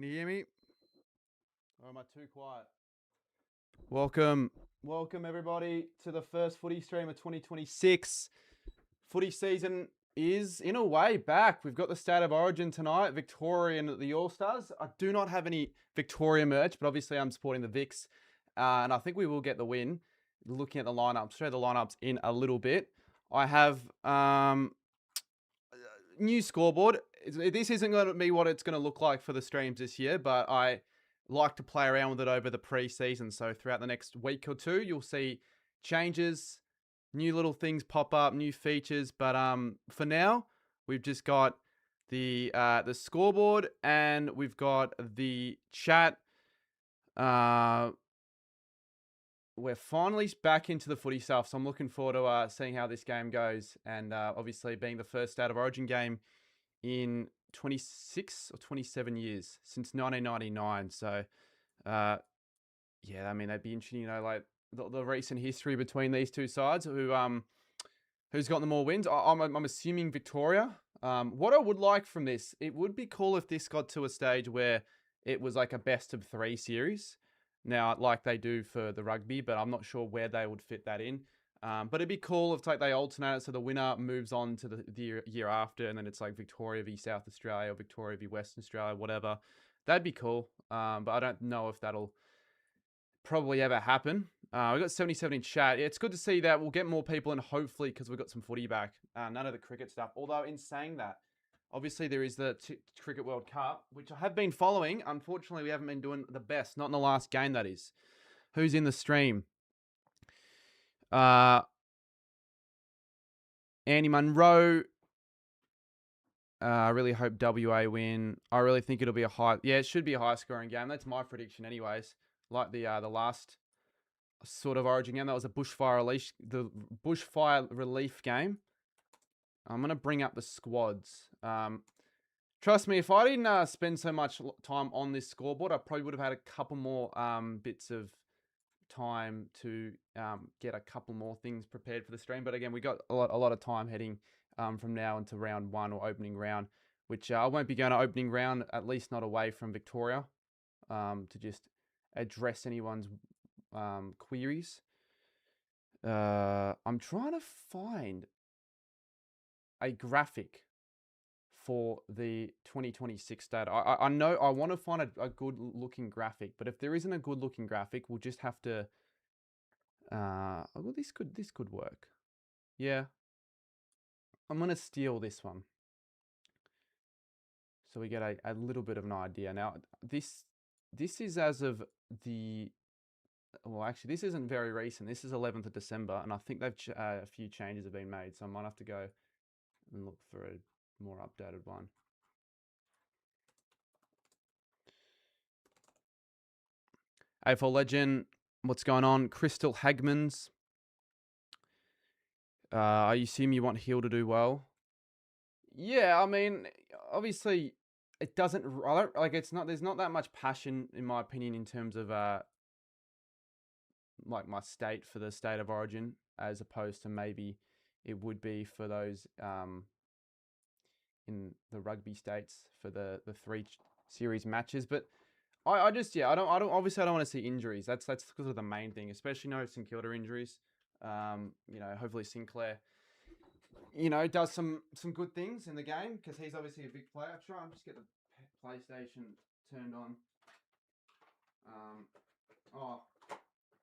Can you hear me? Or am I too quiet? Welcome everybody to the first footy stream of 2026. Footy season is in a way back. We've got the State of Origin tonight, Victorian at the All-Stars. I do not have any Victoria merch, but obviously I'm supporting the Vics, and I think we will get the win. Looking at the lineups, show the lineups in a little bit. I have new scoreboard. This isn't going to be what it's going to look like for the streams this year, but I like to play around with it over the pre-season. So throughout the next week or two, you'll see changes, new little things pop up, new features. But for now, we've just got the scoreboard and we've got the chat. We're finally back into the footy stuff, so I'm looking forward to seeing how this game goes. And obviously, being the first State of Origin game in 26 or 27 years since 1999. So, yeah, I mean, that'd be interesting, like the recent history between these two sides. Who's got the more wins? I'm assuming Victoria. What I would like from this, it would be cool if this got to a stage where it was like a best of 3 series. Now, like they do for the rugby, but I'm not sure where they would fit that in. But it'd be cool if they alternate it so the winner moves on to the year after, and then it's like Victoria v South Australia or Victoria v Western Australia, whatever. That'd be cool. But I don't know if that'll probably ever happen. We got 77 in chat. Yeah, it's good to see that. We'll get more people in, hopefully, because we've got some footy back. None of the cricket stuff. Although, in saying that, obviously there is the Cricket World Cup, which I have been following. Unfortunately, we haven't been doing the best. Not in the last game, that is. Who's in the stream? Andy Munro. I really hope WA win. I really think it'll be it should be a high scoring game. That's my prediction anyways. Like the last sort of Origin game. That was a bushfire relief game. I'm going to bring up the squads. Trust me, if I didn't spend so much time on this scoreboard, I probably would have had a couple more bits of time to get a couple more things prepared for the stream. But again, we got a lot of time heading from now into round 1 or opening round, which I won't be going to opening round, at least not away from Victoria, to just address anyone's queries. I'm trying to find a graphic for the 2026 data. I know I want to find a good looking graphic, but if there isn't a good looking graphic, we'll just have to. Well, this could work. Yeah, I'm gonna steal this one, so we get a little bit of an idea. Now, this is as of the. Well, actually, this isn't very recent. This is 11th of December, and I think they've a few changes have been made, so I might have to go and look for a more updated one. AFL legend, what's going on? Crystal Hagmans. I assume you want Hill to do well. Yeah, I mean, obviously, it doesn't. I don't like. It's not. There's not that much passion, in my opinion, in terms of like my state for the State of Origin, as opposed to maybe it would be for those in the rugby states for the 3 series matches. But I just I don't obviously I don't want to see injuries. That's sort of the main thing, especially no St Kilda injuries. Hopefully Sinclair, does some good things in the game because he's obviously a big player. Try and just get the PlayStation turned on.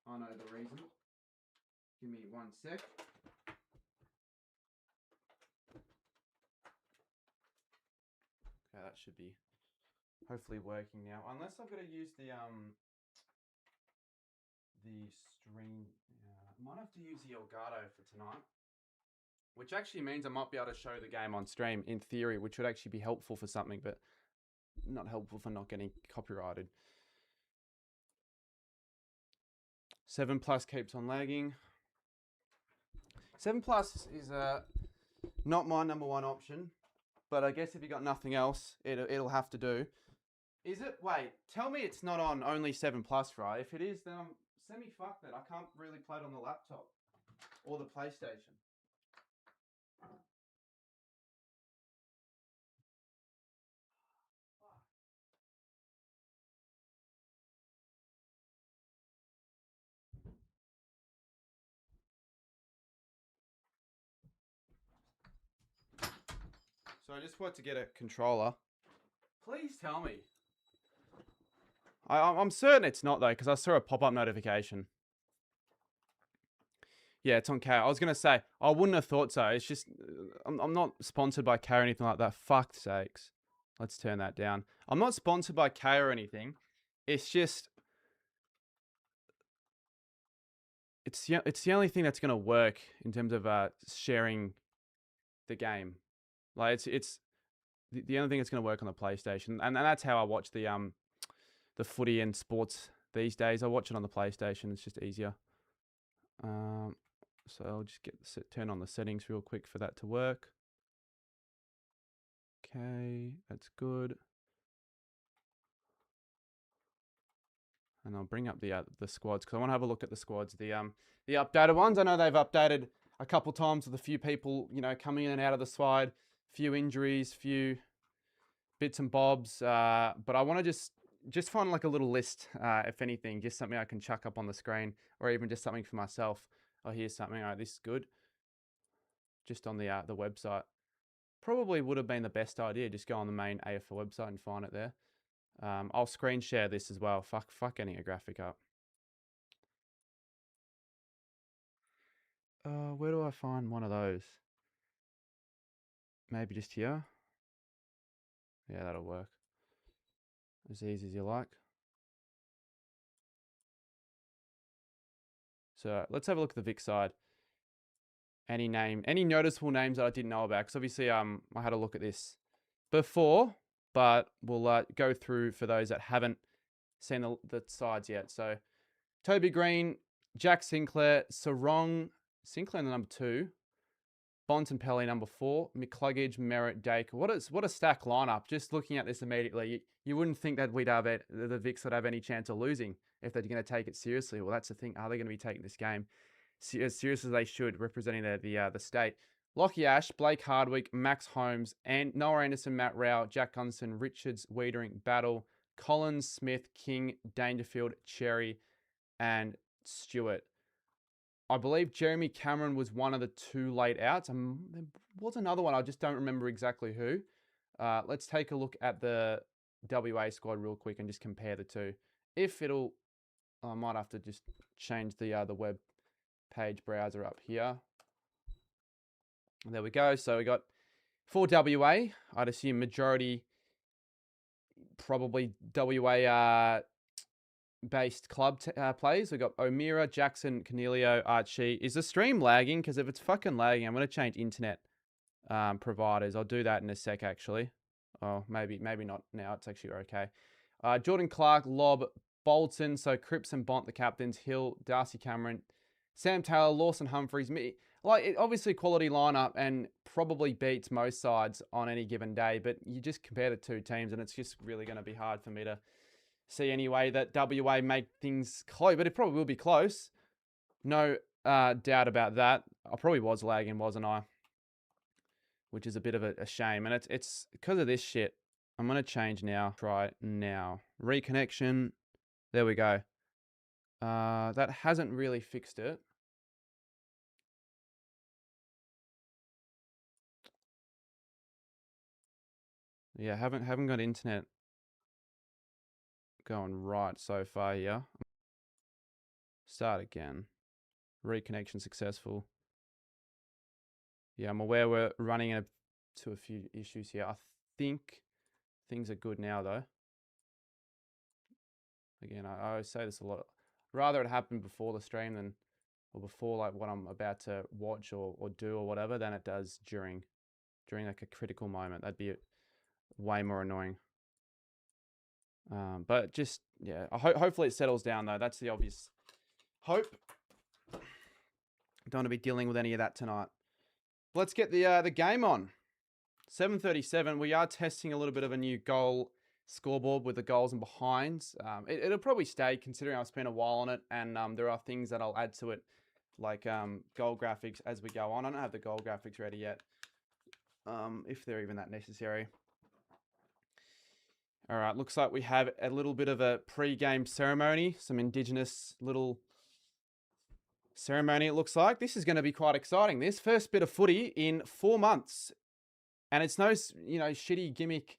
I know the reason. Give me 1 sec. Okay, that should be hopefully working now. Unless I've got to use the stream. I might have to use the Elgato for tonight. Which actually means I might be able to show the game on stream in theory, which would actually be helpful for something, but not helpful for not getting copyrighted. 7+ keeps on lagging. 7+ is not my number 1 option, but I guess if you got nothing else, it'll have to do. Is it? Wait, tell me it's not on only 7+, right? If it is, then I'm semi-fucked then. I can't really play it on the laptop or the PlayStation. So I just want to get a controller. Please tell me. I'm certain it's not, though, because I saw a pop-up notification. Yeah, it's on K. I was going to say, I wouldn't have thought so. It's just, I'm not sponsored by K or anything like that. Fuck's sakes. Let's turn that down. I'm not sponsored by K or anything. It's just, it's the only thing that's going to work in terms of sharing the game. Like, it's the only thing that's going to work on the PlayStation. And that's how I watch the footy and sports these days. I watch it on the PlayStation. It's just easier. So I'll just turn on the settings real quick for that to work. Okay, that's good. And I'll bring up the squads because I want to have a look at the squads. The updated ones. I know they've updated a couple times with a few people, coming in and out of the side, few injuries, few bits and bobs. But I want to just find like a little list, if anything, just something I can chuck up on the screen, or even just something for myself. Oh, here's something. All right, this is good. Just on the website. Probably would have been the best idea. Just go on the main AFL website and find it there. I'll screen share this as well. Fuck getting a graphic up. Where do I find one of those? Maybe just here. Yeah, that'll work. As easy as you like. So let's have a look at the Vic side. Any noticeable names that I didn't know about? Because obviously, I had a look at this before, but we'll go through for those that haven't seen the sides yet. So Toby Green, Jack Sinclair, Sarong Sinclair in the number 2, Bontempelli number 4, McCluggage, Merritt, Dake. What a stack lineup. Just looking at this immediately, you wouldn't think that we'd have the Vics would have any chance of losing if they're going to take it seriously. Well, that's the thing. Are they going to be taking this game as serious as they should, representing the state? Lockie Ash, Blake Hardwick, Max Holmes, and Noah Anderson, Matt Rao, Jack Gunson, Richards, Wiedering, Battle, Collins, Smith, King, Dangerfield, Cherry, and Stewart. I believe Jeremy Cameron was one of the 2 late outs. There was another one. I just don't remember exactly who. Let's take a look at the WA squad real quick and just compare the two. I might have to just change the web page browser up here. There we go. So we got for WA. I'd assume majority probably WA based club players. We've got O'Meara, Jackson, Cornelio, Archie. Is the stream lagging? Because if it's fucking lagging, I'm going to change internet providers. I'll do that in a sec, actually. Oh, maybe not now. It's actually okay. Jordan Clark, Lob, Bolton. So Cripps and Bont, the captains. Hill, Darcy Cameron, Sam Taylor, Lawson Humphreys. Obviously quality lineup and probably beats most sides on any given day. But you just compare the two teams and it's just really going to be hard for me to see anyway that WA make things close, but it probably will be close. No doubt about that. I probably was lagging, wasn't I? Which is a bit of a shame. And it's because of this shit. I'm going to change now. Try now. Reconnection. There we go. That hasn't really fixed it. Yeah, haven't got internet going right so far here. Start again. Reconnection successful. Yeah, I'm aware we're running into a few issues here. I think things are good now, though. Again, I always say this a lot. Rather it happened before the stream or before like what I'm about to watch or do or whatever than it does during like a critical moment. That'd be way more annoying. But just, yeah, hopefully it settles down, though. That's the obvious hope. Don't want to be dealing with any of that tonight. Let's get the game on. 7:37. We are testing a little bit of a new goal scoreboard with the goals and behinds. It'll probably stay considering I've spent a while on it, and there are things that I'll add to it, like goal graphics as we go on. I don't have the goal graphics ready yet, if they're even that necessary. All right, looks like we have a little bit of a pre-game ceremony, some Indigenous little ceremony, it looks like. This is going to be quite exciting. This first bit of footy in 4 months. And it's no, shitty gimmick,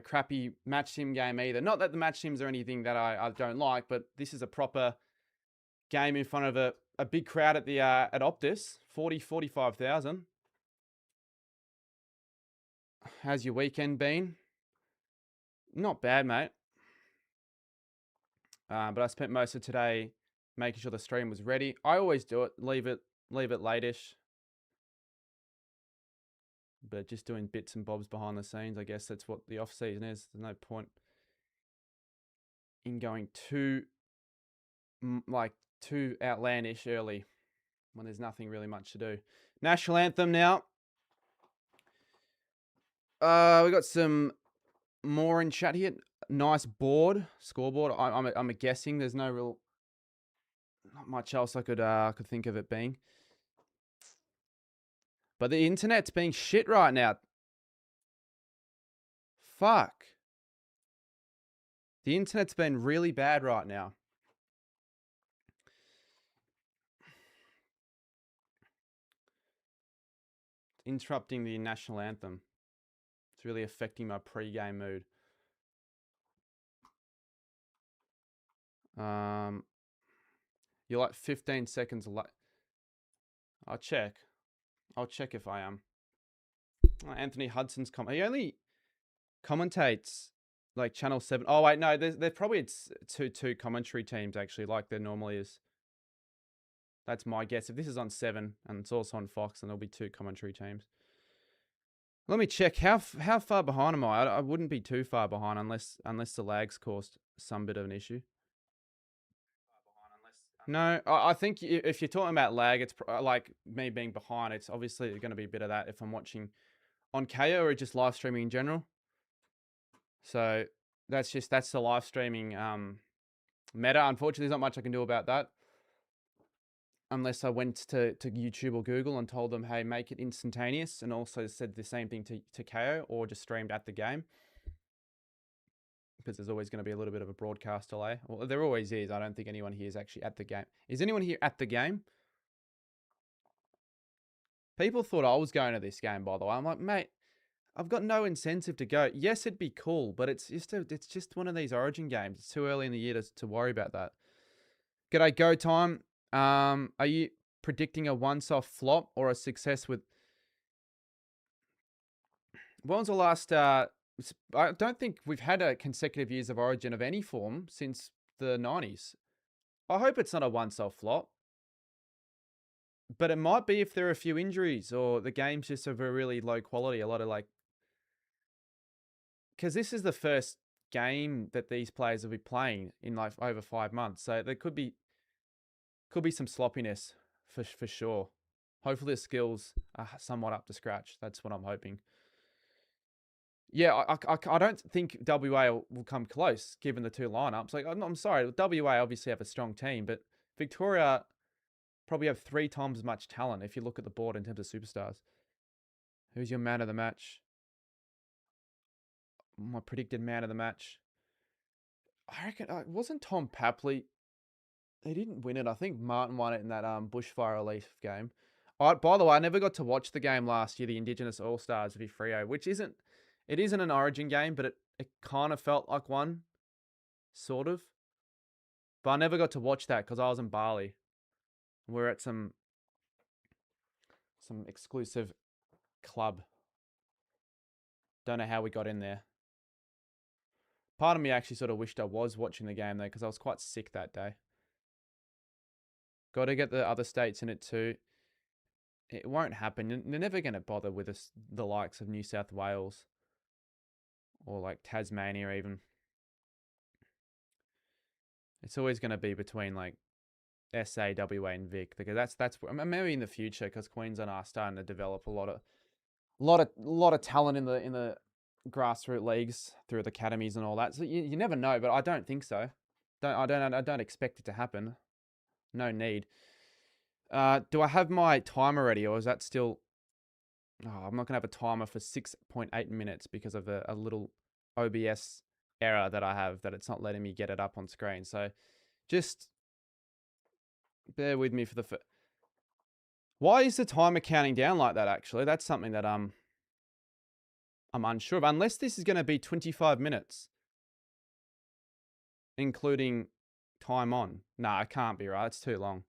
crappy match sim game either. Not that the match sims are anything that I don't like, but this is a proper game in front of a big crowd at the at Optus, 45,000. How's your weekend been? Not bad, mate. But I spent most of today making sure the stream was ready. I always do it, leave it late-ish. But just doing bits and bobs behind the scenes, I guess that's what the off season is. There's no point in going too outlandish early when there's nothing really much to do. National anthem now. We got some more in chat here. Nice scoreboard. I'm guessing there's not much else I could think of it being. But the internet's being shit right now. Fuck. The internet's been really bad right now. Interrupting the national anthem. It's really affecting my pre-game mood. You're like 15 seconds late. I'll check if I am. Anthony Hudson's he only commentates like Channel 7. Oh wait, no, there's probably two commentary teams actually, like there normally is. That's my guess. If this is on 7 and it's also on Fox, then there'll be 2 commentary teams. Let me check. How far behind am I? I wouldn't be too far behind unless the lag's caused some bit of an issue. No, I think if you're talking about lag, it's like me being behind. It's obviously going to be a bit of that if I'm watching on KO or just live streaming in general. So that's the live streaming meta. Unfortunately, there's not much I can do about that. Unless I went to YouTube or Google and told them, hey, make it instantaneous, and also said the same thing to KO, or just streamed at the game. Because there's always going to be a little bit of a broadcast delay. Well, there always is. I don't think anyone here is actually at the game. Is anyone here at the game? People thought I was going to this game, by the way. I'm like, mate, I've got no incentive to go. Yes, it'd be cool, but it's just one of these Origin games. It's too early in the year to worry about that. G'day, go time. Are you predicting a once-off flop or a success with... When was the last... I don't think we've had a consecutive years of Origin of any form since the 90s. I hope it's not a once-off flop. But it might be if there are a few injuries or the game's just of a really low quality. A lot of like... Because this is the first game that these players will be playing in like over 5 months. So there could be some sloppiness for sure. Hopefully the skills are somewhat up to scratch. That's what I'm hoping. Yeah, I don't think WA will come close given the 2 lineups. Like, I'm sorry, WA obviously have a strong team, but Victoria probably have 3 times as much talent if you look at the board in terms of superstars. Who's your man of the match? My predicted man of the match. I reckon wasn't Tom Papley. He didn't win it. I think Martin won it in that bushfire relief game. By the way, I never got to watch the game last year, the Indigenous All Stars v Freo, which isn't an Origin game, but it kind of felt like one, sort of. But I never got to watch that because I was in Bali. We're at some exclusive club. Don't know how we got in there. Part of me actually sort of wished I was watching the game though, because I was quite sick that day. Got to get the other states in it too. It won't happen. They're never going to bother with the likes of New South Wales or like Tasmania even. It's always going to be between like SA, WA, and Vic, because that's maybe in the future, because Queensland are starting to develop a lot of talent in the grassroots leagues through the academies and all that. So you never know, but I don't think so. I don't expect it to happen. No need. Do I have my timer ready, or is that still... Oh, I'm not going to have a timer for 6.8 minutes because of a little OBS error that I have, that it's not letting me get it up on screen. So just bear with me for the... Why is the timer counting down like that, actually? That's something that I'm unsure of. Unless this is going to be 25 minutes, including time on. Nah, it can't be, right? It's too long.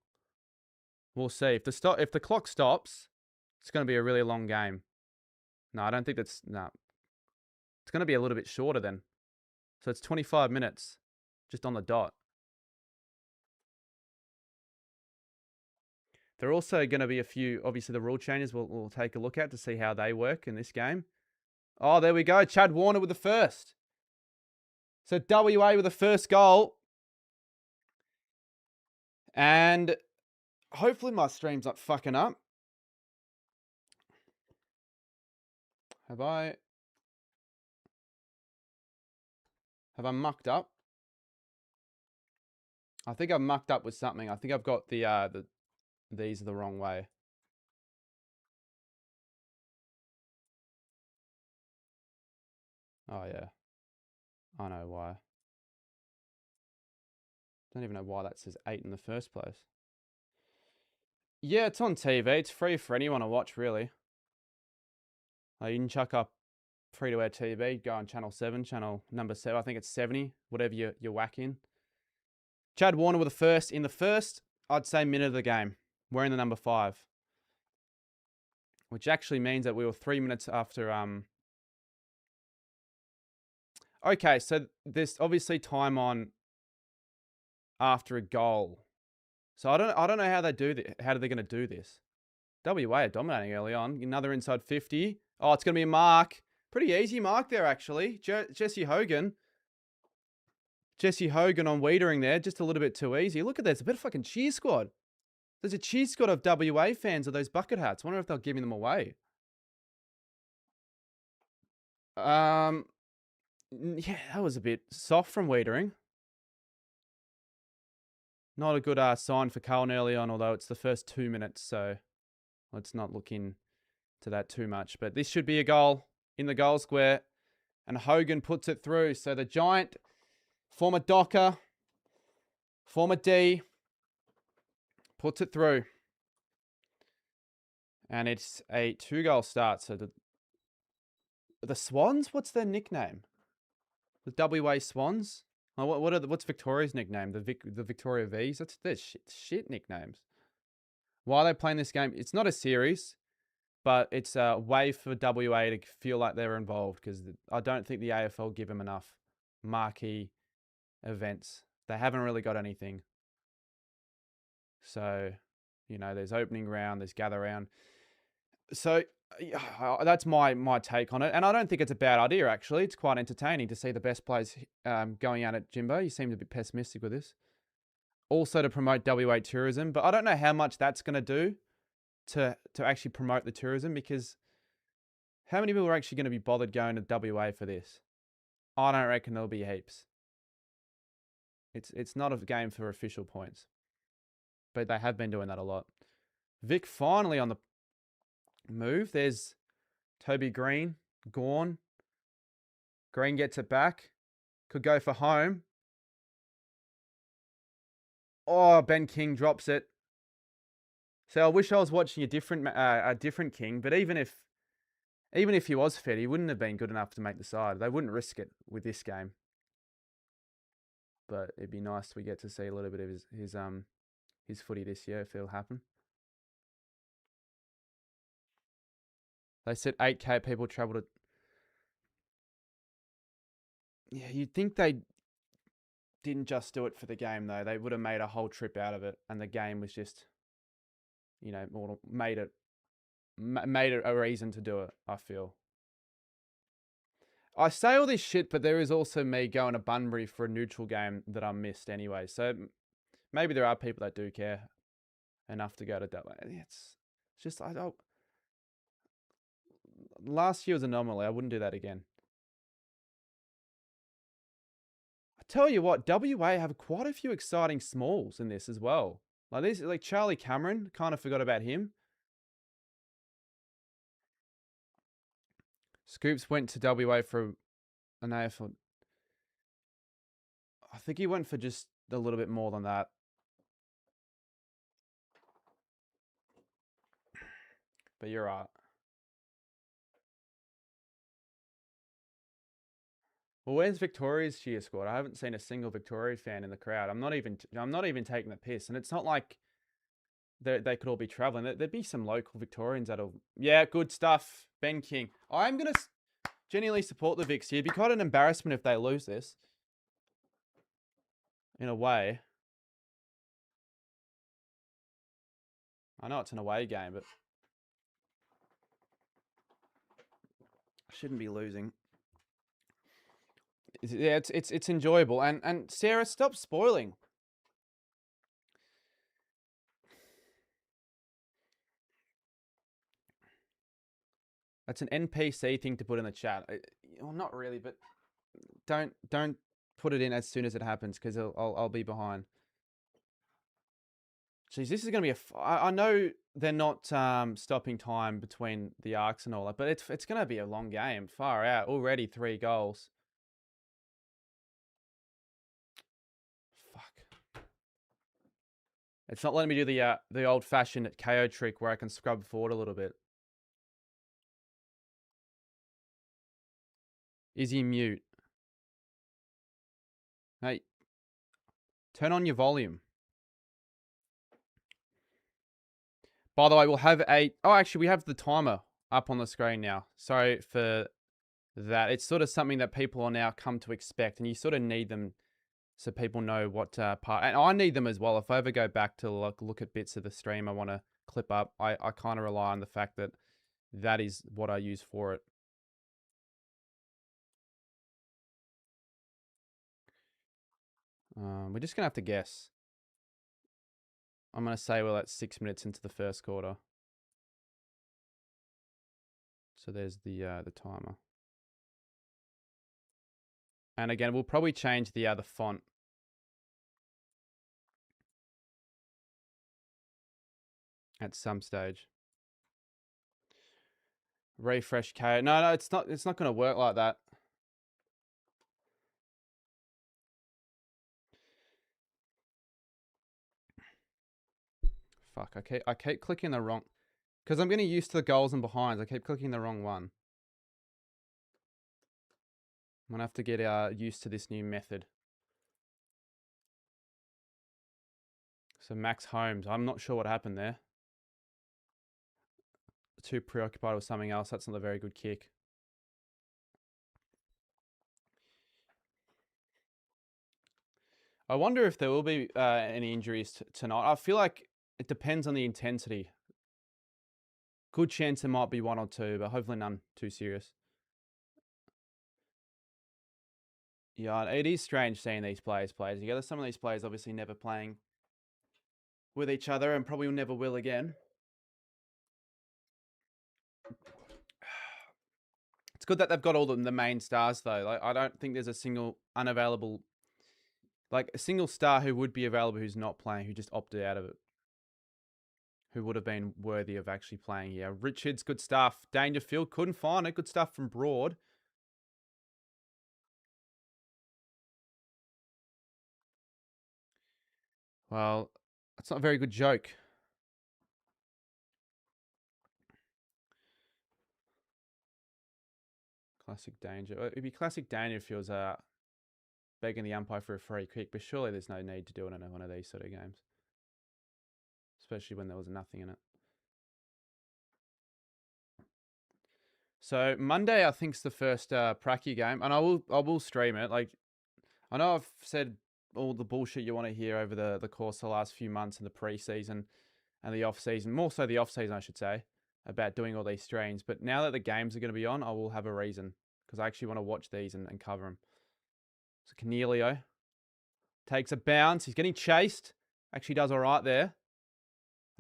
We'll see. If the clock stops, it's going to be a really long game. No, I don't think that's... No. It's going to be a little bit shorter then. So it's 25 minutes, just on the dot. There are also going to be a few, obviously the rule changes we'll take a look at to see how they work in this game. Oh, there we go. Chad Warner with the first. So WA with the first goal. And hopefully my stream's not fucking up. Have I mucked up? I think I've mucked up with something. I think I've got these the wrong way. Oh yeah. I know why. Don't even know why that says 8 in the first place. Yeah, it's on TV. It's free for anyone to watch, really. You can chuck up free-to-air TV, go on channel 7, channel number 7. I think it's 70, whatever you whack in. Chad Warner with the first. In the first, I'd say minute of the game. We're in the number 5. Which actually means that we were 3 minutes after... Okay, so there's obviously time on after a goal. So I don't know how they do this. How are they going to do this? WA are dominating early on. Another inside 50. Oh, it's going to be a mark. Pretty easy mark there, actually. Jesse Hogan. Jesse Hogan on Wiedering there. Just a little bit too easy. Look at this. A bit of fucking cheer squad. There's a cheer squad of WA fans of those bucket hats. I wonder if they're giving them away. Yeah, that was a bit soft from Wiedering. Not a good sign for Carlton early on, although it's the first 2 minutes, so let's not look into that too much. But this should be a goal in the goal square, and Hogan puts it through. So the Giant, former Docker, former D, puts it through. And it's a 2-goal start. So the Swans, what's their nickname? The WA Swans? Oh, what's Victoria's nickname? The Victoria Vs? That's their shit nicknames. Why are they playing this game? It's not a series, but it's a way for WA to feel like they're involved, because I don't think the AFL give them enough marquee events. They haven't really got anything. So, there's opening round, there's gather round. So that's my take on it. And I don't think it's a bad idea, actually. It's quite entertaining to see the best players going out at Jimbo. You seemed a bit pessimistic with this. Also to promote WA tourism. But I don't know how much that's going to do to actually promote the tourism, because how many people are actually going to be bothered going to WA for this? I don't reckon there'll be heaps. It's not a game for official points. But they have been doing that a lot. Vic finally on the move. There's Toby Green, gone. Green gets it back. Could go for home. Oh, Ben King drops it. So I wish I was watching a different King, but even if he was fit, he wouldn't have been good enough to make the side. They wouldn't risk it with this game. But it'd be nice we get to see a little bit of his footy this year if it'll happen. They said 8K people travel to... Yeah, you'd think they didn't just do it for the game, though. They would have made a whole trip out of it, and the game was just, made it a reason to do it, I feel. I say all this shit, but there is also me going to Bunbury for a neutral game that I missed anyway. So maybe there are people that do care enough to go to that. It's just, last year was an anomaly. I wouldn't do that again. I tell you what, WA have quite a few exciting smalls in this as well. Like Charlie Cameron, kind of forgot about him. Scoops went to WA for an AFL. I think he went for just a little bit more than that. But you're right. Well, where's Victoria's cheer squad? I haven't seen a single Victoria fan in the crowd. I'm not even taking the piss, and it's not like they could all be traveling. There'd be some local Victorians that'll. Yeah, good stuff, Ben King. I'm gonna genuinely support the Vics here. It'd be quite an embarrassment if they lose this. In a way, I know it's an away game, but I shouldn't be losing. Yeah, it's enjoyable. And Sarah, stop spoiling. That's an NPC thing to put in the chat. Well, not really, but don't put it in as soon as it happens because I'll be behind. Jeez, this is going to be I know they're not stopping time between the arcs and all that, but it's going to be a long game. Far out. Already 3 goals. Fuck. It's not letting me do the old-fashioned KO trick where I can scrub forward a little bit. Is he mute? Hey, turn on your volume. By the way, we'll have actually, we have the timer up on the screen now. Sorry for that. It's sort of something that people are now come to expect, and you sort of need them so people know what part. And I need them as well. If I ever go back to look at bits of the stream I want to clip up, I kind of rely on the fact that that is what I use for it. We're just going to have to guess. I'm going to say we're at 6 minutes into the first quarter. So there's the timer. And again, we'll probably change the font. At some stage. Refresh KO. No, it's not going to work like that. Fuck, I keep clicking the wrong... Because I'm getting used to the goals and behinds. I keep clicking the wrong one. I'm going to have to get used to this new method. So Max Holmes. I'm not sure what happened there. Too preoccupied with something else. That's not a very good kick. I wonder if there will be any injuries tonight. I feel like it depends on the intensity. Good chance there might be 1 or 2, but hopefully none too serious. Yeah, it is strange seeing these players play together. Some of these players obviously never playing with each other and probably never will again. It's good that they've got all the main stars though. Like, I don't think there's a single unavailable, like a single star who would be available who's not playing, who just opted out of it, who would have been worthy of actually playing here. Richards, good stuff. Dangerfield, couldn't find it. Good stuff from Broad. Well, that's not a very good joke. Classic Danger. It'd be classic Danger if he was begging the umpire for a free kick, but surely there's no need to do it in one of these sort of games. Especially when there was nothing in it. So Monday, I think, is the first Pracky game, and I will stream it. Like, I know I've said all the bullshit you want to hear over the course of the last few months in the preseason and the off season, more so the off season, I should say, about doing all these streams. But now that the games are going to be on, I will have a reason because I actually want to watch these and cover them. So Cornelio takes a bounce. He's getting chased. Actually does all right there.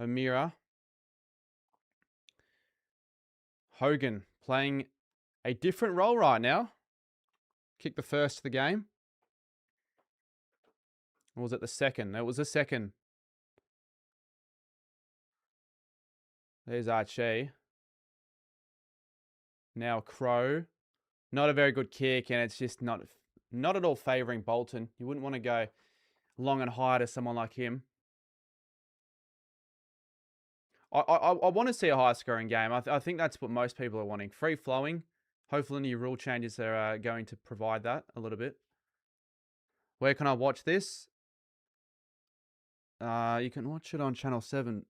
O'Meara. Hogan playing a different role right now. Kicked the first of the game. Or was it the second? It was the second. There's Archie. Now Crow. Not a very good kick, and it's just not at all favouring Bolton. You wouldn't want to go long and high to someone like him. I want to see a high scoring game. I think that's what most people are wanting. Free flowing. Hopefully, new rule changes are going to provide that a little bit. Where can I watch this? You can watch it on Channel 7.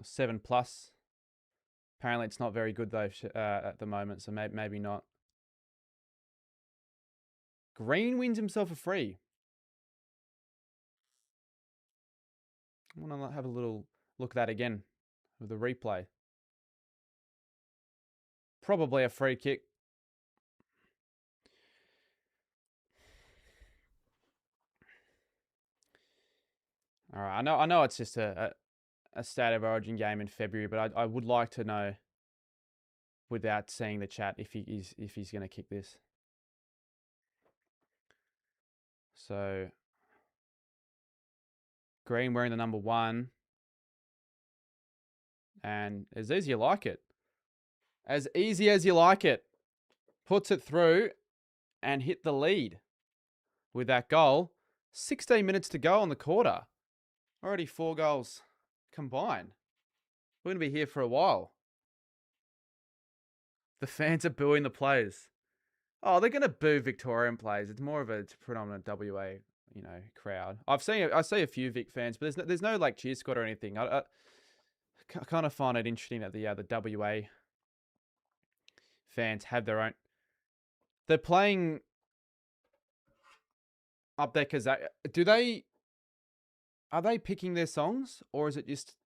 7 Plus. Apparently, it's not very good, though, at the moment, so maybe not. Green wins himself a free. I want to have a little look at that again with the replay. Probably a free kick. All right, I know it's just a State of Origin game in February, but I would like to know, without seeing the chat, if he's going to kick this. So Green wearing the number 1, and as easy as you like it. As easy as you like it. Puts it through and hit the lead with that goal. 16 minutes to go on the quarter. Already 4 goals combined. We're going to be here for a while. The fans are booing the players. Oh, they're going to boo Victorian players. It's more of a predominant WA, crowd. I see a few Vic fans, but there's no like cheer squad or anything. I kind of find it interesting that the WA fans have their own. They're playing up there because are they picking their songs, or is it just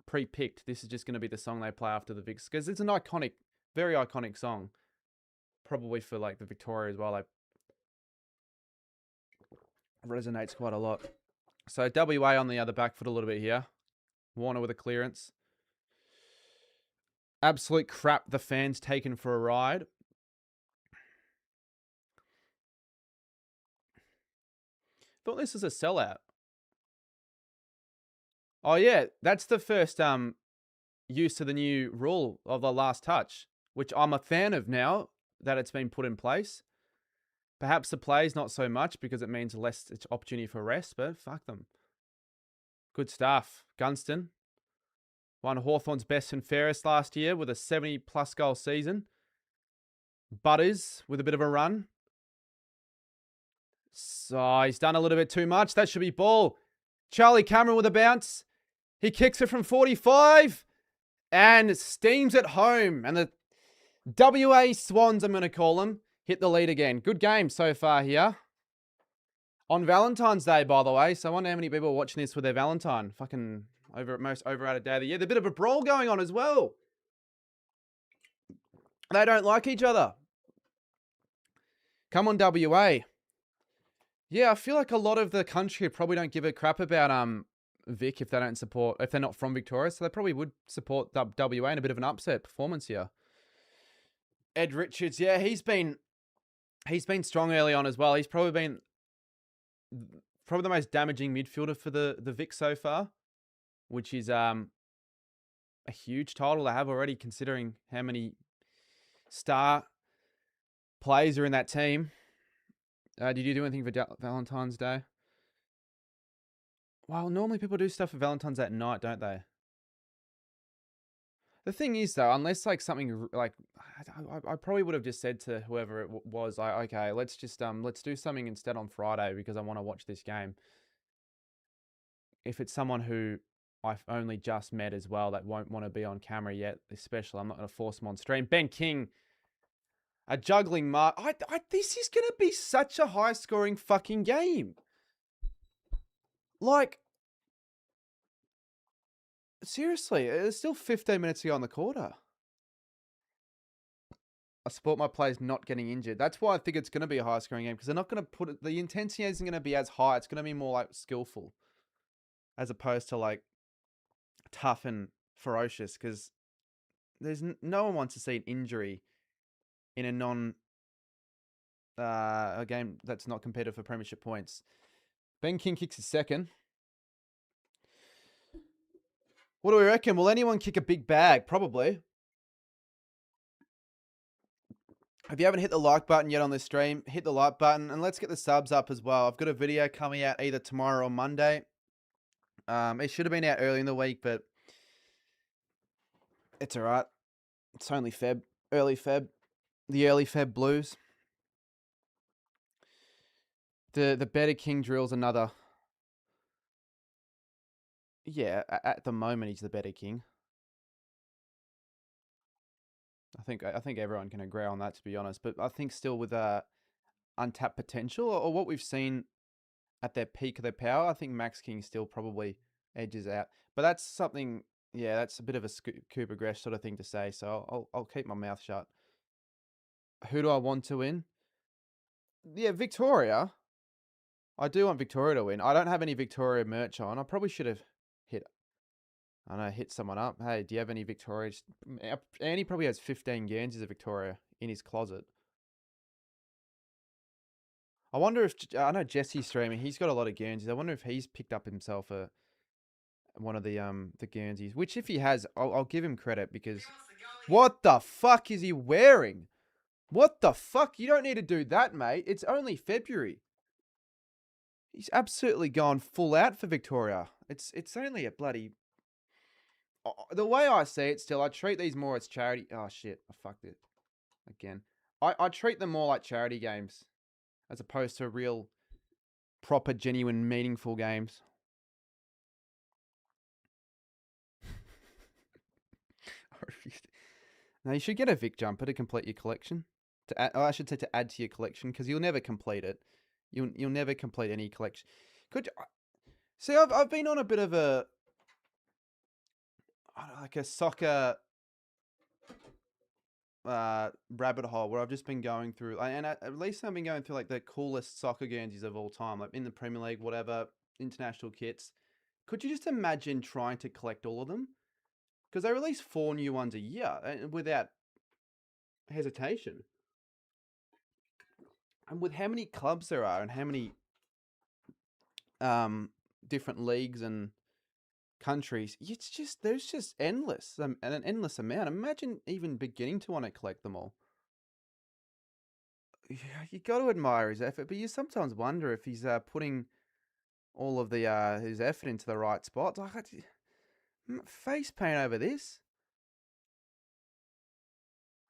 pre-picked? This is just going to be the song they play after the Vics, because it's an iconic, very iconic song. Probably for like the Victoria as well. Like, resonates quite a lot. So WA on the other back foot a little bit here. Warner with a clearance. Absolute crap. The fans taken for a ride. Thought this was a sellout. Oh yeah, that's the first use to the new rule of the last touch, which I'm a fan of now that it's been put in place. Perhaps the plays not so much because it means less opportunity for rest, but fuck them. Good stuff. Gunston won Hawthorn's best and fairest last year with a 70-plus goal season. Butters with a bit of a run. So he's done a little bit too much. That should be ball. Charlie Cameron with a bounce. He kicks it from 45 and steams it home. And the WA Swans, I'm going to call them, hit the lead again. Good game so far here. On Valentine's Day, by the way. So I wonder how many people are watching this with their Valentine. Fucking most overrated day of the year. There's a bit of a brawl going on as well. They don't like each other. Come on, WA. Yeah, I feel like a lot of the country probably don't give a crap about Vic if they're not from Victoria. So they probably would support WA in a bit of an upset performance here. Ed Richards, yeah, he's been strong early on as well. He's probably been the most damaging midfielder for the Vic so far, which is a huge title to have already, considering how many star players are in that team. Did you do anything for Valentine's Day? Well, normally people do stuff for Valentine's at night, don't they? The thing is, though, unless like something like I probably would have just said to whoever it was, like, okay, let's do something instead on Friday because I want to watch this game. If it's someone who I've only just met as well that won't want to be on camera yet, especially, I'm not going to force them on stream. Ben King. A juggling mark. This is going to be such a high-scoring fucking game. Like, seriously, there's still 15 minutes to go on the quarter. I support my players not getting injured. That's why I think it's going to be a high-scoring game, because they're not going to put it... The intensity isn't going to be as high. It's going to be more, like, skillful, as opposed to, like, tough and ferocious, because there's no one wants to see an injury in a game that's not competitive for premiership points. Ben King kicks his second. What do we reckon? Will anyone kick a big bag? Probably. If you haven't hit the like button yet on this stream, hit the like button and let's get the subs up as well. I've got a video coming out either tomorrow or Monday It should have been out early in the week, but it's all right. It's only Feb, early Feb, the early Feb Blues. The Better King drill's another. Yeah, at the moment he's the Better King. I think everyone can agree on that, to be honest. But I think still with untapped potential, or what we've seen at their peak of their power, I think Max King still probably edges out. But that's something. Yeah, that's a bit of a Cooper Gresh sort of thing to say. So I'll keep my mouth shut. Who do I want to win? Yeah, Victoria. I do want Victoria to win. I don't have any Victoria merch on. I probably should have hit. I know, hit someone up. Hey, do you have any Victoria? Andy probably has 15 Guernseys of Victoria in his closet. I wonder if I know Jesse's streaming. He's got a lot of Guernseys. I wonder if he's picked up himself one of the Guernseys. Which, if he has, I'll give him credit because what the fuck is he wearing? What the fuck? You don't need to do that, mate. It's only February. He's absolutely gone full out for Victoria. It's only a bloody. The way I see it, still, I treat these more as charity. Oh shit! I fucked it again. I treat them more like charity games as opposed to real, proper, genuine, meaningful games. Now you should get a Vic jumper to complete your collection. I should say to add to your collection because you'll never complete it. You'll never complete any collection. Could you, see? I've been on a bit of a like a soccer rabbit hole where I've just been going through, and at least I've been going through like the coolest soccer Guernseys of all time, like in the Premier League, whatever, international kits. Could you just imagine trying to collect all of them? Because they release 4 new ones a year without hesitation. And with how many clubs there are and how many different leagues and countries, there's just endless and an endless amount. Imagine even beginning to want to collect them all. You got to admire his effort, but you sometimes wonder if he's putting all of the his effort into the right spots. Like, face paint over this.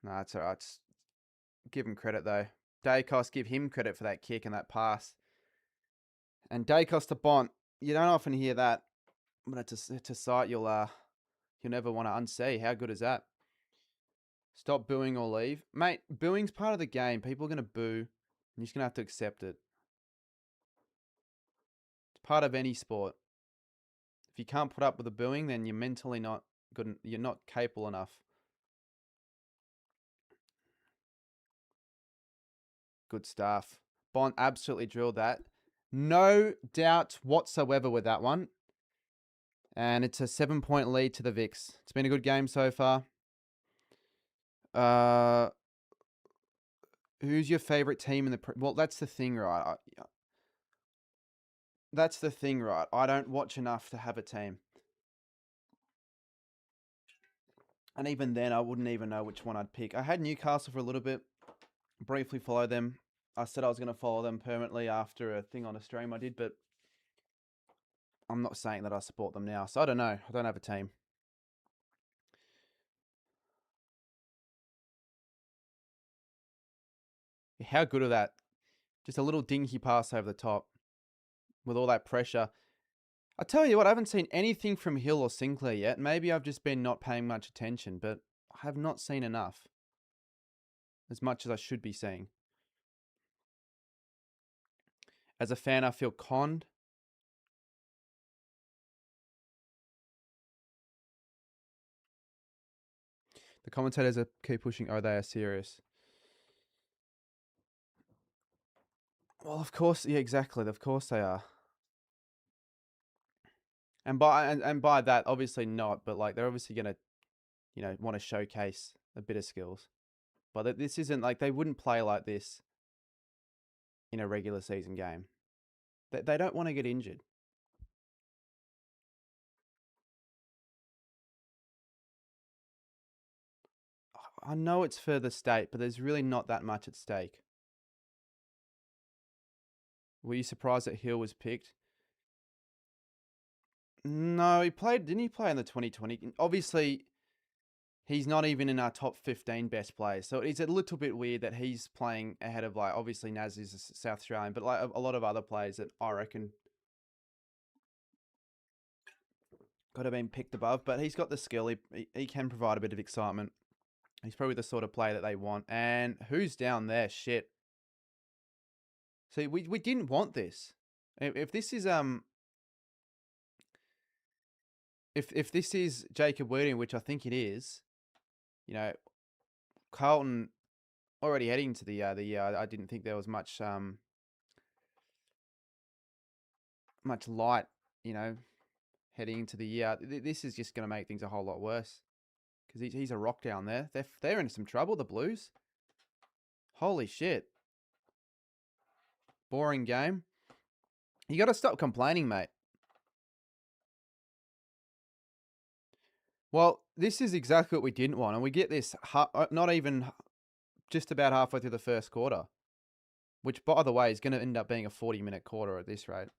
No, it's all right. Give him credit though. Dacos, give him credit for that kick and that pass. And Dacos to Bont, you don't often hear that, but it's a sight you'll never want to unsee. How good is that? Stop booing or leave, mate. Booing's part of the game. People are gonna boo. You're just gonna have to accept it. It's part of any sport. If you can't put up with the booing, then you're mentally not good. You're not capable enough. Good stuff. Bond absolutely drilled that. No doubt whatsoever with that one. And it's a 7-point lead to the Vics. It's been a good game so far. Who's your favorite team in the... Well, that's the thing, right? That's the thing, right? I don't watch enough to have a team. And even then, I wouldn't even know which one I'd pick. I had Newcastle for a little bit. Briefly followed them. I said I was going to follow them permanently after a thing on a stream I did, but I'm not saying that I support them now. So I don't know. I don't have a team. How good are that? Just a little dinky pass over the top with all that pressure. I tell you what, I haven't seen anything from Hill or Sinclair yet. Maybe I've just been not paying much attention, but I have not seen enough. As much as I should be seeing. As a fan, I feel conned. The commentators are keep pushing. Oh, they are serious. Well, of course, yeah, exactly. Of course they are. And by that, obviously not. But like, they're obviously gonna, want to showcase a bit of skills. But this isn't like they wouldn't play like this in a regular season game. They don't want to get injured. I know it's for the state, but there's really not that much at stake. Were you surprised that Hill was picked? No, he played. Didn't he play in the 2020? Obviously, he's not even in our top 15 best players. So it's a little bit weird that he's playing ahead of, like, obviously Naz is a South Australian, but like a lot of other players that I reckon could have been picked above. But he's got the skill. He can provide a bit of excitement. He's probably the sort of player that they want. And who's down there? Shit. See, we didn't want this. If this is if this is Jacob Weeding, which I think it is, you know, Carlton already heading to the year. I didn't think there was much much light, you know, heading into the year. This is just going to make things a whole lot worse because he's a rock down there. They're in some trouble, the Blues. Holy shit. Boring game. You got to stop complaining, mate. Well, this is exactly what we didn't want, and we get this not even just about halfway through the first quarter, which, by the way, is going to end up being a 40-minute quarter at this rate.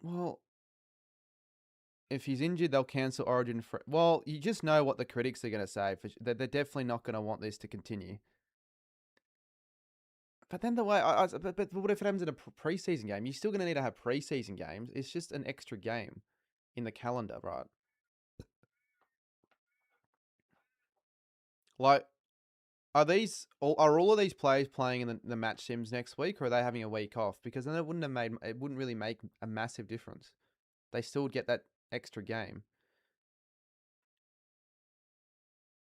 Well, if he's injured, they'll cancel Origin. Well, you just know what the critics are going to say. They're definitely not going to want this to continue. But then the way, but what if it happens in a preseason game? You're still going to need to have preseason games. It's just an extra game in the calendar, right? Like, are all of these players playing in the match sims next week, or are they having a week off? Because then it wouldn't really make a massive difference. They still would get that extra game.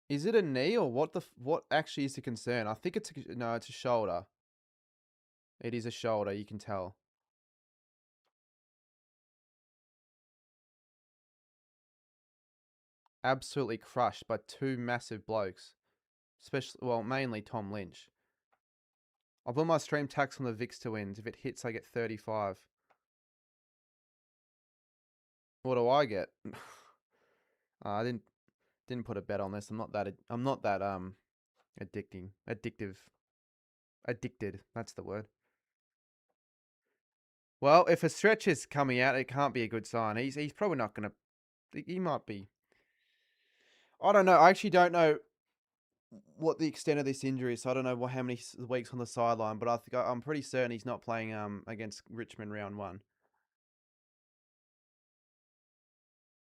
Is it a knee or what actually is the concern? I think it's a shoulder. It is a shoulder, you can tell. Absolutely crushed by two massive blokes. Mainly Tom Lynch. I'll put my stream tax on the VIX to wins. If it hits, I get 35. What do I get? I didn't put a bet on this. I'm not that addicted. That's the word. Well, if a stretch is coming out, it can't be a good sign. He's probably not going to. He might be. I don't know. I actually don't know what the extent of this injury is. So I don't know how many weeks on the sideline, but I'm pretty certain he's not playing against Richmond round 1.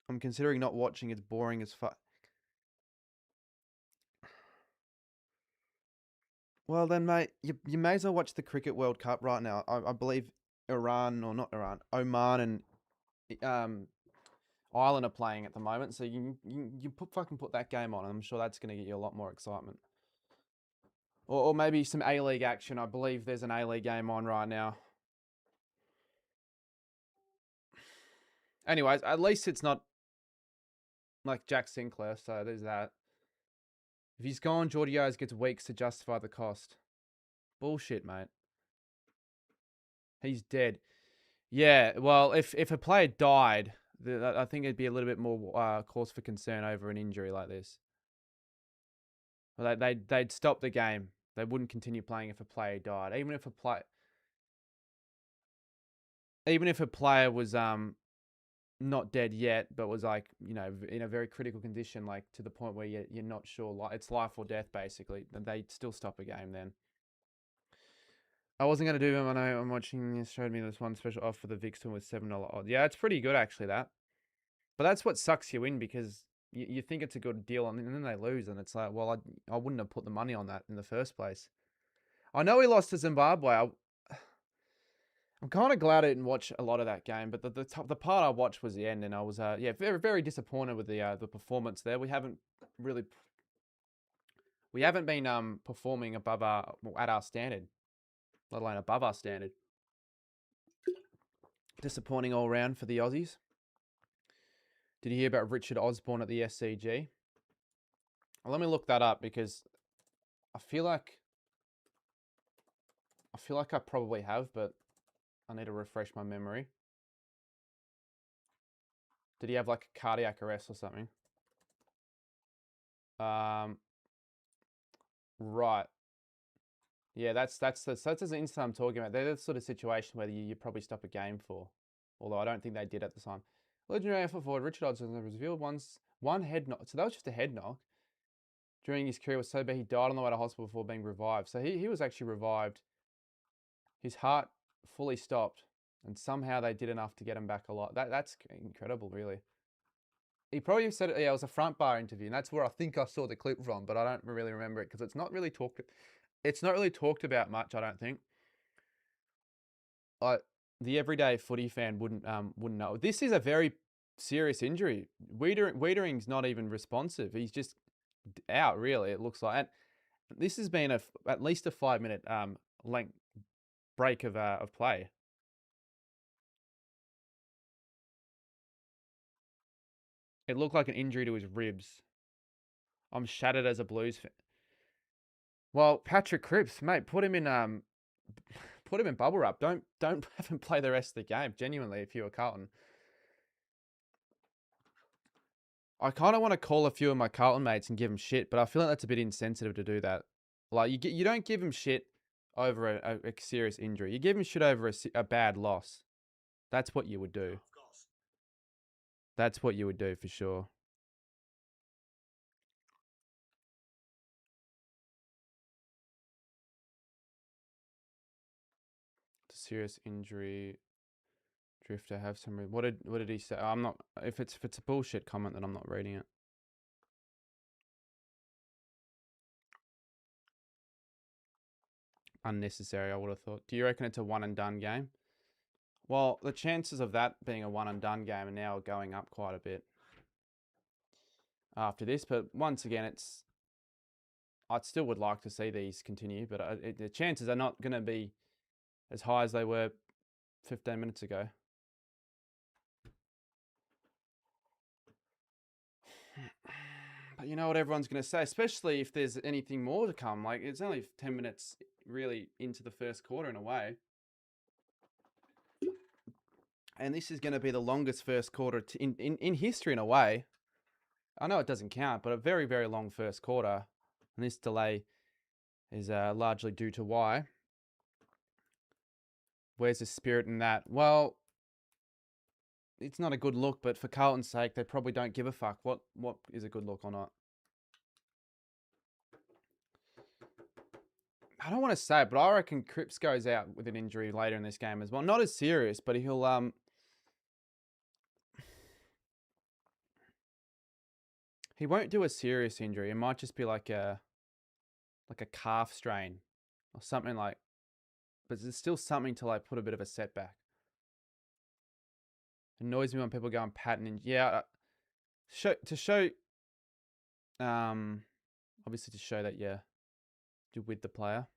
I'm considering not watching. It's boring as fuck. Well then, mate, you may as well watch the Cricket World Cup right now. I believe Oman and Ireland are playing at the moment. So you fucking put that game on. I'm sure that's going to get you a lot more excitement. Or maybe some A-League action. I believe there's an A-League game on right now. Anyways, at least it's not like Jack Sinclair, so there's that. If he's gone, Geordie Ayres gets weeks to justify the cost. Bullshit, mate. He's dead. Yeah, well, if a player died, I think it'd be a little bit more cause for concern over an injury like this. Well, they'd stop the game. They wouldn't continue playing if a player died. Even if a player was not dead yet, but was like, in a very critical condition, like to the point where you're not sure, like it's life or death basically, then they'd still stop a game then. I wasn't going to do them. I know I'm watching. You showed me this one special offer for the VIX with $7 odds. Yeah, it's pretty good actually, that. But that's what sucks you in because you think it's a good deal and then they lose and it's like, well, I wouldn't have put the money on that in the first place. I know he lost to Zimbabwe. I'm kind of glad I didn't watch a lot of that game, but the part I watched was the end, and I was very very disappointed with the performance there. We haven't been performing above at our standard, let alone above our standard. Disappointing all round for the Aussies. Did you hear about Richard Osborne at the SCG? Well, let me look that up because I feel like I probably have, but I need to refresh my memory. Did he have like a cardiac arrest or something? Right. Yeah, that's the instance I'm talking about. They're the sort of situation where you probably stop a game for. Although I don't think they did at the time. Legendary AFL forward Richard Hodgson was revealed once one head knock. So that was just a head knock. During his career was so bad he died on the way to hospital before being revived. So he was actually revived. His heart fully stopped, and somehow they did enough to get him back alive. That's incredible, really. He probably said it. Yeah, it was a front bar interview, and that's where I think I saw the clip from, but I don't really remember it because it's not really talked. It's not really talked about much. I don't think. Like the everyday footy fan wouldn't know. This is a very serious injury. Wiedering's not even responsive. He's just out. Really, it looks like. And this has been at least a 5 minute length break of play. It looked like an injury to his ribs. I'm shattered as a Blues fan. Well, Patrick Cripps, mate, put him in bubble wrap. Don't have him play the rest of the game. Genuinely, if you were Carlton, I kind of want to call a few of my Carlton mates and give them shit, but I feel like that's a bit insensitive to do that. Like you don't give them shit over a serious injury. You give them shit over a bad loss. That's what you would do. That's what you would do for sure. Serious injury. Drifter have some. What did he say? I'm not. If it's a bullshit comment, then I'm not reading it. Unnecessary, I would have thought. Do you reckon it's a one and done game? Well, the chances of that being a one and done game are now going up quite a bit after this. But once again, I still would like to see these continue, but the chances are not going to be as high as they were 15 minutes ago. But you know what everyone's going to say, especially if there's anything more to come. Like, it's only 10 minutes really into the first quarter in a way. And this is going to be the longest first quarter in history in a way. I know it doesn't count, but a very, very long first quarter. And this delay is largely due to why. Where's the spirit in that? Well, it's not a good look, but for Carlton's sake, they probably don't give a fuck. What is a good look or not? I don't want to say it, but I reckon Cripps goes out with an injury later in this game as well. Not as serious, but he'll he won't do a serious injury. It might just be like a calf strain or something like. But there's still something to like put a bit of a setback. Annoys me when people go and patent in. Yeah, to show obviously to show that you're with the player.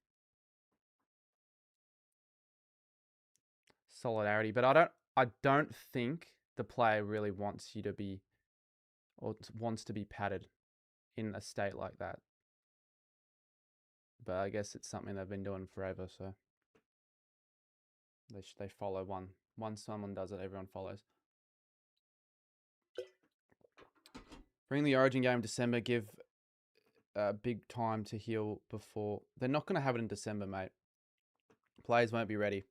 Solidarity, but I don't think the player really wants you to be or wants to be patted in a state like that. But I guess it's something they've been doing forever, so they follow one. Once someone does it, everyone follows. Bring the Origin game in December. Give big time to heal before. They're not going to have it in December, mate. Players won't be ready.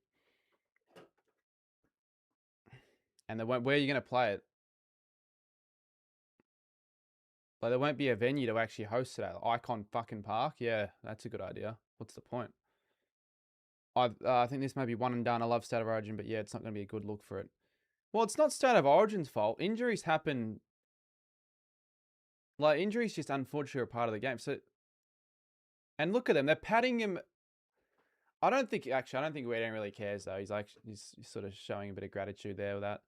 And they won't. Where are you going to play it? Like, there won't be a venue to actually host it at. Icon fucking Park? Yeah, that's a good idea. What's the point? I think this may be one and done. I love State of Origin, but yeah, it's not going to be a good look for it. Well, it's not State of Origin's fault. Injuries happen. Like, injuries just unfortunately are part of the game. So, and look at them. They're patting him. I don't think Wiedering really cares, though. He's sort of showing a bit of gratitude there with that.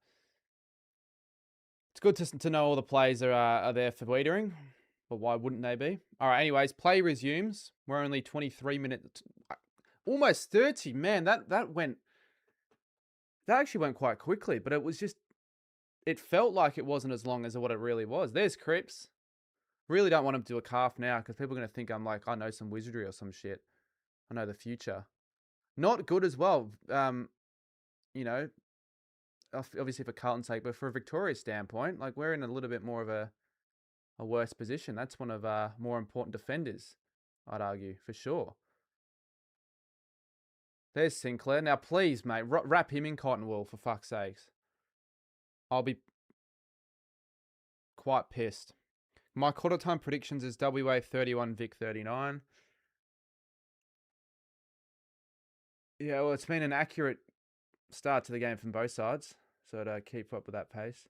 It's good to know all the players are there for Wiedering, but why wouldn't they be? All right, anyways, play resumes. We're only 23 minutes, almost 30. Man, that actually went quite quickly, but it felt like it wasn't as long as what it really was. There's Cripps. Really don't want him to do a calf now because people are going to think I'm like, I know some wizardry or some shit. I know the future. Not good as well. You know, obviously for Carlton's sake, but for a Victoria standpoint, like we're in a little bit more of a worse position. That's one of our more important defenders, I'd argue, for sure. There's Sinclair. Now, please, mate, wrap him in cotton wool, for fuck's sakes. I'll be quite pissed. My quarter time predictions is WA 31, Vic 39. Yeah, well, it's been an accurate start to the game from both sides. So to keep up with that pace.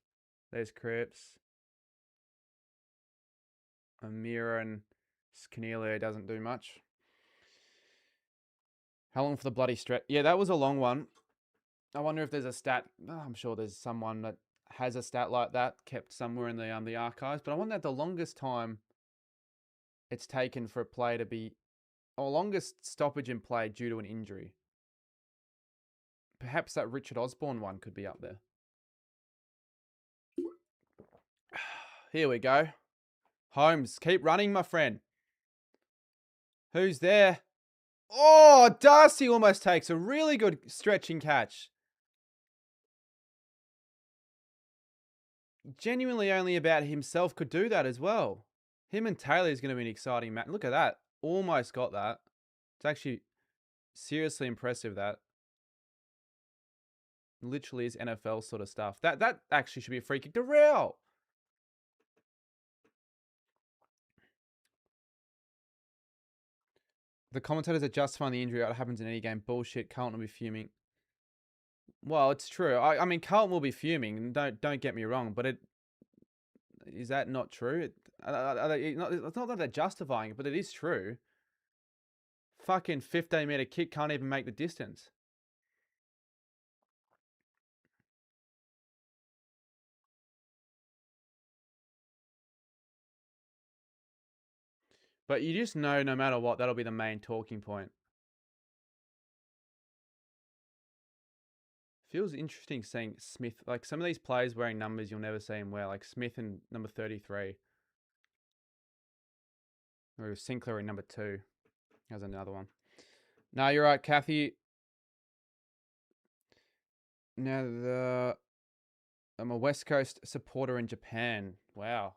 There's Cripps. Amira and Scanilio doesn't do much. How long for the bloody stretch? Yeah, that was a long one. I wonder if there's a stat. I'm sure there's someone that has a stat like that kept somewhere in the archives. But I wonder the longest time it's taken for a play to be, or longest stoppage in play due to an injury. Perhaps that Richard Osborne one could be up there. Here we go. Holmes, keep running, my friend. Who's there? Oh, Darcy almost takes a really good stretching catch. Genuinely only about himself could do that as well. Him and Taylor is going to be an exciting match. Look at that. Almost got that. It's actually seriously impressive, that. Literally is NFL sort of stuff. That actually should be a free kick to Real. The commentators are justifying the injury. It happens in any game. Bullshit. Carlton will be fuming. Well, it's true. I mean, Carlton will be fuming. Don't get me wrong, but is that not true? It's not that they're justifying it, but it is true. Fucking 15-meter kick can't even make the distance. But you just know no matter what, that'll be the main talking point. Feels interesting seeing Smith, like some of these players wearing numbers you'll never see him wear, like Smith in number 33. Or Sinclair in number 2. Has another one. No, you're right, Kathy. Now, I'm a West Coast supporter in Japan. Wow.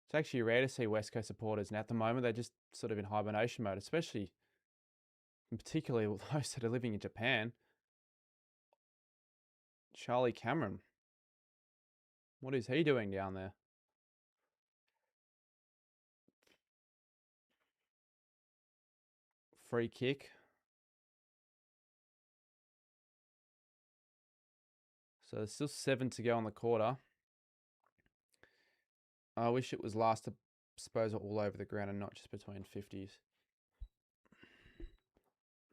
It's actually rare to see West Coast supporters. And at the moment, they're just sort of in hibernation mode, especially, and particularly those that are living in Japan. Charlie Cameron. What is he doing down there? Free kick. So there's still 7 to go on the quarter. I wish it was last disposal all over the ground and not just between 50s.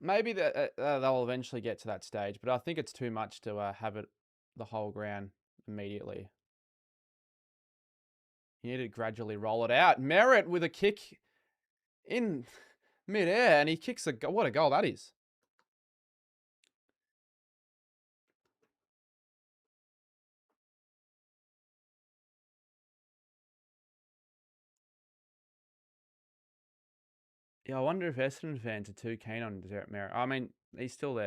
Maybe they'll eventually get to that stage, but I think it's too much to have it the whole ground immediately. You need to gradually roll it out. Merritt with a kick in midair, and he kicks what a goal that is. Yeah, I wonder if Essendon fans are too keen on Derek Merritt. I mean, he's still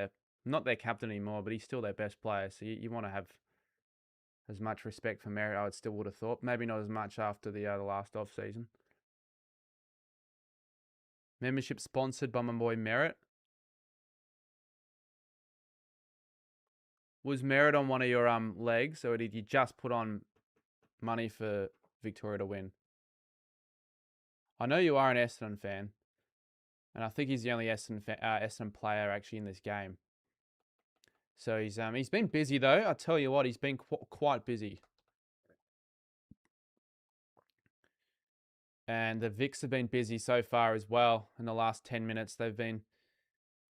not their captain anymore, but he's still their best player. So you want to have as much respect for Merritt. I still would have thought. Maybe not as much after the last off season. Membership sponsored by my boy Merritt. Was Merritt on one of your legs, or did you just put on money for Victoria to win? I know you are an Essendon fan, and I think he's the only Essendon player actually in this game. So he's been busy though. I tell you what, he's been quite busy. And the Vics have been busy so far as well. In the last 10 minutes, they've been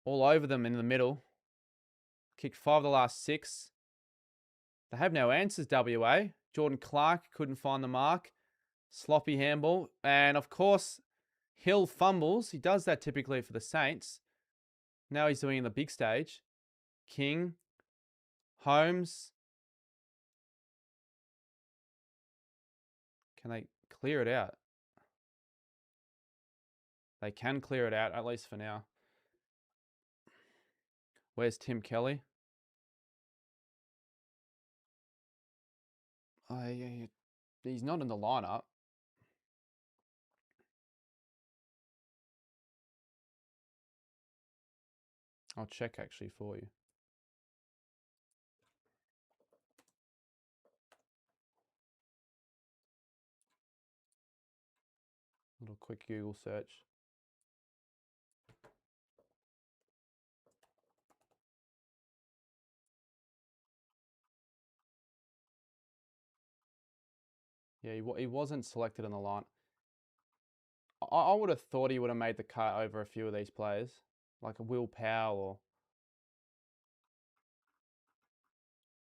all over them in the middle. Kicked 5 of the last 6. They have no answers, WA. Jordan Clark couldn't find the mark. Sloppy handball. And of course, Hill fumbles. He does that typically for the Saints. Now he's doing it in the big stage. King. Holmes. Can they clear it out? They can clear it out, at least for now. Where's Tim Kelly? He's not in the lineup. I'll check actually for you. Little quick Google search. Yeah, he wasn't selected on the line. I would have thought he would have made the cut over a few of these players, like a Will Powell or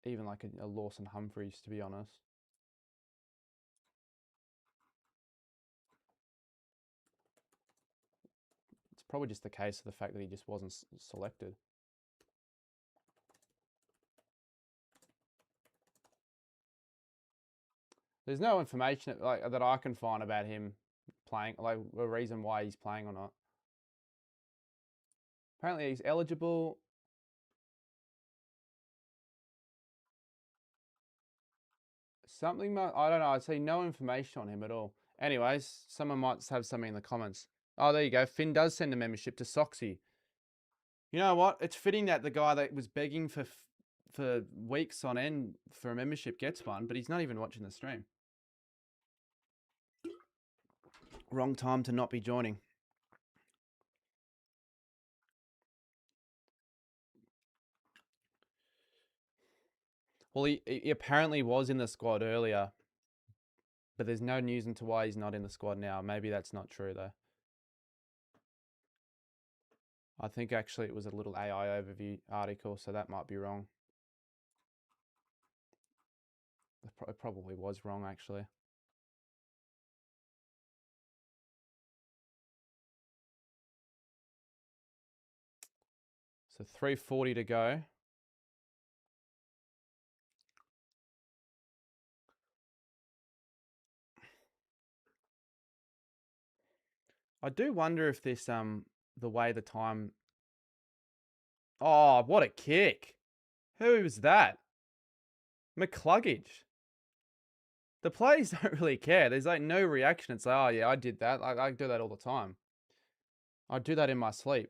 even like a Lawson Humphreys, to be honest. It's probably just the case of the fact that he just wasn't selected. There's no information that I can find about him playing, like a reason why he's playing or not. Apparently he's eligible. Something, I don't know. I'd see no information on him at all. Anyways, someone might have something in the comments. Oh, there you go. Finn does send a membership to Soxy. You know what? It's fitting that the guy that was begging for weeks on end for a membership gets one, but he's not even watching the stream. Wrong time to not be joining. Well, he apparently was in the squad earlier, but there's no news into why he's not in the squad now. Maybe that's not true, though. I think actually it was a little AI overview article, so that might be wrong. It probably was wrong, actually. So 3:40 to go. I do wonder if this the way the time. Oh, what a kick! Who was that? McCluggage. The players don't really care. There's like no reaction. It's like, oh yeah, I did that. I do that all the time. I do that in my sleep.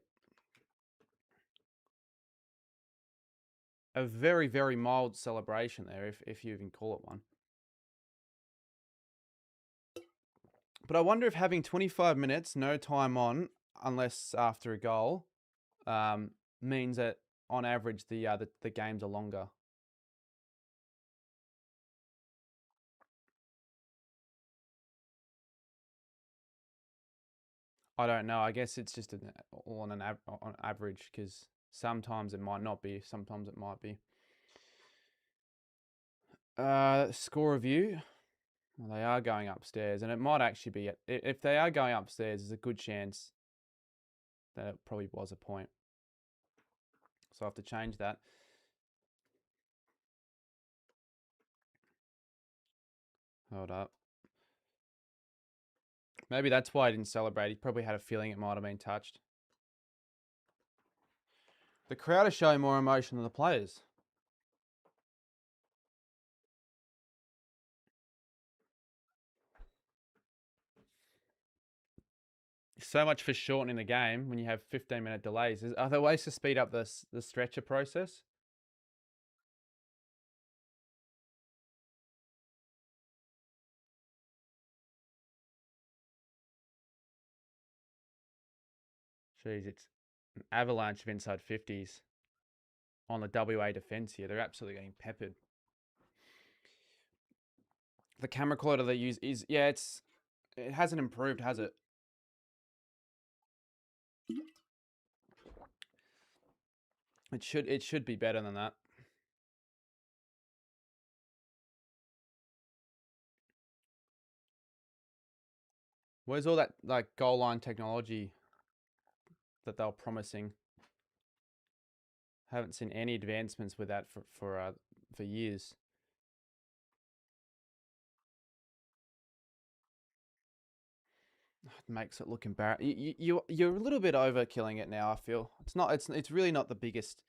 A very, very mild celebration there, if you even call it one. But I wonder if having 25 minutes, no time on, unless after a goal, means that on average the games are longer. I don't know. I guess it's just all on on average, because sometimes it might not be. Sometimes it might be. Score review. Well, they are going upstairs, and it might actually be. If they are going upstairs, there's a good chance that it probably was a point. So I have to change that. Hold up. Maybe that's why he didn't celebrate. He probably had a feeling it might have been touched. The crowd is showing more emotion than the players. So much for shortening the game when you have 15-minute delays. Are there ways to speed up the stretcher process? Jeez, it's an avalanche of inside 50s on the WA defence here. They're absolutely getting peppered. The camera quality they use is, yeah, it hasn't improved, has it? It should be better than that. Where's all that like goal line technology that they were promising? Haven't seen any advancements with that for years. It makes it look embarrassing. You're a little bit overkilling it now. I feel it's not. It's really not the biggest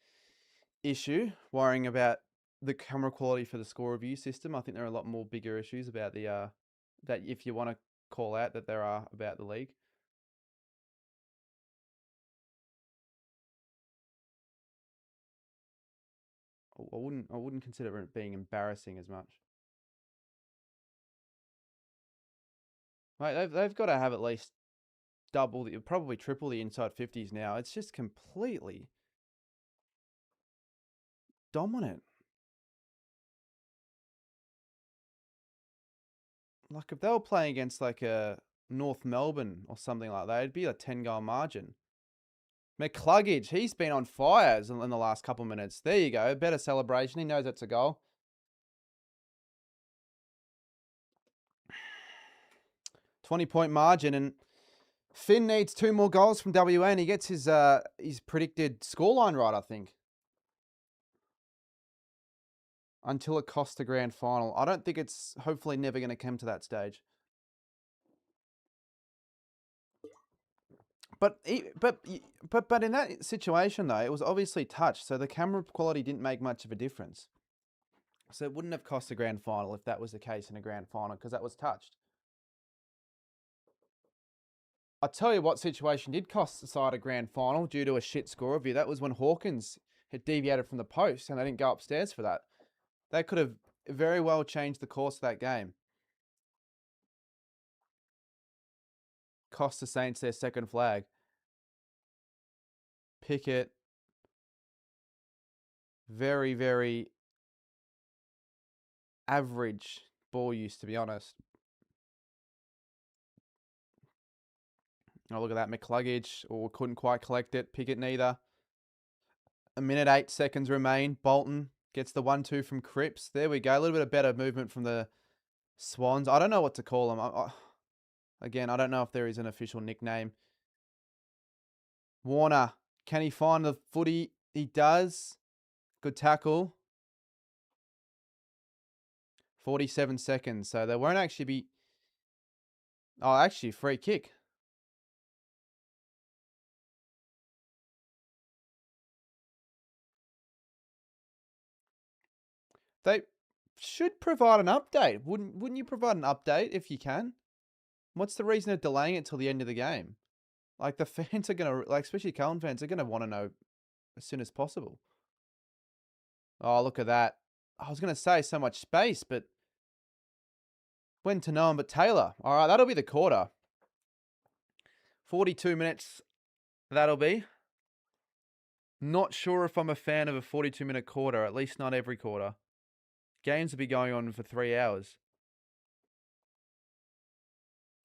issue worrying about the camera quality for the score review system. I think there are a lot more bigger issues about the that if you want to call out that there are about the league. I wouldn't consider it being embarrassing as much. Mate, they've got to have at least double probably triple the inside 50s now. It's just completely dominant. Like if they were playing against like a North Melbourne or something like that, it'd be a 10-goal margin. McCluggage, he's been on fires in the last couple of minutes. There you go. Better celebration. He knows that's a goal. 20-point margin, and Finn needs 2 more goals from WA, and he gets his predicted scoreline right, I think. Until it costs the grand final. I don't think it's hopefully never going to come to that stage. But in that situation though, it was obviously touched, so the camera quality didn't make much of a difference. So it wouldn't have cost the grand final if that was the case in a grand final, because that was touched. I'll tell you what situation did cost the side a grand final due to a shit score review. That was when Hawkins had deviated from the post and they didn't go upstairs for that. They could have very well changed the course of that game. Cost the Saints their second flag. Pickett, very, very average ball use, to be honest. Oh, look at that. McCluggage, couldn't quite collect it. Pickett neither. 1:08 seconds remain. Bolton gets the 1-2 from Cripps. There we go. A little bit of better movement from the Swans. I don't know what to call them. Again, I don't know if there is an official nickname. Warner, can he find the footy? He does. Good tackle. 47 seconds. So there won't actually be... Oh, actually, free kick. They should provide an update. Wouldn't you provide an update if you can? What's the reason of delaying it till the end of the game? Like, the fans are going to... Like, especially Carlton fans are going to want to know as soon as possible. Oh, look at that. I was going to say so much space, but... When to no one but Taylor. All right, that'll be the quarter. 42 minutes, that'll be. Not sure if I'm a fan of a 42-minute quarter, at least not every quarter. Games will be going on for 3 hours.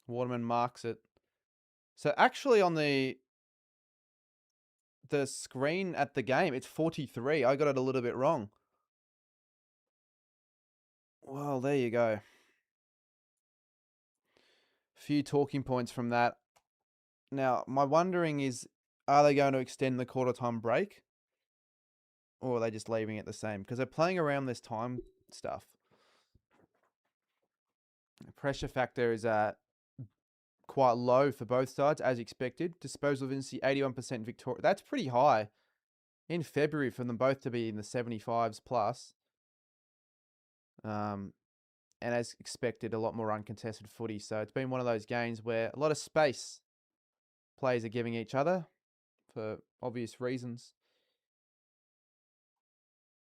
Waterman marks it. So actually on the screen at the game, it's 43. I got it a little bit wrong. Well, there you go. Few talking points from that. Now, my wondering is, are they going to extend the quarter time break? Or are they just leaving it the same? Because they're playing around this time stuff. The pressure factor is quite low for both sides, as expected. Disposal efficiency, 81% Victoria. That's pretty high in February for them both to be in the 75s plus. And as expected, a lot more uncontested footy. So it's been one of those games where a lot of space players are giving each other for obvious reasons.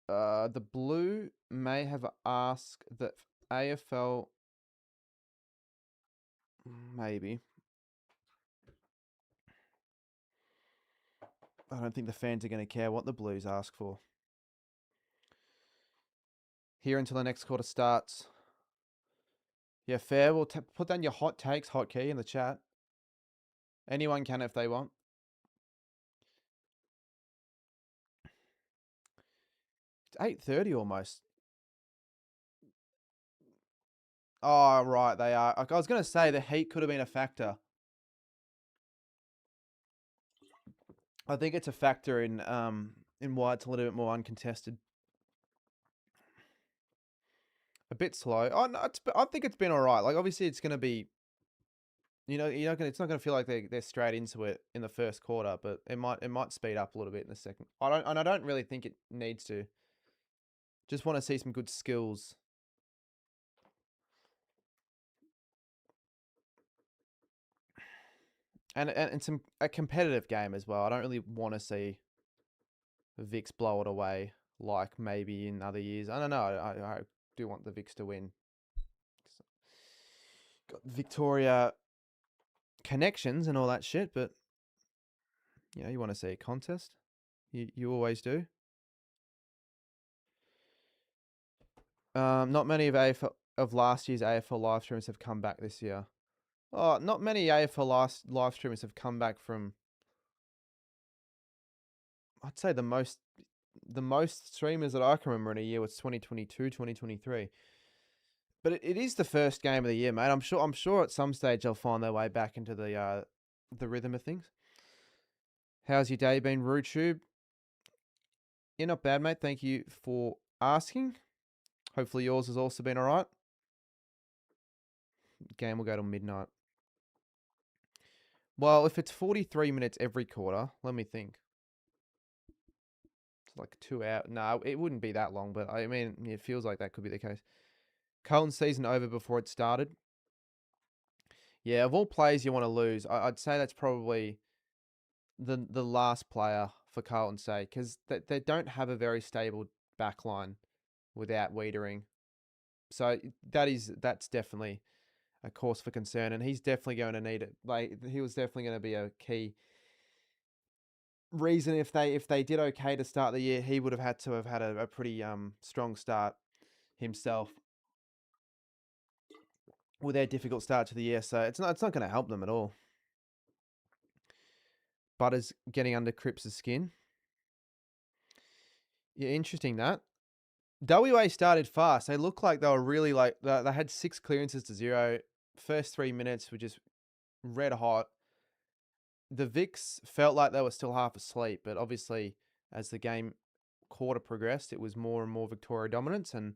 The Blue may have asked that AFL... Maybe. I don't think the fans are going to care what the Blues ask for. Here until the next quarter starts. Yeah, fair. We'll put down your hot takes, hotkey in the chat. Anyone can if they want. It's 8:30 almost. Oh, right, they are. I was going to say the heat could have been a factor. I think it's a factor in why it's a little bit more uncontested. A bit slow. Oh no, I think it's been all right. Like obviously, it's going to be. It's not going to feel like they're straight into it in the first quarter, but it might speed up a little bit in the second. I don't really think it needs to. Just want to see some good skills. And a competitive game as well. I don't really want to see Vicks blow it away like maybe in other years. I don't know. I do want the Vics to win. Got Victoria connections and all that shit, but you want to see a contest. You always do. Not many of last year's AFL live streams have come back this year. Oh, not many AFL live streamers have come back from. I'd say the most streamers that I can remember in a year was 2022, 2023. But it is the first game of the year, mate. I'm sure at some stage they'll find their way back into the rhythm of things. How's your day been, RuTube? Yeah, not bad, mate. Thank you for asking. Hopefully yours has also been all right. Game will go till midnight. Well, if it's 43 minutes every quarter, let me think. It's like 2 hours. No, it wouldn't be that long, but I mean, it feels like that could be the case. Carlton's season over before it started. Yeah, of all players you want to lose, I'd say that's probably the last player for Carlton's sake, because they don't have a very stable backline without Wiedering. So that's definitely a cause for concern, and he's definitely going to need it. Like, he was definitely going to be a key reason if they did okay to start the year. He would have had to have had a pretty strong start himself with their difficult start to the year. So it's not going to help them at all. Butters getting under Cripps' skin. Yeah, interesting that. WA started fast. They looked like they were really they had 6 clearances to 0. First 3 minutes were just red hot. The Vics felt like they were still half asleep, but obviously as the game quarter progressed, it was more and more Victoria dominance, and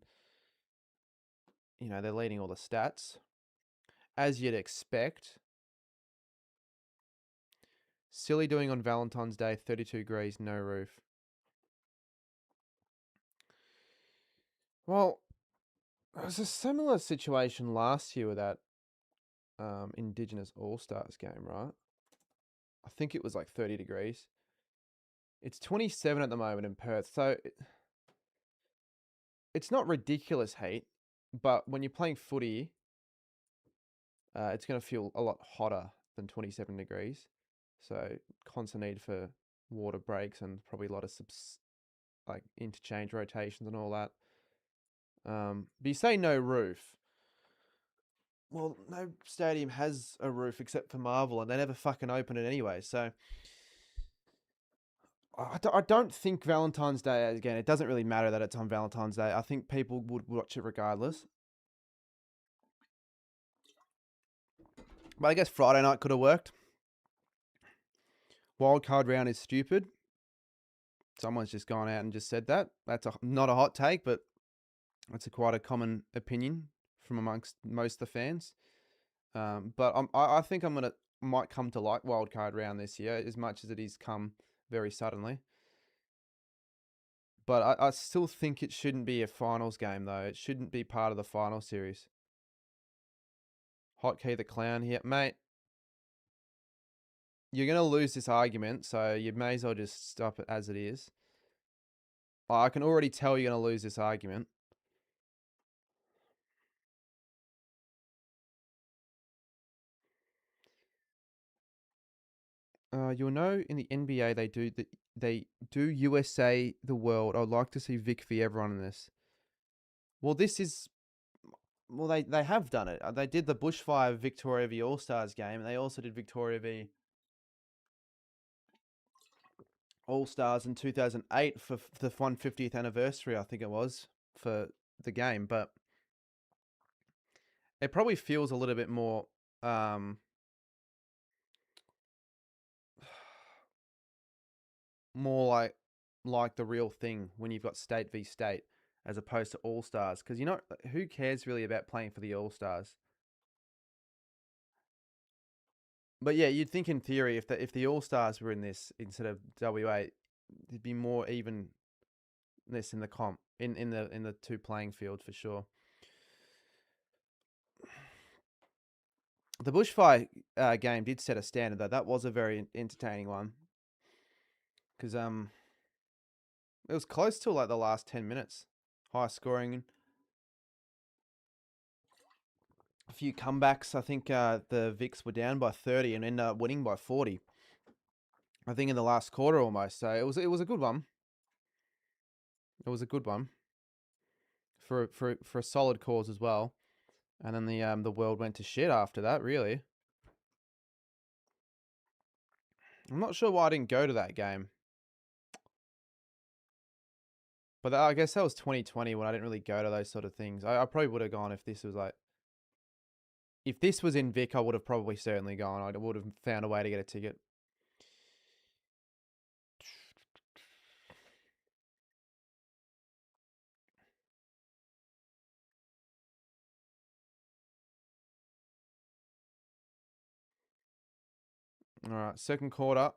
they're leading all the stats as you'd expect. Silly doing on Valentine's Day, 32 degrees, no roof. Well, it was a similar situation last year with that Indigenous All-Stars game, right? I think it was like 30 degrees. It's 27 at the moment in Perth, so it's not ridiculous heat, but when you're playing footy, it's going to feel a lot hotter than 27 degrees. So constant need for water breaks and probably a lot of interchange rotations and all that. But you say no roof. Well, no stadium has a roof except for Marvel, and they never fucking open it anyway. So I don't think Valentine's Day, again, it doesn't really matter that it's on Valentine's Day. I think people would watch it regardless. But I guess Friday night could have worked. Wildcard round is stupid. Someone's just gone out and just said that. That's not a hot take, but it's quite a common opinion from amongst most of the fans. But I think might come to like wildcard round this year as much as it is come very suddenly. But I still think it shouldn't be a finals game, though. It shouldn't be part of the final series. Hotkey the clown here. Mate, you're going to lose this argument, so you may as well just stop it as it is. I can already tell you're going to lose this argument. You'll know in the NBA they do USA the world. I'd like to see Vic v everyone in this. Well, they have done it. They did the Bushfire Victoria v All Stars game. They also did Victoria v All Stars in 2008 for the 150th anniversary, I think it was, for the game. But it probably feels a little bit more more like the real thing when you've got state v state as opposed to All Stars, because who cares really about playing for the All Stars? But yeah, you'd think in theory if the All Stars were in this instead of WA, there'd be more evenness in the comp in the two playing field for sure. The Bushfire game did set a standard though. That was a very entertaining one because It was close till like the last 10 minutes. High scoring. A few comebacks. I think the Vicks were down by 30 and ended up winning by 40. I think in the last quarter almost. So it was a good one. It was a good one for a solid cause as well. And then the world went to shit after that. Really, I'm not sure why I didn't go to that game. But I guess that was 2020 when I didn't really go to those sort of things. I probably would have gone if this was like, if this was in Vic, I would have probably certainly gone. I would have found a way to get a ticket. All right, second quarter.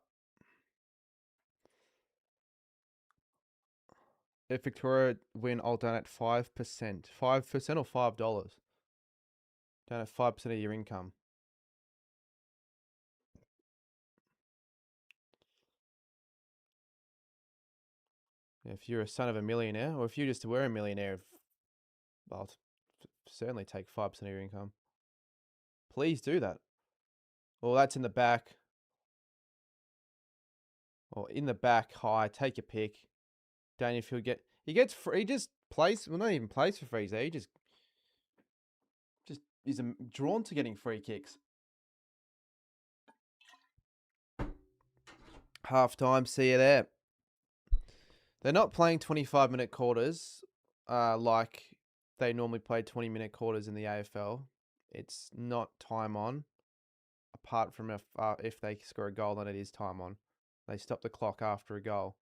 If Victoria win, I'll donate 5%. 5% or $5? Donate 5% of your income. If you're a son of a millionaire, or if you just were a millionaire, I'll certainly take 5% of your income. Please do that. Well, that's in the back. Or in the back, high. Take your pick. Dangerfield he gets free. He just plays. Well, not even plays for free. He just is drawn to getting free kicks. Half time. See you there. They're not playing 25-minute quarters like they normally play 20-minute quarters in the AFL. It's not time on, apart from if they score a goal, then it is time on. They stop the clock after a goal.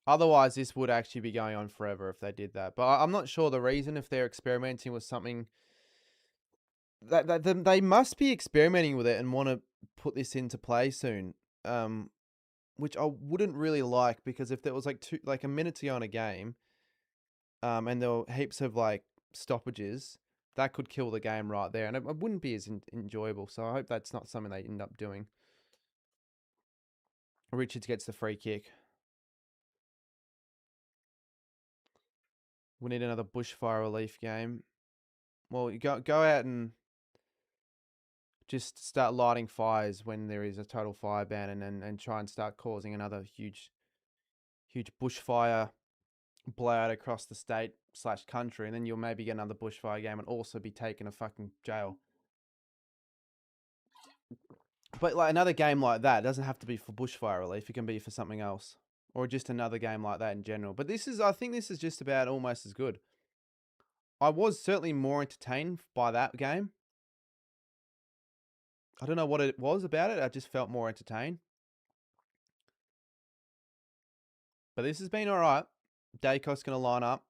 Otherwise, this would actually be going on forever if they did that. But I'm not sure the reason, if they're experimenting with something. That they must be experimenting with it and want to put this into play soon. Which I wouldn't really like, because if there was like a minute to go in a game, and there were heaps of like stoppages, that could kill the game right there, and it wouldn't be as enjoyable. So I hope that's not something they end up doing. Richards gets the free kick. We need another bushfire relief game. Well, you go out and just start lighting fires when there is a total fire ban, and try and start causing another huge bushfire blowout across the state/country, and then you'll maybe get another bushfire game and also be taken to fucking jail. But like another game like that doesn't have to be for bushfire relief. It can be for something else, or just another game like that in general. But I think this is just about almost as good. I was certainly more entertained by that game. I don't know what it was about it. I just felt more entertained. But this has been all right. Dacos going to line up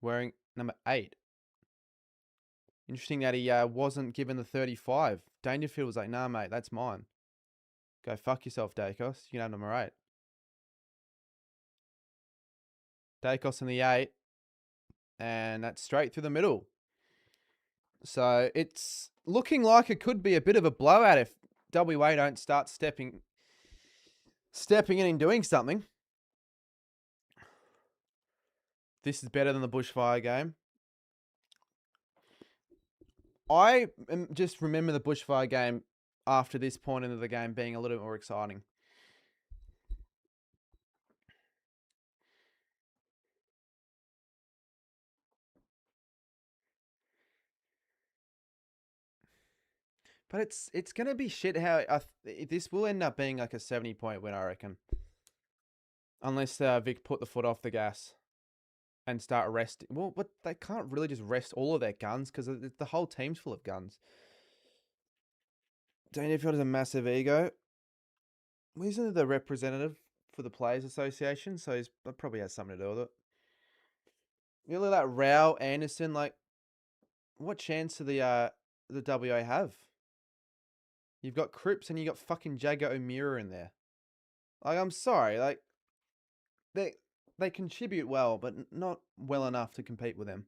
wearing number 8. Interesting that he wasn't given the 35. Dangerfield was like, nah, mate, that's mine. Go fuck yourself, Dacos. You can have number 8. Dacos in the 8. And that's straight through the middle. So it's looking like it could be a bit of a blowout if WA don't start stepping in and doing something. This is better than the bushfire game. I just remember the bushfire game after this point into the game being a little bit more exciting. But it's going to be shit how this will end up being like a 70-point win, I reckon. Unless Vic put the foot off the gas and start resting. Well, but they can't really just rest all of their guns, because the whole team's full of guns. Dangerfield has a massive ego. Well, isn't he the representative for the Players Association? So that probably has something to do with it. You look at that Rao Anderson. Like, what chance do the WA have? You've got Cripps and you got fucking Jagger O'Meara in there. Like, I'm sorry. Like, they contribute well, but not well enough to compete with them.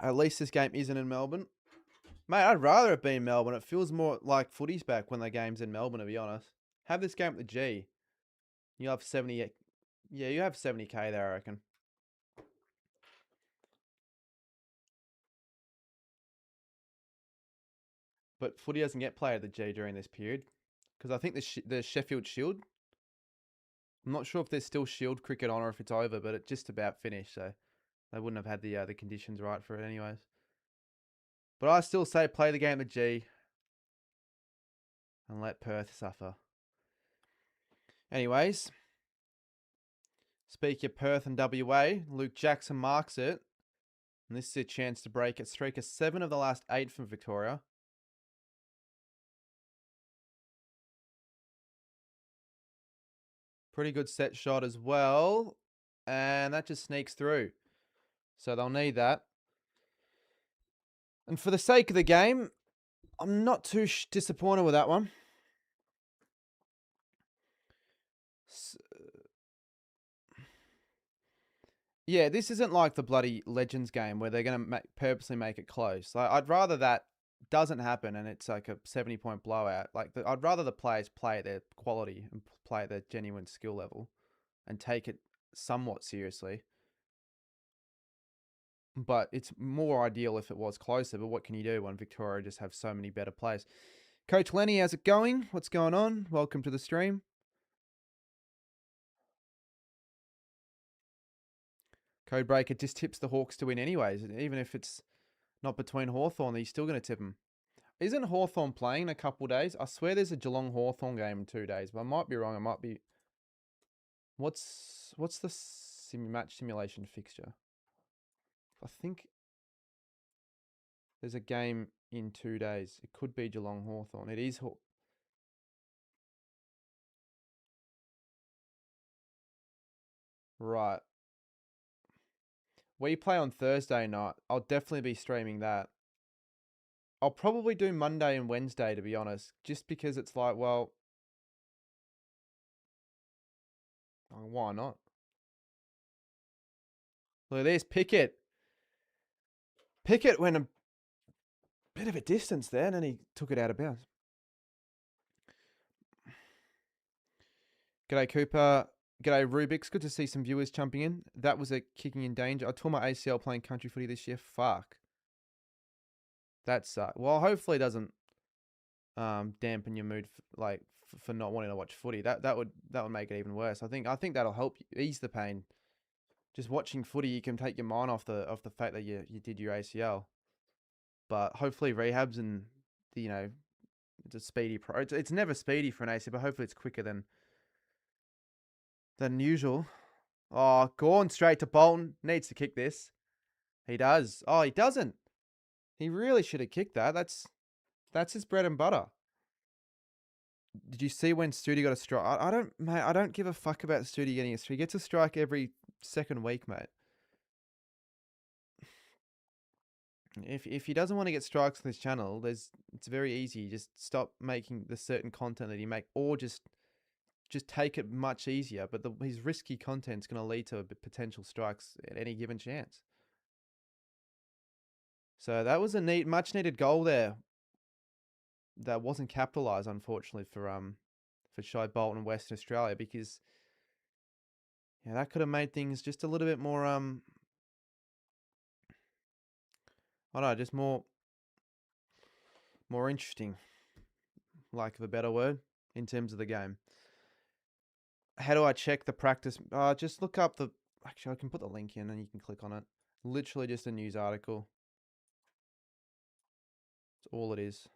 At least this game isn't in Melbourne. Mate, I'd rather it be in Melbourne. It feels more like footy's back when the game's in Melbourne, to be honest. Have this game at the G. You have 70. Yeah, you have 70K there, I reckon. But footy doesn't get played at the G during this period. Because I think the Sheffield Shield, I'm not sure if there's still Shield cricket on or if it's over, but it just about finished, so they wouldn't have had the conditions right for it anyways. But I still say play the game at G and let Perth suffer. Anyways, speak of Perth and WA, Luke Jackson marks it. And this is a chance to break a streak of 7 of the last 8 from Victoria. Pretty good set shot as well. And that just sneaks through. So they'll need that. And for the sake of the game, I'm not too disappointed with that one. Yeah, this isn't like the bloody Legends game where they're going to purposely make it close. Like, I'd rather that doesn't happen and it's like a 70-point blowout. I'd rather the players play at their quality and play at their genuine skill level and take it somewhat seriously. But it's more ideal if it was closer. But what can you do when Victoria just have so many better players? Coach Lenny, how's it going? What's going on? Welcome to the stream. Codebreaker just tips the Hawks to win anyways. Even if it's not between Hawthorn, he's still going to tip them. Isn't Hawthorn playing in a couple days? I swear there's a Geelong Hawthorn game in 2 days, but I might be wrong. I might be. What's the match simulation fixture? I think there's a game in 2 days. It could be Geelong Hawthorn. It is. Right. We play on Thursday night. I'll definitely be streaming that. I'll probably do Monday and Wednesday, to be honest, just because it's like, well, why not? Look at this, Pickett. Pickett went a bit of a distance there, and then he took it out of bounds. G'day, Cooper. G'day, Rubik's. Good to see some viewers jumping in. That was a kicking in danger. I tore my ACL playing country footy this year. Fuck. That sucks. Well, hopefully it doesn't dampen your mood for not wanting to watch footy. That would make it even worse. I think that'll help ease the pain. Just watching footy, you can take your mind off the fact that you did your ACL. But hopefully rehabs and it's a speedy it's never speedy for an ACL, but hopefully it's quicker than usual. Oh, gone straight to Bolton. Needs to kick this. He does. Oh, he doesn't. He really should have kicked that. That's his bread and butter. Did you see when Studi got a strike? I don't give a fuck about Studi getting a strike. He gets a strike every second week, mate. If he doesn't want to get strikes on this channel, it's very easy. Just stop making the certain content that he make, or just take it much easier. But his risky content's going to lead to potential strikes at any given chance. So that was a much needed goal there. That wasn't capitalised, unfortunately, for Shai Bolton and Western Australia, because that could have made things just a little bit more I don't know, just more interesting, lack of a better word, in terms of the game. How do I check the practice? Just look up actually I can put the link in and you can click on it. Literally just a news article. That's all it is.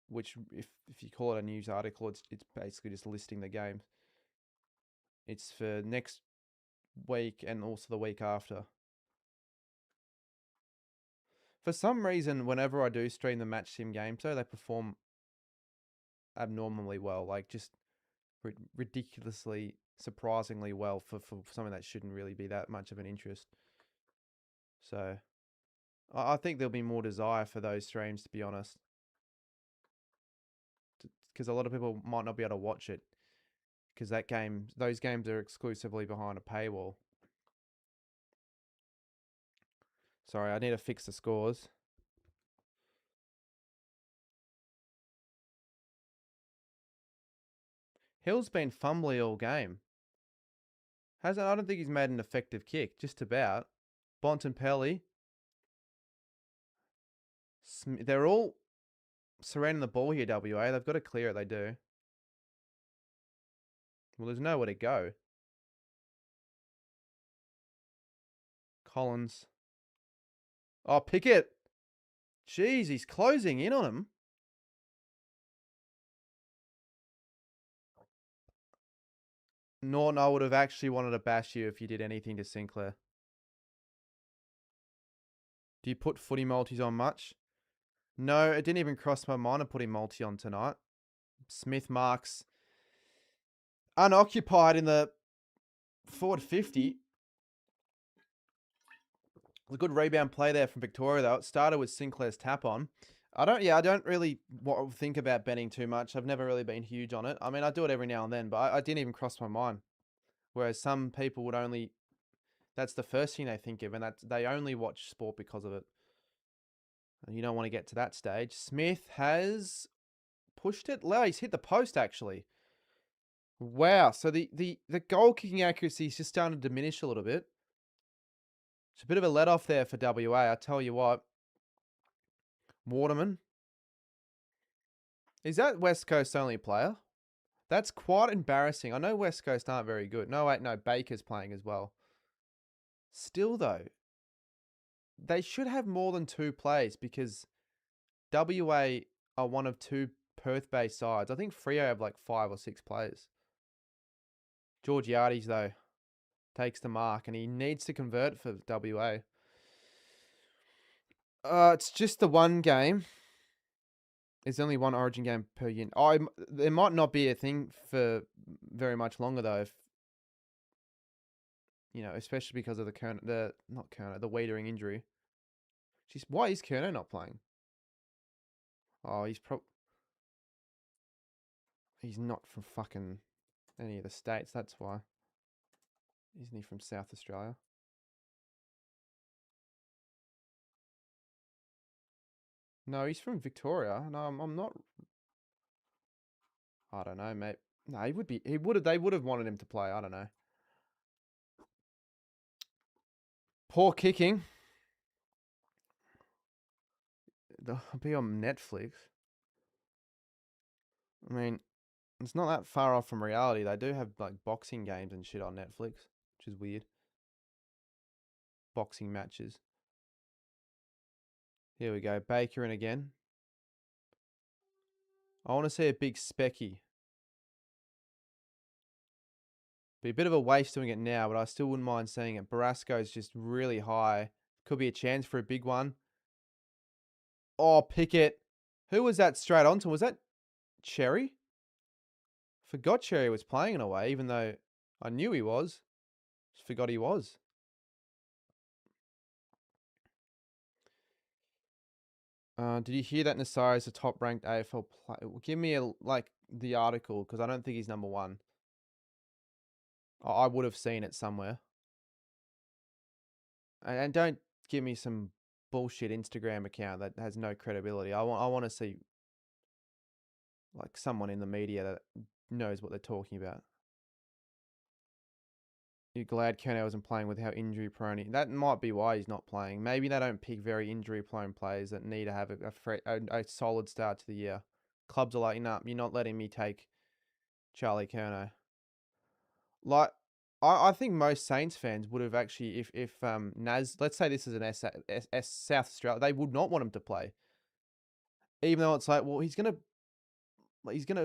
Which, if you call it a news article, it's basically just listing the games. It's for next week and also the week after. For some reason, whenever I do stream the Match Sim game, so they perform abnormally well, like just ridiculously, surprisingly well for something that shouldn't really be that much of an interest. So I think there'll be more desire for those streams, to be honest, because a lot of people might not be able to watch it because those games are exclusively behind a paywall. Sorry, I need to fix the scores. Hill's been fumbly all game. Hasn't? I don't think he's made an effective kick. Just about. Bontempelli. They're all surrounding the ball here, WA. They've got to clear it. They do. Well, there's nowhere to go. Collins. Oh, Pickett. Jeez, he's closing in on him. Norton, I would have actually wanted to bash you if you did anything to Sinclair. Do you put footy multis on much? No, it didn't even cross my mind to put him multi on tonight. Smith marks unoccupied in the forward 50. A good rebound play there from Victoria, though. It started with Sinclair's tap on. I don't really think about betting too much. I've never really been huge on it. I mean, I do it every now and then, but I didn't even cross my mind. Whereas some people would only, that's the first thing they think of, and they only watch sport because of it. And you don't want to get to that stage. Smith has pushed it. He's hit the post, actually. Wow. So the goal kicking accuracy is just starting to diminish a little bit. It's a bit of a let off there for WA. I tell you what. Waterman. Is that West Coast only player? That's quite embarrassing. I know West Coast aren't very good. No, wait, no. Baker's playing as well. Still, though, they should have more than 2 plays because WA are one of 2 Perth-based sides. I think Freo have like 5 or 6 players. Georgiades, though, takes the mark, and he needs to convert for WA. It's just the one game. There's only one Origin game per year. There might not be a thing for very much longer, though. If especially because of the Wiedering injury. Jeez, why is Kerno not playing? Oh, he's not from fucking any of the states. That's why. Isn't he from South Australia? No, he's from Victoria. No, I'm not. I don't know, mate. No, he would be. He would have. They would have wanted him to play. I don't know. Poor kicking. They'll be on Netflix. I mean, it's not that far off from reality. They do have like boxing games and shit on Netflix, which is weird. Boxing matches. Here we go. Baker in again. I want to see a big specky. Be a bit of a waste doing it now, but I still wouldn't mind seeing it. Barasco's just really high. Could be a chance for a big one. Oh, Pickett. Who was that straight onto? Was that Cherry? Forgot Cherry was playing in a way, even though I knew he was. Just forgot he was. Did you hear that Nasari is the top-ranked AFL player? Give me the article, because I don't think he's number 1. I would have seen it somewhere. And don't give me some bullshit Instagram account that has no credibility. I want to see like someone in the media that knows what they're talking about. You're glad Kerno isn't playing with how injury prone that might be why he's not playing. Maybe they don't pick very injury prone players that need to have a solid start to the year. Clubs are like, nah, you're not letting me take Charlie Kerno. Like, I think most Saints fans would have actually, if Naz, let's say this is an South Australia, they would not want him to play. Even though it's like, well, he's gonna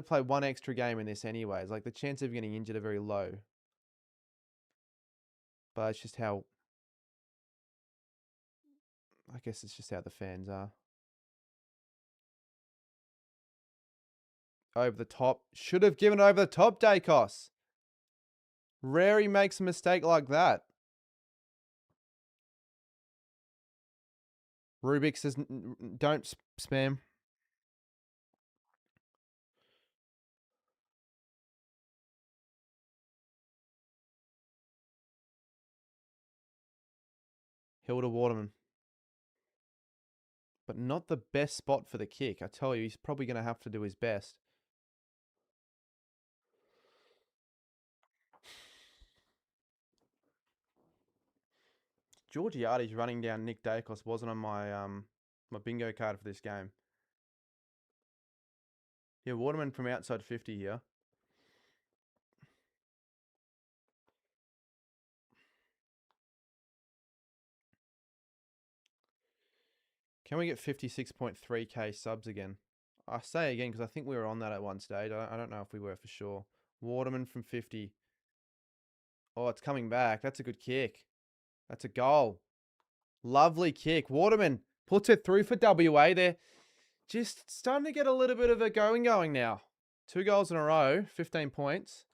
play one extra game in this anyways. Like the chance of getting injured are very low. But it's just how, I guess it's just how the fans are. Over the top. Should have given over the top, Dacos. Rare he makes a mistake like that. Rubik says, don't spam. Hilda Waterman. but not the best spot for the kick. I tell you, he's probably going to have to do his best. Georgiades running down Nick Dacos wasn't on my bingo card for this game. Yeah, Waterman from outside 50 here. Can we get 56.3k subs again? I say again because I think we were on that at one stage. I don't know if we were for sure. Waterman from 50. Oh, it's coming back. That's a good kick. That's a goal. Lovely kick. Waterman puts it through for WA. They're just starting to get a little bit of a going now. 2 goals in a row, 15 points.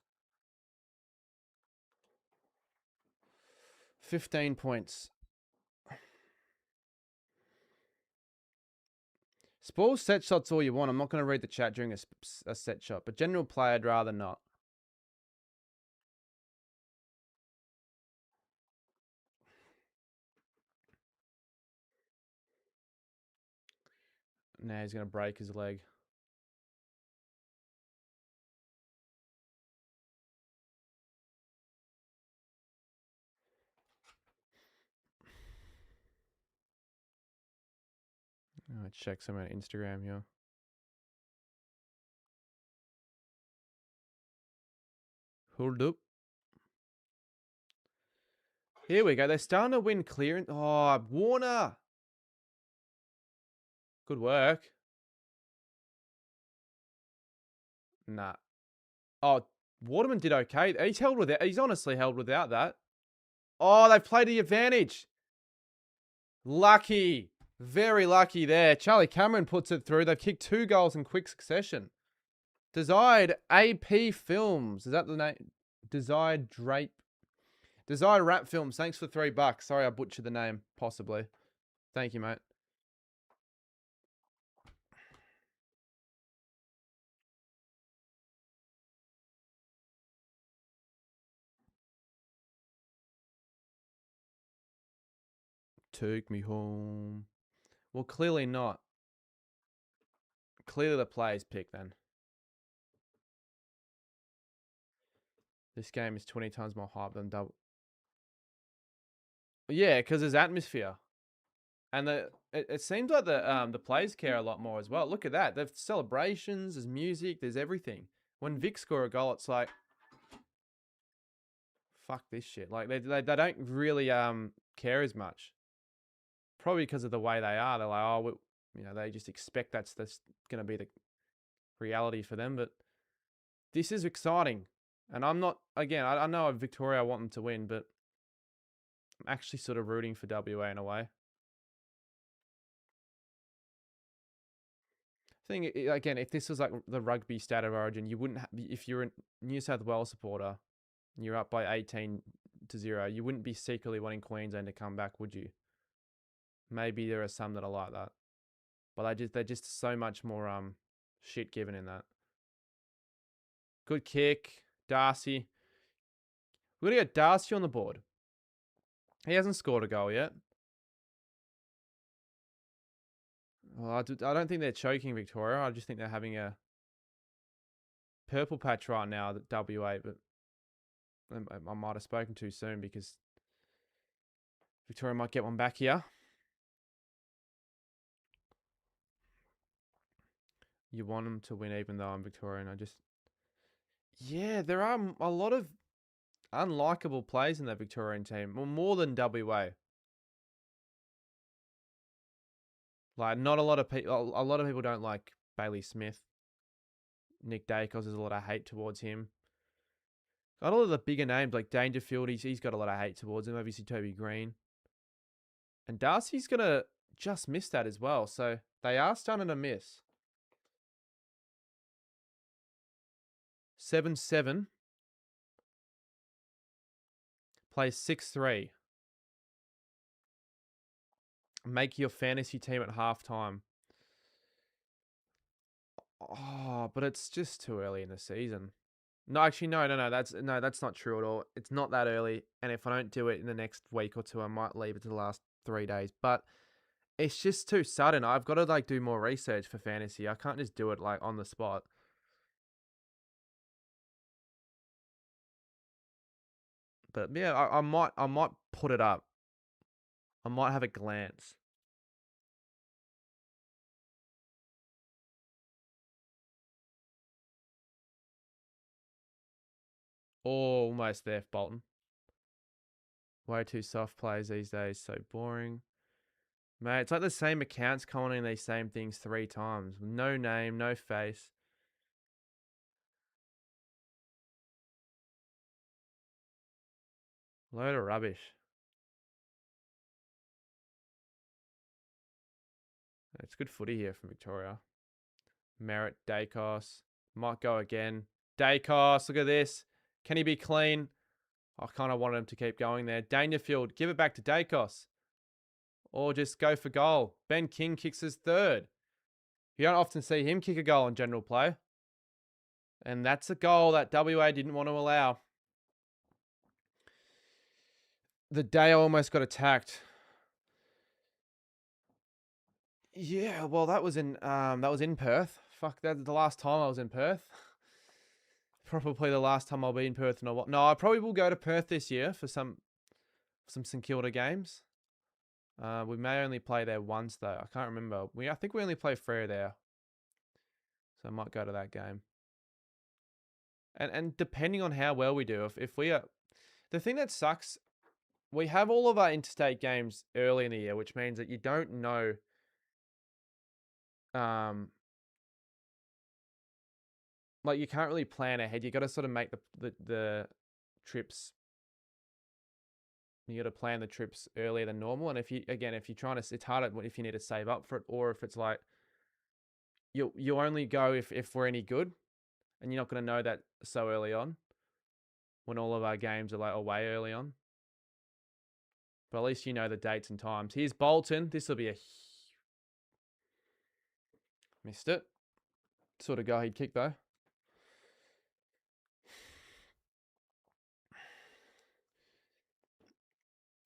15 points. Spoil set shots all you want. I'm not going to read the chat during a set shot, but general play, I'd rather not. Now he's going to break his leg. I check some on Instagram here. Hold up. Here we go. They're starting to win clearance. Oh, Warner. Good work. Nah. Oh, Waterman did okay. He's honestly held without that. Oh, they played the advantage. Lucky. Very lucky there. Charlie Cameron puts it through. They've kicked 2 goals in quick succession. Desired AP Films. Is that the name? Desired Rap Films. Thanks for $3. Sorry I butchered the name, possibly. Thank you, mate. Take me home. Well, clearly not. Clearly the player's pick then. This game is 20 times more hype than double. Yeah, because there's atmosphere. And it seems like the players care a lot more as well. Look at that. There's celebrations, there's music, there's everything. When Vic score a goal, it's like, fuck this shit. Like they don't really care as much. Probably because of the way they are. They're like, oh, they just expect that's going to be the reality for them. But this is exciting. And I'm not, again, I know Victoria, I want them to win, but I'm actually sort of rooting for WA in a way. Thing again, if this was like the rugby state of origin, you wouldn't if you're a New South Wales supporter, and you're up by 18-0, you wouldn't be secretly wanting Queensland to come back, would you? Maybe there are some that are like that, but they're just so much more shit given in that. Good kick, Darcy. We're gonna get Darcy on the board. He hasn't scored a goal yet. Well, I don't think they're choking Victoria. I just think they're having a purple patch right now at WA, but I might have spoken too soon because Victoria might get one back here. You want them to win even though I'm Victorian. Yeah, there are a lot of unlikable players in that Victorian team. Well, more than WA. Like, not a lot of people. A lot of people don't like Bailey Smith. Nick Dacos, there's a lot of hate towards him. A lot of the bigger names like Dangerfield, he's got a lot of hate towards him. Obviously, Toby Green. And Darcy's going to just miss that as well. So they are starting to miss. 7-7. Plays 6-3. Make your fantasy team at halftime. Oh, but it's just too early in the season. No, actually, no. That's not true at all. It's not that early. And if I don't do it in the next week or two, I might leave it to the last 3 days. But It's just too sudden. I've got to like do more research for fantasy. I can't just do it like on the spot. But yeah, I might put it up. I might have a glance. Oh, almost there, Bolton. Way too soft plays these days. So boring. Mate, it's like the same accounts commenting these same things 3 times. No name, no face. Load of rubbish. It's good footy here from Victoria. Merritt, Dacos. Might go again. Dacos, look at this. Can he be clean? I kind of wanted him to keep going there. Dangerfield, give it back to Dacos. Or just go for goal. Ben King kicks his third. You don't often see him kick a goal in general play. And that's a goal that WA didn't want to allow. The day I almost got attacked. Yeah, well, that was in Perth. Fuck, that's the last time I was in Perth. Probably the last time I'll be in Perth in a while. No, I probably will go to Perth this year for some St Kilda games. We may only play there once though. I can't remember. I think we only play Freo there, so I might go to that game. And depending on how well we do, if we are, the thing that sucks, we have all of our interstate games early in the year, which means that you don't know. Like you can't really plan ahead. You got to sort of make the trips. You got to plan the trips earlier than normal. And if you're trying to, it's harder if you need to save up for it, or if it's like you only go if we're any good, and you're not going to know that so early on when all of our games are like away early on. But at least you know the dates and times. Here's Bolton. This will be a missed it. Sort of go he'd kick though.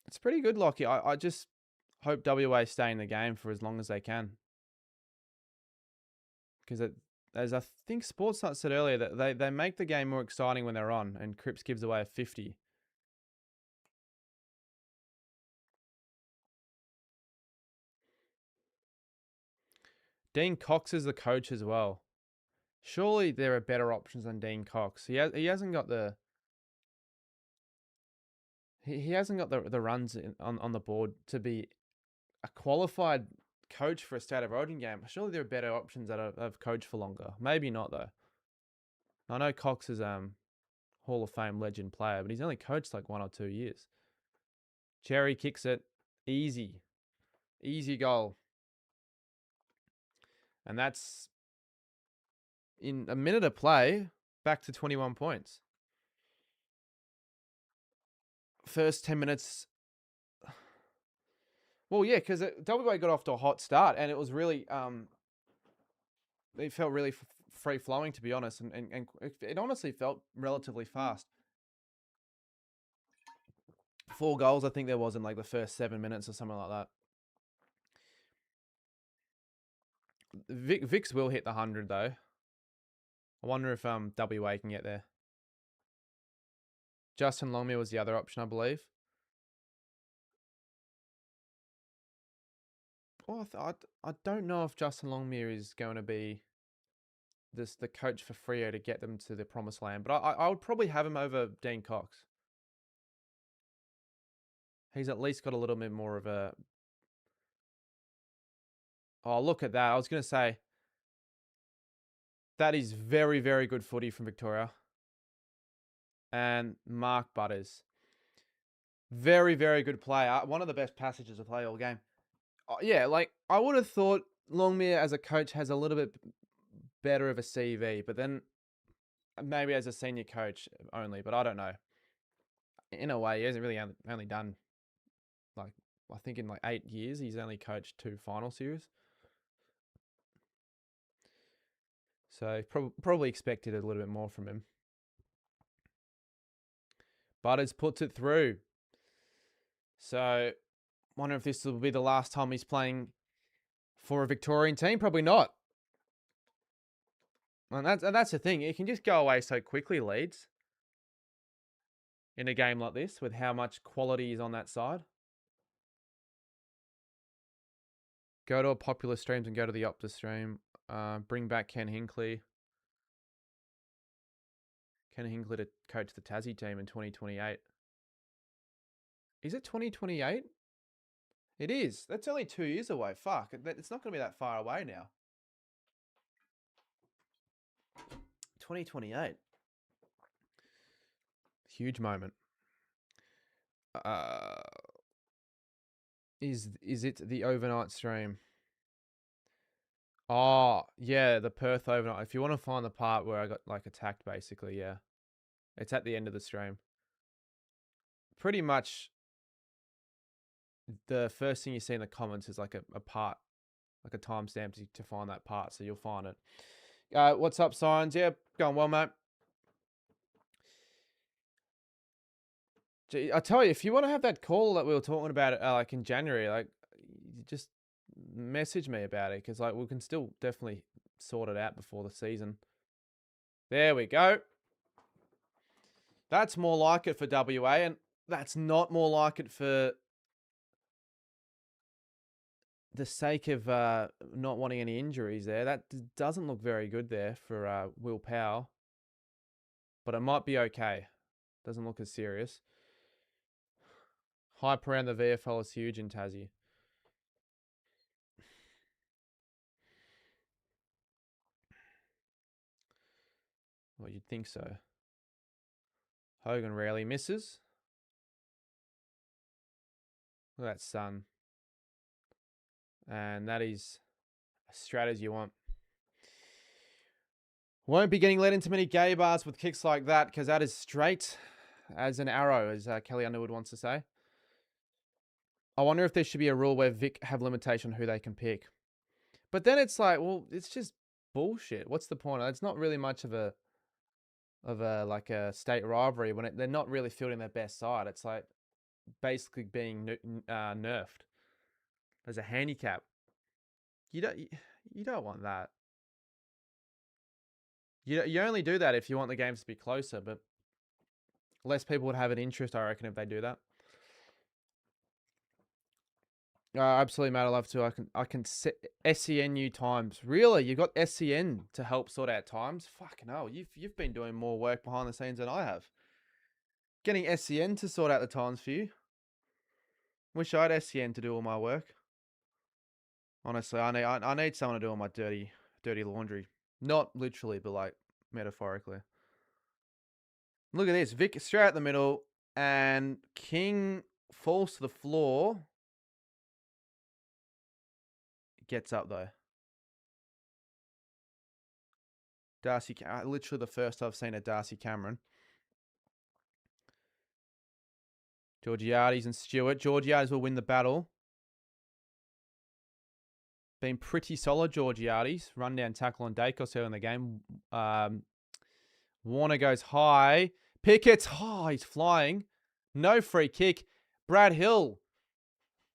It's pretty good, Lockie. I just hope WA stay in the game for as long as they can. Because as I think Sportsnut said earlier, that they make the game more exciting when they're on, and Cripps gives away a 50. Dean Cox is the coach as well. Surely there are better options than Dean Cox. He hasn't got the he hasn't got the runs on the board to be a qualified coach for a state of origin game. Surely there are better options that have coached for longer. Maybe not though. I know Cox is Hall of Fame legend player, but he's only coached like 1 or 2 years. Cherry kicks it easy goal, and that's in a minute of play back to 21 points. First 10 minutes. Well, yeah, because WA got off to a hot start, and it was really it felt really free flowing, to be honest, and it honestly felt relatively fast. 4 goals, I think there was in like the first 7 minutes or something like that. Vix will hit the 100 though. I wonder if WA can get there. Justin Longmire was the other option, I believe. Oh, I don't know if Justin Longmire is going to be the coach for Freo to get them to the promised land, but I would probably have him over Dean Cox. He's at least got a little bit more of a. Oh, look at that! I was going to say that is very, very good footy from Victoria. And Mark Butters, very, very good player. One of the best passages to play all game. Yeah, like I would have thought Longmire as a coach has a little bit better of a CV, but then maybe as a senior coach only, but I don't know. In a way, he hasn't really only done like, I think in like 8 years, he's only coached 2 final series. So probably expected a little bit more from him. Butters puts it through. So wonder if this will be the last time he's playing For a Victorian team, probably not. And that's the thing. It can just go away so quickly, Leeds, in a game like this with how much quality is on that side. Go to a popular streams and go to the Optus stream. Bring back Ken Hinkley. Ken Hinkley to coach the Tassie team in 2028. Is it 2028? It is. That's only 2 years away. Fuck. It's not going to be that far away now. 2028. Huge moment. Is it the overnight stream? Oh, yeah, the Perth overnight. If you want to find the part where I got like attacked, basically, yeah. It's at the end of the stream. Pretty much the first thing you see in the comments is like a part, like a timestamp to find that part. So you'll find it. What's up, Signs? Yeah, going well, mate. Gee, I tell you, if you want to have that call that we were talking about, like in January, like just message me about it because like we can still definitely sort it out before the season. There we go. That's more like it for WA, and that's not more like it for the sake of not wanting any injuries there. That doesn't look very good there for Will Powell, but it might be okay. Doesn't look as serious. Hype around the VFL is huge in Tassie. Well, you'd think so. Hogan rarely misses. Look at that sun. And that is as straight as you want. Won't be getting let into many gay bars with kicks like that because that is straight as an arrow, as Kelly Underwood wants to say. I wonder if there should be a rule where Vic have limitation on who they can pick. But then it's like, well, it's just bullshit. What's the point? It's not really much of a like a state rivalry when they're not really fielding their best side. It's like basically being nerfed as a handicap. You don't want that. You only do that if you want the games to be closer, but less people would have an interest, I reckon, if they do that. Absolutely, mate. I love to. I can set SENU times. Really, you've got SEN to help sort out times. Fucking hell, you've been doing more work behind the scenes than I have. Getting SEN to sort out the times for you. Wish I had SEN to do all my work. Honestly, I need someone to do all my dirty laundry. Not literally, but like metaphorically. Look at this. Vic straight out the middle, and King falls to the floor. Gets up though. Darcy, literally the first I've seen of Darcy Cameron. Georgiades and Stewart. Georgiades will win the battle. Been pretty solid, Georgiades. Run down tackle on Dacos early in the game. Warner goes high. Pickett's, he's flying. No free kick. Brad Hill.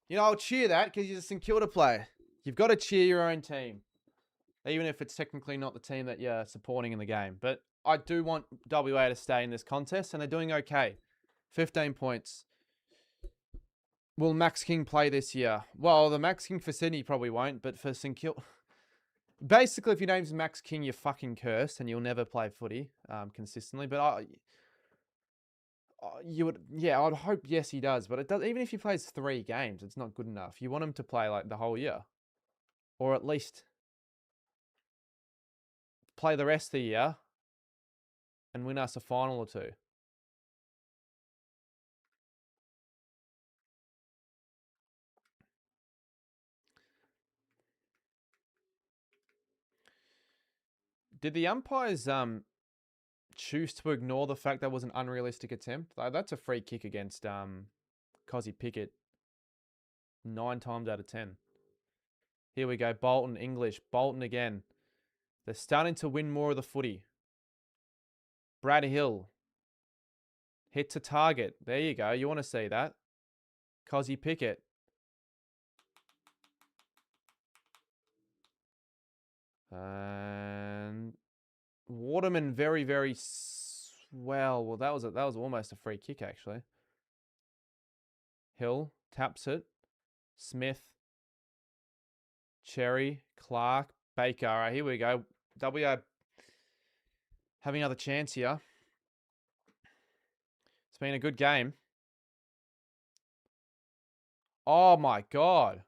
You know, I'll cheer that because he's a St Kilda player. You've got to cheer your own team, even if it's technically not the team that you're supporting in the game. But I do want WA to stay in this contest, and they're doing okay. 15 points. Will Max King play this year? Well, the Max King for Sydney probably won't, but for St Kilda... Basically, if your name's Max King, you're fucking cursed and you'll never play footy consistently. But you would, yeah, I'd hope yes he does. But it does. Even if he plays 3 games, it's not good enough. You want him to play like the whole year, or at least play the rest of the year and win us a final or 2. Did the umpires choose to ignore the fact that was an unrealistic attempt? That's a free kick against Cozzy Pickett 9 times out of 10. Here we go. Bolton, English. Bolton again. They're starting to win more of the footy. Brad Hill. Hit to target. There you go. You want to see that. Cozzy Pickett. And Waterman very, very well. Well, that was almost a free kick, actually. Hill taps it. Smith, Cherry, Clark, Baker. All right, here we go. WA having another chance here. It's been a good game. Oh my God.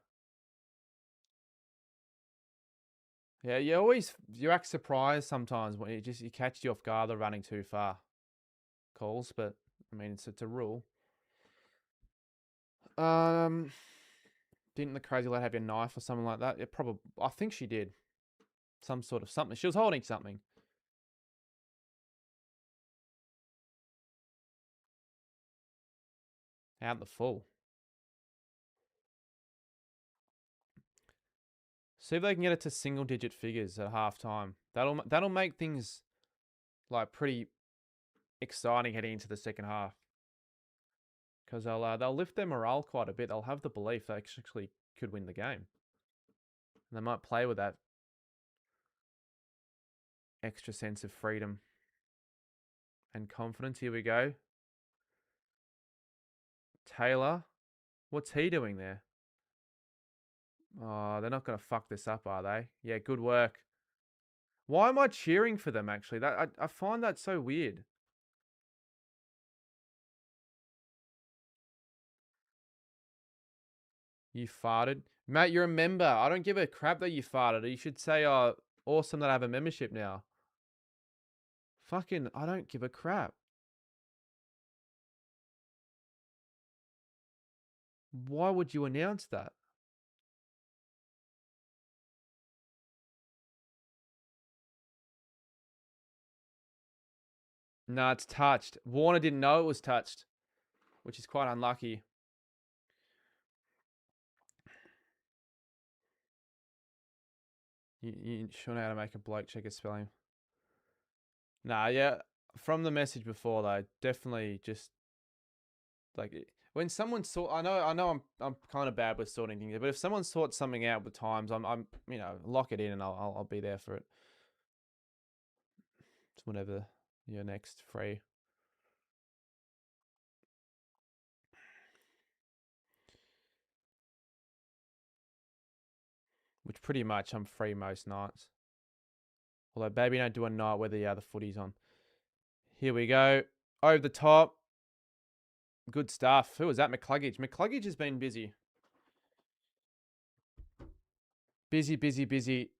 Yeah, you act surprised sometimes when you catch you off guard. They're running too far. Calls, but I mean it's a rule. Didn't the crazy lad have a knife or something like that? It probably. I think she did. Some sort of something. She was holding something. Out the full. See if they can get it to single digit figures at halftime. That'll make things like pretty exciting heading into the second half. Because they'll lift their morale quite a bit. They'll have the belief they actually could win the game. And they might play with that extra sense of freedom and confidence. Here we go. Taylor, what's he doing there? Oh, they're not going to fuck this up, are they? Yeah, good work. Why am I cheering for them, actually? I find that so weird. You farted? Mate, you're a member. I don't give a crap that you farted. You should say, oh, awesome that I have a membership now. Fucking, I don't give a crap. Why would you announce that? No, it's touched. Warner didn't know it was touched, which is quite unlucky. You sure know how to make a bloke check his spelling. Nah, yeah. From the message before though, definitely just like when someone sort. I know. I'm kind of bad with sorting things, but if someone sorts something out with times, I'm lock it in and I'll be there for it. It's whenever you're next free. Which pretty much I'm free most nights. Although baby don't do a night where the footy's on. Here we go. Over the top. Good stuff. Who was that? McCluggage. McCluggage has been busy. Busy.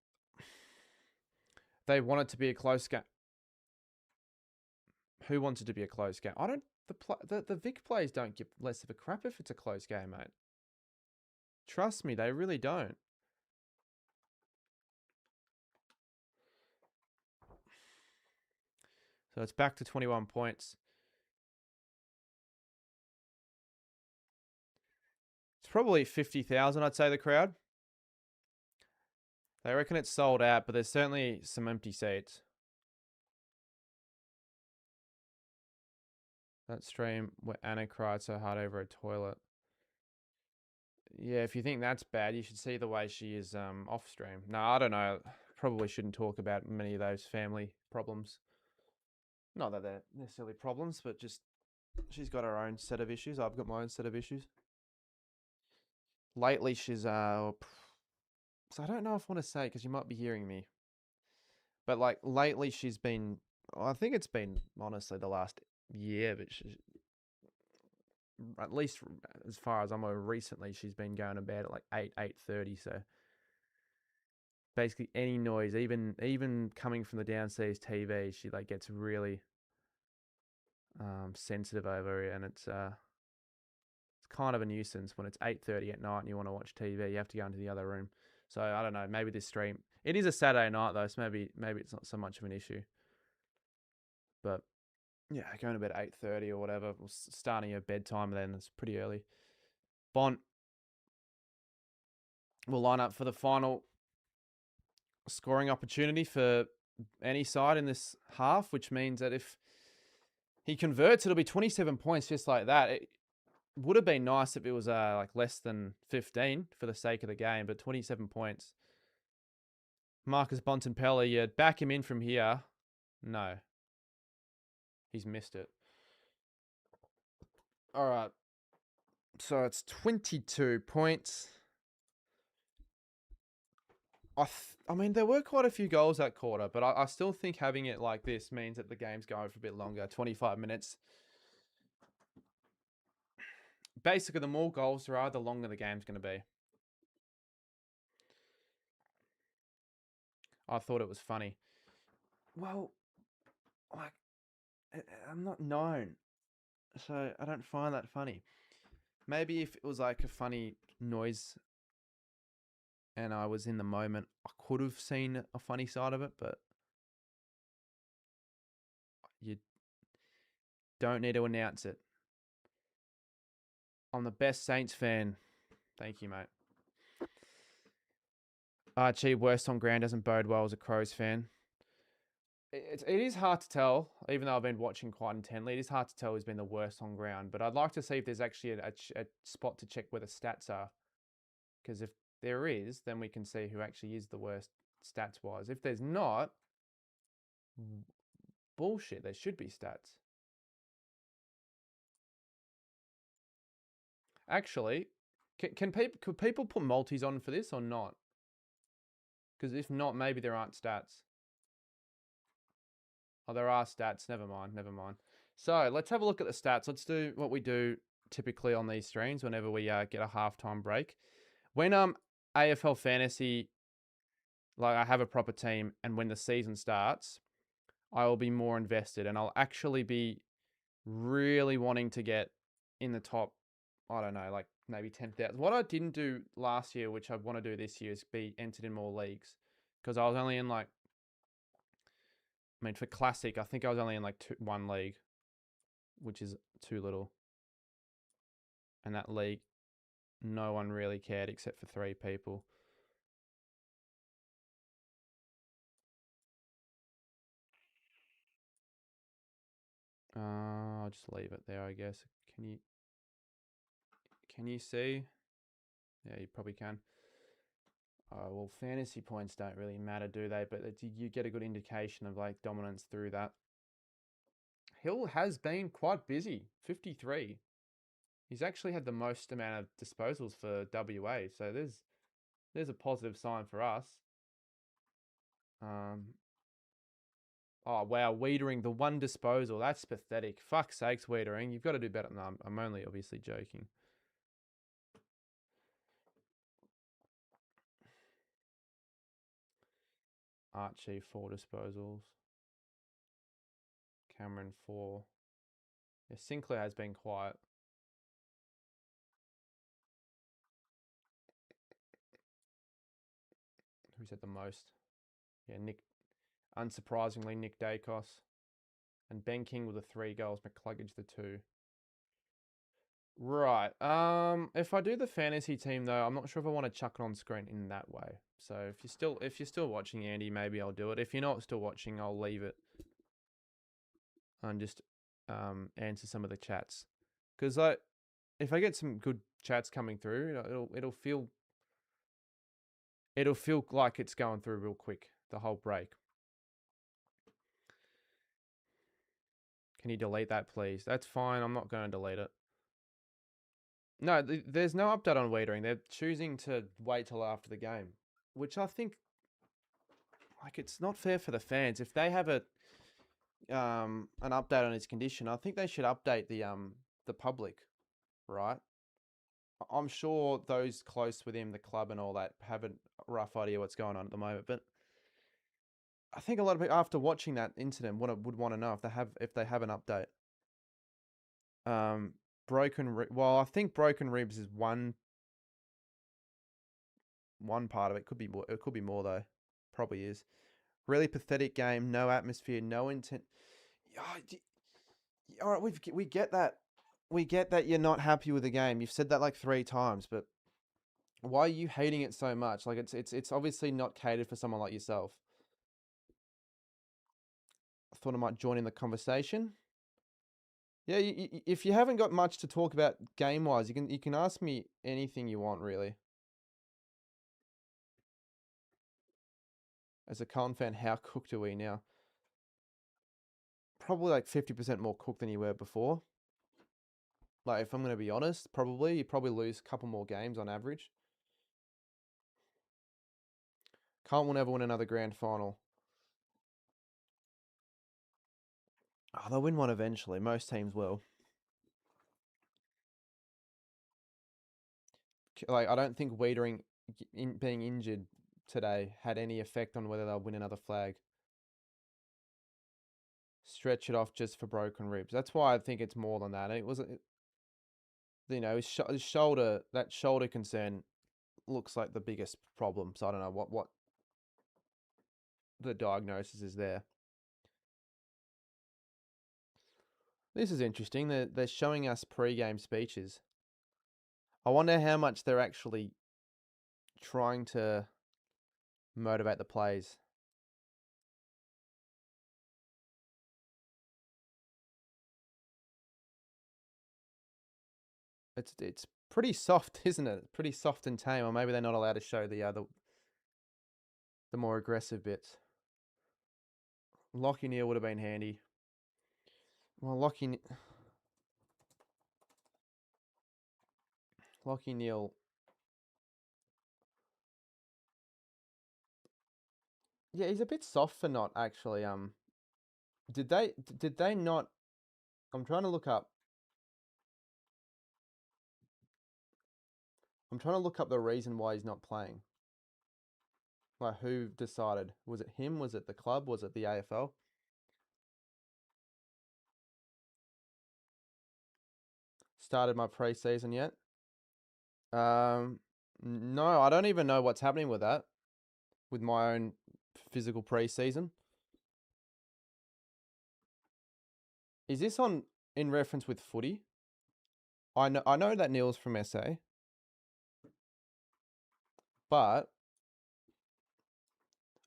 They want it to be a close game. Who wants it to be a close game? I don't. The Vic players don't give less of a crap if it's a close game, mate. Trust me, they really don't. So it's back to 21 points. It's probably 50,000, I'd say, the crowd. They reckon it's sold out, but there's certainly some empty seats. That stream where Anna cried so hard over a toilet. Yeah, if you think that's bad, you should see the way she is off stream. No, I don't know. Probably shouldn't talk about many of those family problems. Not that they're necessarily problems, but just she's got her own set of issues. I've got my own set of issues. Lately, she's so I don't know if I want to say because you might be hearing me, but like lately she's been. I think it's been honestly the last year, but she's, at least as far as I'm aware, recently she's been going to bed at like 8:30. So basically any noise, even coming from the downstairs TV, she like gets really sensitive over it, and it's kind of a nuisance when it's 8:30 at night and you want to watch TV. You have to go into the other room. So I don't know. Maybe this stream. It is a Saturday night though, so maybe it's not so much of an issue. But yeah, going to bed at 8:30 or whatever, starting your bedtime then it's pretty early. Bont will line up for the final scoring opportunity for any side in this half, which means that if he converts, it'll be 27 points just like that. It would have been nice if it was like less than 15 for the sake of the game, but 27 points Marcus Bontempelli, you back him in from here. No. He's missed it. All right. So it's 22 points. I mean, there were quite a few goals that quarter, but I still think having it like this means that the game's going for a bit longer, 25 minutes. Basically, the more goals there are, the longer the game's going to be. I thought it was funny. Well, like, I'm not known, so I don't find that funny. Maybe if it was like a funny noise and I was in the moment, I could have seen a funny side of it, but you don't need to announce it. I'm the best Saints fan. Thank you, mate. Archie, worst on ground doesn't bode well as a Crows fan. It is hard to tell, even though I've been watching quite intently. It is hard to tell who's been the worst on ground, but I'd like to see if there's actually a spot to check where the stats are. Because if there is, then we can see who actually is the worst stats-wise. If there's not, bullshit, there should be stats. Actually, could people put multis on for this or not? Because if not, maybe there aren't stats. Oh, there are stats. Never mind. So let's have a look at the stats. Let's do what we do typically on these streams whenever we get a halftime break. When AFL fantasy, like I have a proper team, and when the season starts, I will be more invested, and I'll actually be really wanting to get in the top. I don't know, like maybe 10,000. What I didn't do last year, which I want to do this year, is be entered in more leagues, because I was only in like. I mean, for Classic, I think I was only in like one league, which is too little. And that league, no one really cared except for 3 people. I'll just leave it there, I guess. Can you see? Yeah, you probably can. Well, fantasy points don't really matter, do they? But you get a good indication of like dominance through that. Hill has been quite busy, 53. He's actually had the most amount of disposals for WA, so there's a positive sign for us. Oh, wow, Wiedering, the 1 disposal. That's pathetic. Fuck's sakes, Wiedering. You've got to do better. No, I'm only obviously joking. Archie, 4 disposals. Cameron, 4. Yeah, Sinclair has been quiet. Who's had the most? Yeah, unsurprisingly, Nick Dacos. And Ben King with the 3 goals, McCluggage the 2. Right. If I do the fantasy team though, I'm not sure if I want to chuck it on screen in that way. So if you're still watching, Andy, maybe I'll do it. If you're not still watching, I'll leave it and just answer some of the chats. Because if I get some good chats coming through, it'll feel like it's going through real quick the whole break. Can you delete that, please? That's fine. I'm not going to delete it. No, there's no update on Wiedering. They're choosing to wait till after the game, which I think, like, it's not fair for the fans. If they have an update on his condition, I think they should update the public, right? I'm sure those close with him, the club and all that, have a rough idea what's going on at the moment. But I think a lot of people, after watching that incident, would want to know if they have an update. I think broken ribs is one part of it. Could be more. It could be more though. Probably is. Really pathetic game. No atmosphere. No intent. All right, we get that. We get that you're not happy with the game. You've said that like 3 times, but why are you hating it so much? Like it's obviously not catered for someone like yourself. I thought I might join in the conversation. Yeah, if you haven't got much to talk about game wise, you can ask me anything you want really. As a Carlton fan, how cooked are we now? Probably like 50% more cooked than you were before. Like, if I'm going to be honest, you probably lose a couple more games on average. Carlton will never win another grand final. Oh, they'll win one eventually. Most teams will. Like, I don't think Wiedering being injured today had any effect on whether they'll win another flag. Stretch it off just for broken ribs. That's why I think it's more than that. It was, his shoulder, that shoulder concern looks like the biggest problem. So I don't know what the diagnosis is there. This is interesting. They're showing us pre-game speeches. I wonder how much they're actually trying to motivate the players. It's pretty soft, isn't it? Pretty soft and tame. Or maybe they're not allowed to show the more aggressive bits. Lockie Neal would have been handy. Well, Lockie Neal. Yeah, he's a bit soft for not actually. Did they not? I'm trying to look up. I'm trying to look up the reason why he's not playing. Like, who decided? Was it him? Was it the club? Was it the AFL? Started my pre-season yet? No, I don't even know what's happening with that. With my own physical pre-season. Is this in reference with footy? I know that Neil's from SA, but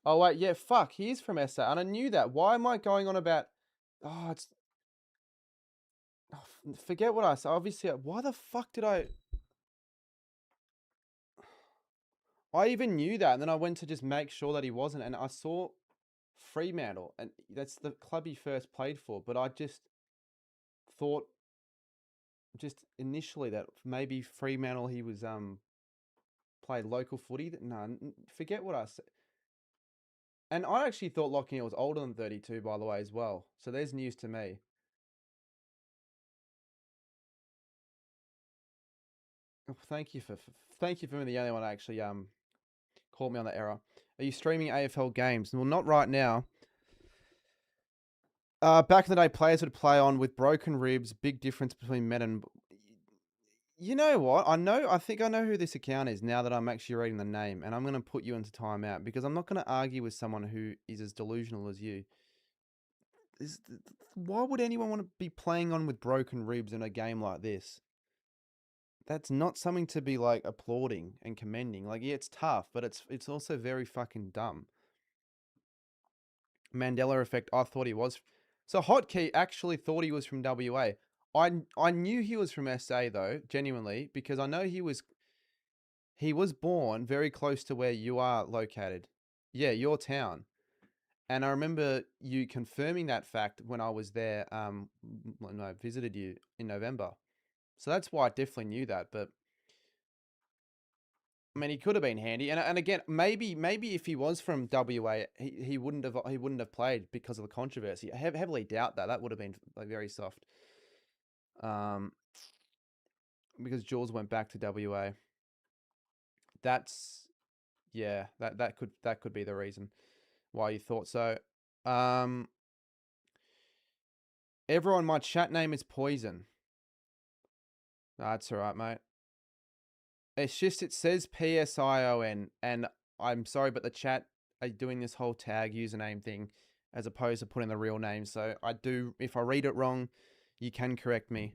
oh wait, yeah, fuck, he is from SA, and I knew that. Why am I going on about? Oh, forget what I said. Obviously, why the fuck did I? I even knew that, and then I went to just make sure that he wasn't, and I saw Fremantle, and that's the club he first played for. But I just thought, just initially, that maybe Fremantle he was played local footy. No, forget what I said. And I actually thought Lockyer was older than 32, by the way, as well. So there's news to me. Thank you for being the only one that actually called me on that error. Are you streaming AFL games? Well, not right now. Back in the day, players would play on with broken ribs. Big difference between men and. You know what? I think I know who this account is now that I'm actually reading the name, and I'm going to put you into timeout because I'm not going to argue with someone who is as delusional as you. Why would anyone want to be playing on with broken ribs in a game like this? That's not something to be like applauding and commending. Like, yeah, it's tough, but it's also very fucking dumb. Mandela effect. I thought he was. So Hotkey actually thought he was from WA. I knew he was from SA though, genuinely, because I know he was born very close to where you are located. Yeah, your town. And I remember you confirming that fact when I was there, when I visited you in November. So that's why I definitely knew that. But I mean, he could have been handy. And again, maybe if he was from WA, he wouldn't have played because of the controversy. I heavily doubt that. That would have been like very soft. Because Jules went back to WA. That's yeah. That could be the reason why you thought so. Everyone, my chat name is Poison. That's all right, mate. It's just, it says PSION, and I'm sorry, but the chat are doing this whole tag username thing as opposed to putting the real name. So if I read it wrong, you can correct me.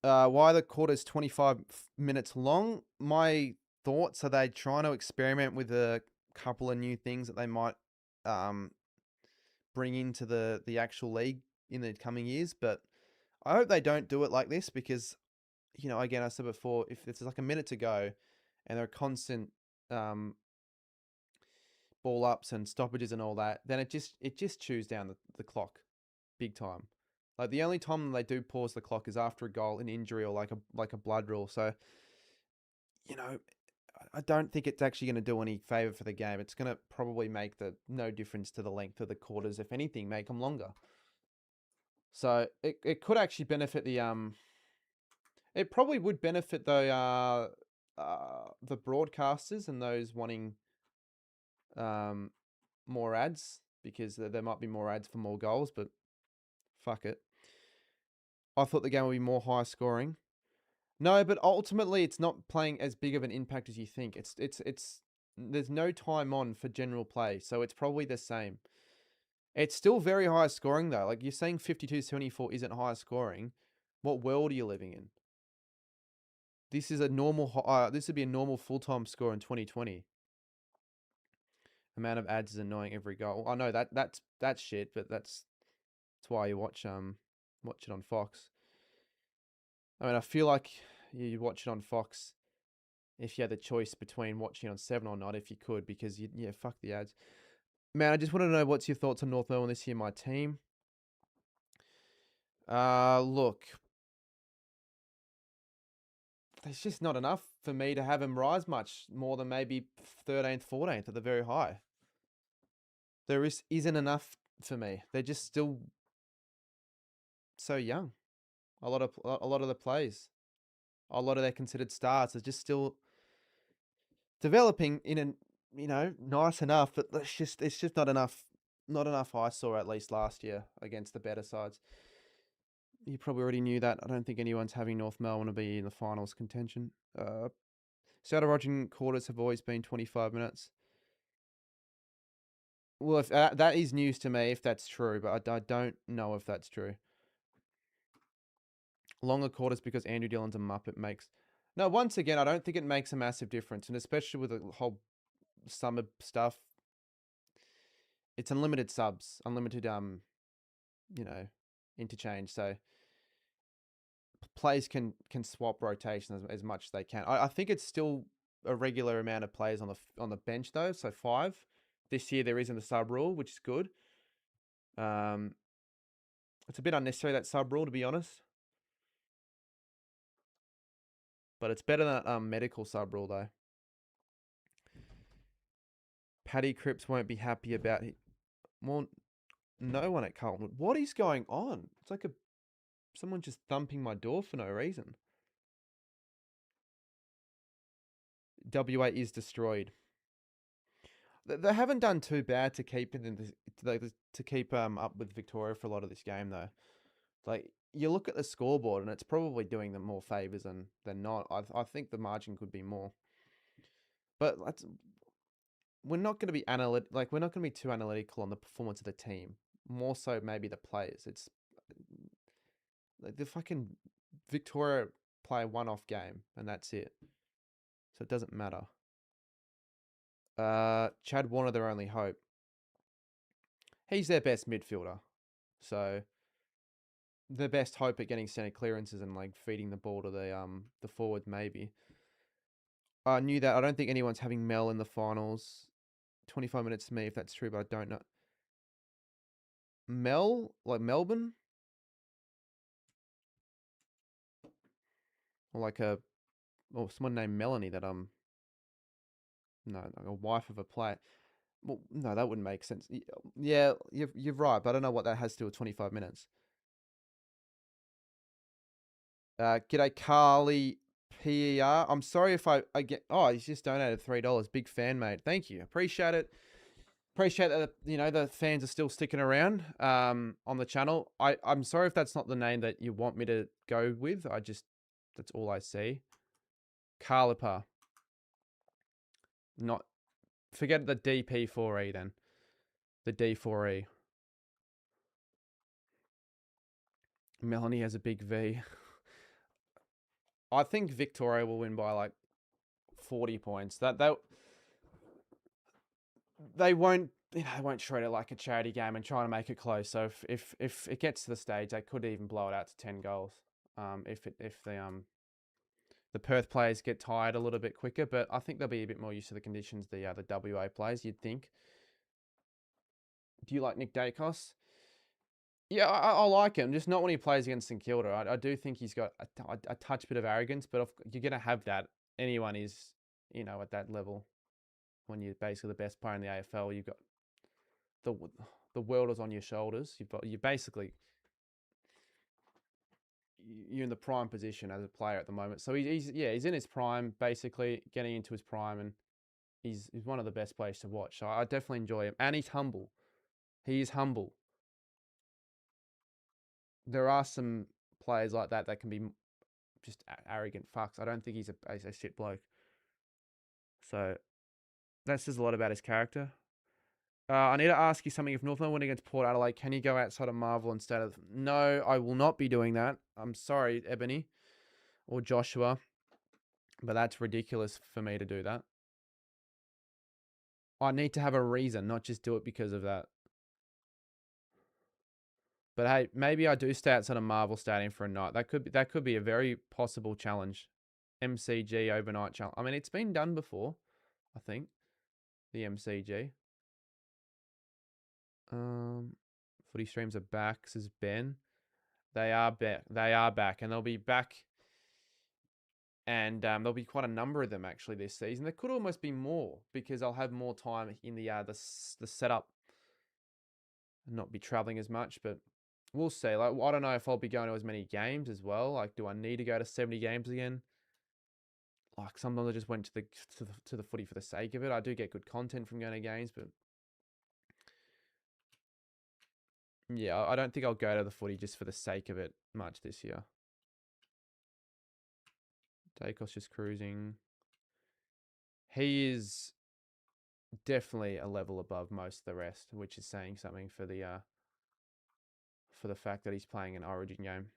Why the quarter's 25 minutes long? My thoughts are they trying to experiment with a couple of new things that they might bring into the actual league in the coming years, but I hope they don't do it like this because, again, I said before, if it's like a minute to go and there are constant ball ups and stoppages and all that, then it just chews down the clock big time. Like the only time they do pause the clock is after a goal, an injury, or like a blood rule. So, you know, I don't think it's actually going to do any favor for the game. It's going to probably make no difference to the length of the quarters. If anything, make them longer. So it could actually benefit it probably would benefit the broadcasters and those wanting more ads, because there might be more ads for more goals, but fuck it. I thought the game would be more high scoring. No, but ultimately it's not playing as big of an impact as you think. It's there's no time on for general play, so it's probably the same. It's still very high scoring though. Like, you're saying 52-74 isn't high scoring. What world are you living in? This is a normal. This would be a normal full-time score in 2020. Amount of ads is annoying every goal. I know that's shit, but that's why you watch it on Fox. I mean, I feel like you'd watch it on Fox if you had the choice between watching it on 7 or not, if you could, because fuck the ads. Man, I just want to know what's your thoughts on North Melbourne this year, my team. Look, there's just not enough for me to have them rise much more than maybe 13th, 14th at the very high. There isn't enough for me. They're just still so young. A lot of the plays, a lot of their considered stars are just still developing in nice enough, but it's just not enough. Not enough I saw at least last year against the better sides. You probably already knew that. I don't think anyone's having North Melbourne to be in the finals contention. South Origin quarters have always been 25 minutes. Well, if that is news to me, if that's true, but I don't know if that's true. Longer quarters because Andrew Dillon's a muppet makes. No, once again, I don't think it makes a massive difference, and especially with the whole summer stuff, it's unlimited subs, unlimited interchange. So players can swap rotation as much as they can. I think it's still a regular amount of players on the bench though, so 5. This year there isn't a sub rule, which is good. It's a bit unnecessary, that sub rule, to be honest. But it's better than that medical sub rule though. Paddy Cripps won't be happy about it. Well, no one at Carlton. What is going on? It's like someone just thumping my door for no reason. WA is destroyed. They haven't done too bad to keep up with Victoria for a lot of this game though. Like, you look at the scoreboard and it's probably doing them more favors than not. I think the margin could be more. But we're not going to be we're not going to be too analytical on the performance of the team. More so maybe the players. It's like the fucking Victoria play a one-off game and that's it. So it doesn't matter. Chad Warner, their only hope. He's their best midfielder. So the best hope at getting center clearances and like feeding the ball to the forward maybe. I knew that. I don't think anyone's having Mel in the finals. 25 minutes to me if that's true, but I don't know. Mel, like Melbourne? Or like someone named Melanie that no, like a wife of a player. Well, no, that wouldn't make sense. Yeah, you're right, but I don't know what that has to do with 25 minutes. G'day, Carly PER. I'm sorry if I get. Oh, he's just donated $3. Big fan, mate. Thank you. Appreciate it. Appreciate that. The fans are still sticking around on the channel. I'm sorry if that's not the name that you want me to go with. That's all I see. Carliper. Not. Forget the DP4E then. The D4E. Melanie has a big V. I think Victoria will win by like 40 points. They won't treat it like a charity game and try to make it close. So if it gets to the stage, they could even blow it out to 10 goals. If the Perth players get tired a little bit quicker, but I think they'll be a bit more used to the conditions. The WA players, you'd think. Do you like Nick Dacos? Yeah, I like him, just not when he plays against St Kilda. I do think he's got a touch bit of arrogance, but you're going to have that. Anyone is, at that level. When you're basically the best player in the AFL, you've got the the world is on your shoulders. You're in the prime position as a player at the moment. So he's in his prime, basically getting into his prime, and he's one of the best players to watch. So I definitely enjoy him, and he's humble. He is humble. There are some players like that can be just arrogant fucks. I don't think he's a shit bloke. So that says a lot about his character. I need to ask you something. If Northland win against Port Adelaide, can you go outside of Marvel instead of... No, I will not be doing that. I'm sorry, Ebony or Joshua, but that's ridiculous for me to do that. I need to have a reason, not just do it because of that. But hey, maybe I do stay outside of Marvel Stadium for a night. That could be a very possible challenge. MCG overnight challenge. I mean, it's been done before, I think. The MCG. Footy streams are back, says Ben. They are back. They are back, and they'll be back. And there'll be quite a number of them actually this season. There could almost be more because I'll have more time in the setup, and not be traveling as much. But we'll see. Like, I don't know if I'll be going to as many games as well. Like, do I need to go to 70 games again? Like, sometimes I just went to the footy for the sake of it. I do get good content from going to games, but yeah, I don't think I'll go to the footy just for the sake of it much this year. Dacos just cruising. He is definitely a level above most of the rest, which is saying something for the fact that he's playing an Origin game.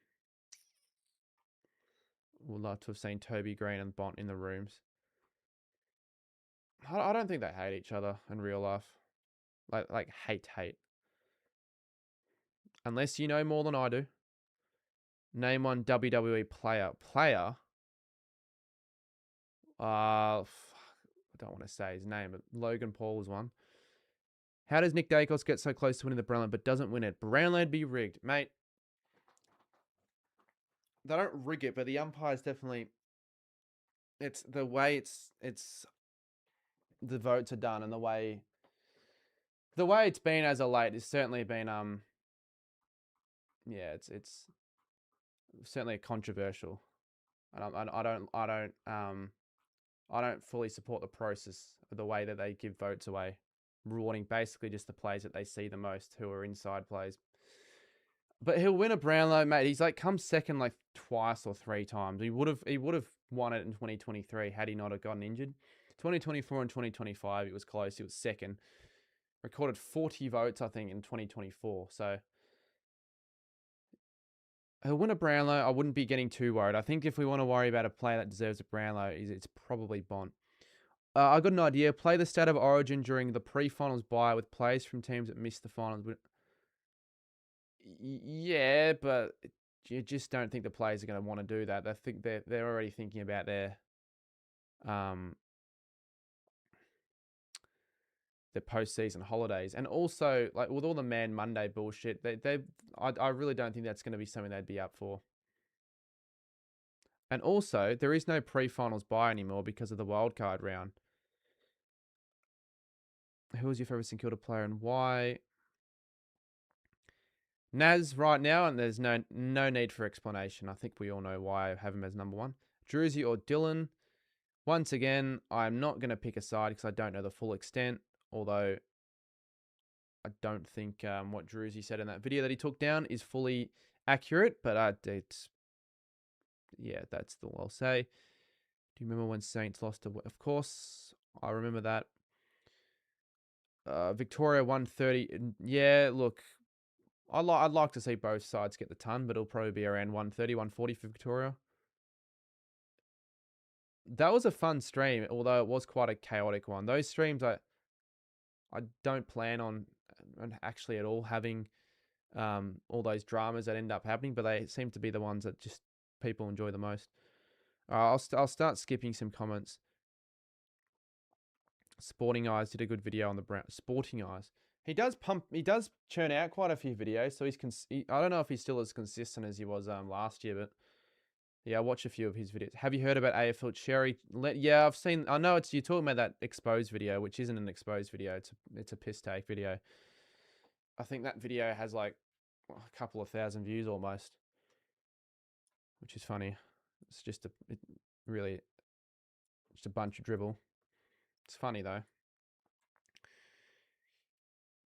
Would love to have seen Toby Green and Bont in the rooms. I don't think they hate each other in real life. Like hate. Unless you know more than I do. Name one WWE player. I don't want to say his name, but Logan Paul is one. How does Nick Dacos get so close to winning the Brownlow but doesn't win it? Brownlow'd be rigged, mate. They don't rig it, but the umpires definitely. It's the way it's the votes are done, and the way it's been as of late has certainly been it's certainly controversial, and I don't fully support the process of the way that they give votes away, rewarding basically just the players that they see the most, who are inside plays. But he'll win a Brownlow, mate. He's like come second like twice or three times. He would have won it in 2023 had he not have gotten injured. 2024 and 2025, it was close. He was second. Recorded 40 votes, I think, in 2024. So he'll win a Brownlow. I wouldn't be getting too worried. I think if we want to worry about a player that deserves a Brownlow, it's probably Bont. I got an idea. Play the State of Origin during the pre-finals bye with players from teams that missed the finals. Yeah, but you just don't think the players are going to want to do that. They think they're already thinking about their postseason holidays, and also like with all the Man Monday bullshit, I really don't think that's going to be something they'd be up for. And also, there is no pre-finals bye anymore because of the wildcard round. Who was your favorite St Kilda player and why? Naz right now, and there's no need for explanation. I think we all know why I have him as number one. Druzy or Dylan? Once again, I'm not going to pick a side because I don't know the full extent, although I don't think what Druzy said in that video that he took down is fully accurate, but that's all I'll say. Do you remember when Saints lost to... Of course, I remember that. Victoria 130. Yeah, look, I'd like to see both sides get the ton, but it'll probably be around 130, 140 for Victoria. That was a fun stream, although it was quite a chaotic one. Those streams, I don't plan on actually at all having all those dramas that end up happening, but they seem to be the ones that just people enjoy the most. I'll start skipping some comments. Sporting Eyes did a good video on the Brown. Sporting Eyes. He does churn out quite a few videos, so I don't know if he's still as consistent as he was last year, but yeah, I watch a few of his videos. Have you heard about AFL Cherry? Yeah, I've seen. I know you're talking about that exposed video, which isn't an exposed video. It's a piss take video. I think that video has like a couple of thousand views almost, which is funny. It's just really just a bunch of dribble. It's funny though.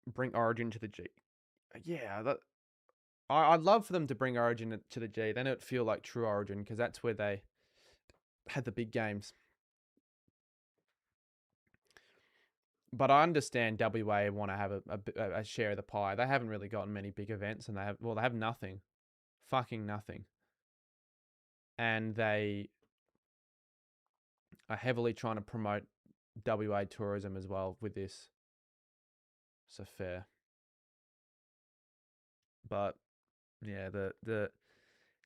Bring Origin to the G. Yeah, I'd love for them to bring Origin to the G. Then it would feel like true Origin because that's where they had the big games. But I understand WA want to have a share of the pie. They haven't really gotten many big events, and they have nothing, fucking nothing, and they are heavily trying to promote WA tourism as well with this. So fair, but yeah, the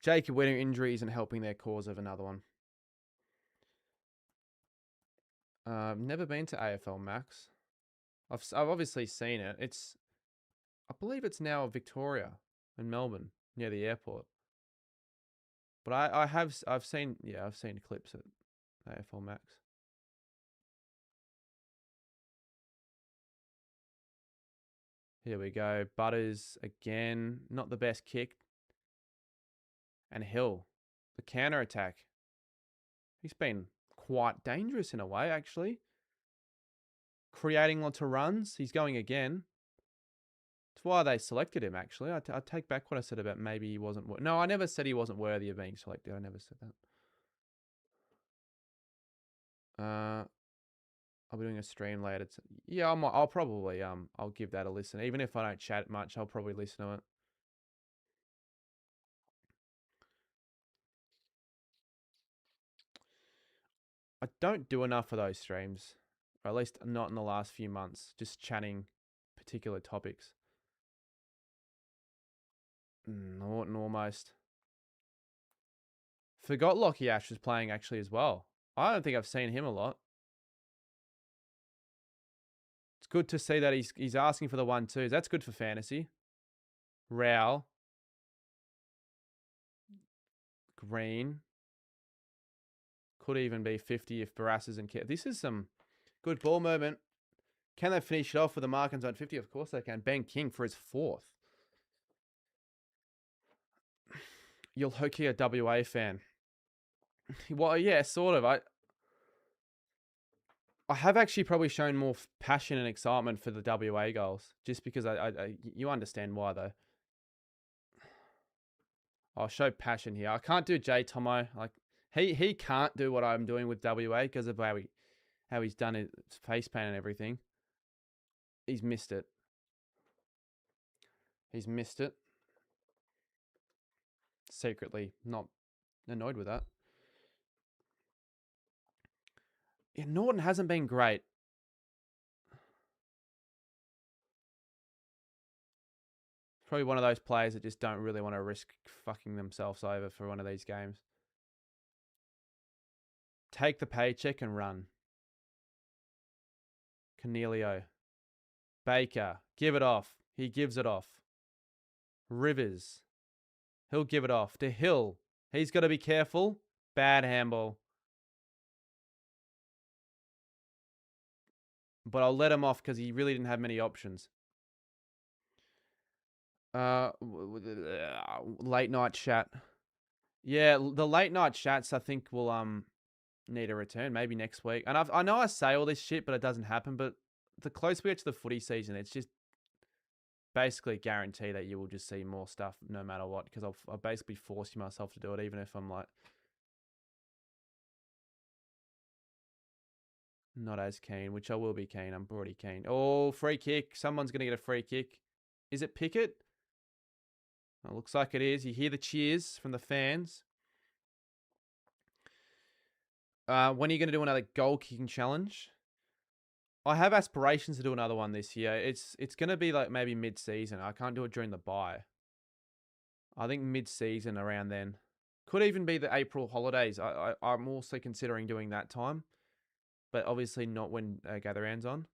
Jacob Winter injury isn't helping their cause of another one. I've never been to AFL Max. I've obviously seen it. I believe it's now Victoria in Melbourne near the airport. But I've seen clips at AFL Max. Here we go. Butters again, not the best kick. And Hill, the counter attack. He's been quite dangerous in a way, actually. Creating lots of runs. He's going again. That's why they selected him, actually. I take back what I said about maybe he wasn't. No, I never said he wasn't worthy of being selected. I never said that. I'll be doing a stream later. Yeah, I'll probably I'll give that a listen. Even if I don't chat much, I'll probably listen to it. I don't do enough of those streams, or at least not in the last few months, just chatting particular topics. Norton almost. Forgot Lockie Ash was playing actually as well. I don't think I've seen him a lot. It's good to see that he's asking for the 1-2s. That's good for fantasy. Rao. Green. Could even be 50 if Barras isn't kept. This is some good ball movement. Can they finish it off with a mark on 50? Of course they can. Ben King for his 4th. You're Hoki a WA fan. Well, yeah, sort of. I have actually probably shown more passion and excitement for the WA goals, just because you understand why though. I'll show passion here. I can't do J Tomo. Like he can't do what I'm doing with WA because of how he's done his face paint and everything. He's missed it. Secretly not annoyed with that. Yeah, Norton hasn't been great. Probably one of those players that just don't really want to risk fucking themselves over for one of these games. Take the paycheck and run. Cornelio. Baker. Give it off. He gives it off. Rivers. He'll give it off. To Hill. He's got to be careful. Bad handball. But I'll let him off because he really didn't have many options. Late night chat. Yeah, the late night chats I think will need a return maybe next week. And I know I say all this shit, but it doesn't happen. But the closer we get to the footy season, it's just basically guarantee that you will just see more stuff no matter what, because I'll basically force myself to do it, even if I'm like not as keen, which I will be keen. I'm already keen. Oh, free kick. Someone's going to get a free kick. Is it Pickett? It looks like it is. You hear the cheers from the fans. When are you going to do another goal kicking challenge? I have aspirations to do another one this year. It's going to be like maybe mid-season. I can't do it during the bye. I think mid-season around then. Could even be the April holidays. I'm also considering doing that time, but obviously not when Gather Round's on.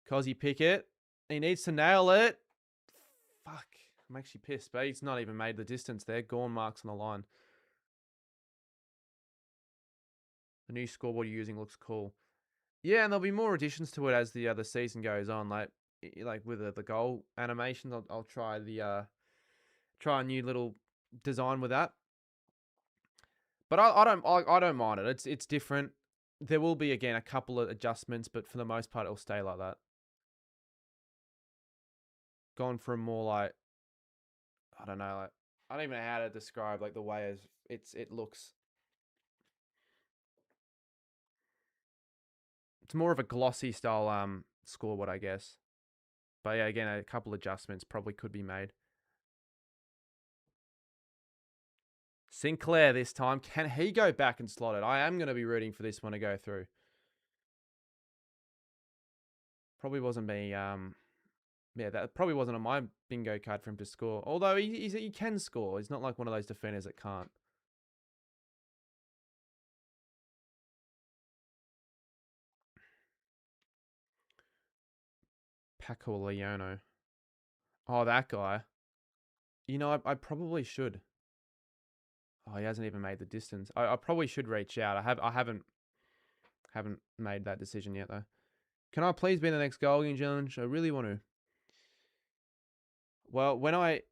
Cozzy Pickett, he needs to nail it. Fuck, I'm actually pissed, but he's not even made the distance there. Gone marks on the line. The new scoreboard you're using looks cool. Yeah, and there'll be more additions to it as the season goes on. Like with the goal animations, I'll try try a new little design with that. But I don't mind it. It's different. There will be again a couple of adjustments, but for the most part, it'll stay like that. Gone from more like I don't know, like I don't even know how to describe like the way as it looks. It's more of a glossy style scoreboard, I guess. But yeah, again, a couple adjustments probably could be made. Sinclair this time. Can he go back and slot it? I am going to be rooting for this one to go through. Probably wasn't me. Yeah, that probably wasn't on my bingo card for him to score. Although he can score. He's not like one of those defenders that can't. Paco Leono. Oh, that guy. You know, I probably should. Oh, he hasn't even made the distance. I probably should reach out. I haven't made that decision yet though. Can I please be in the next goal challenge? I really want to. Well,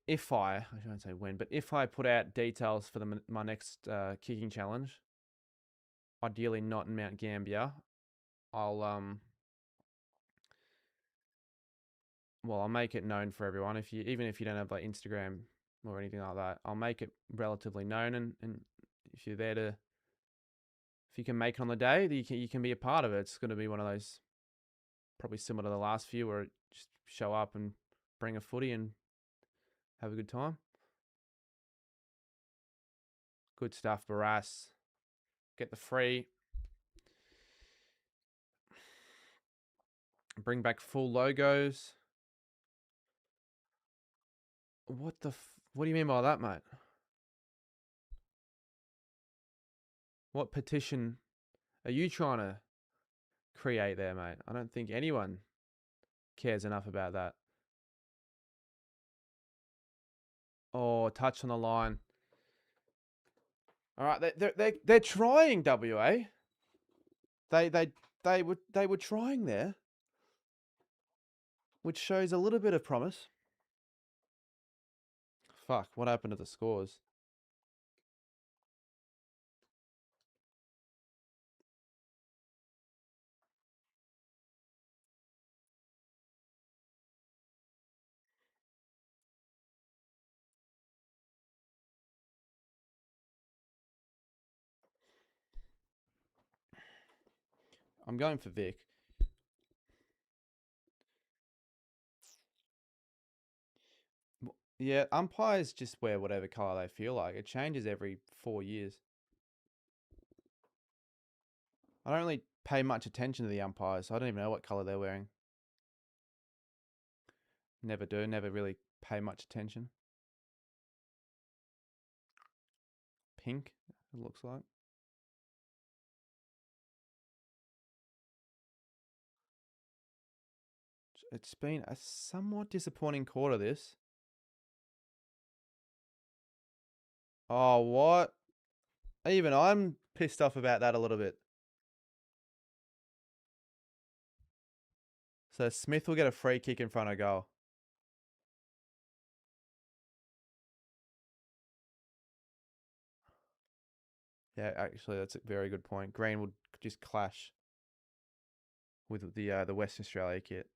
if I shouldn't say when, but if I put out details for my next kicking challenge, ideally not in Mount Gambier, I'll I'll make it known for everyone. Even if you don't have like Instagram or anything like that, I'll make it relatively known. And if you're there if you can make it on the day, you can be a part of it. It's going to be one of those probably similar to the last few where just show up and bring a footy and have a good time. Good stuff, Barras. Get the free. Bring back full logos. What do you mean by that, mate? What petition are you trying to create there, mate? I don't think anyone cares enough about that. Oh, touch on the line. All right, they're trying, WA. They were trying there, which shows a little bit of promise. Fuck, what happened to the scores? I'm going for Vic. Yeah, umpires just wear whatever colour they feel like. It changes every 4 years. I don't really pay much attention to the umpires, so I don't even know what colour they're wearing. Never do, never really pay much attention. Pink, it looks like. It's been a somewhat disappointing quarter, this. Oh, what? Even I'm pissed off about that a little bit. So Smith will get a free kick in front of goal. Yeah, actually, that's a very good point. Green would just clash with the Western Australia kit.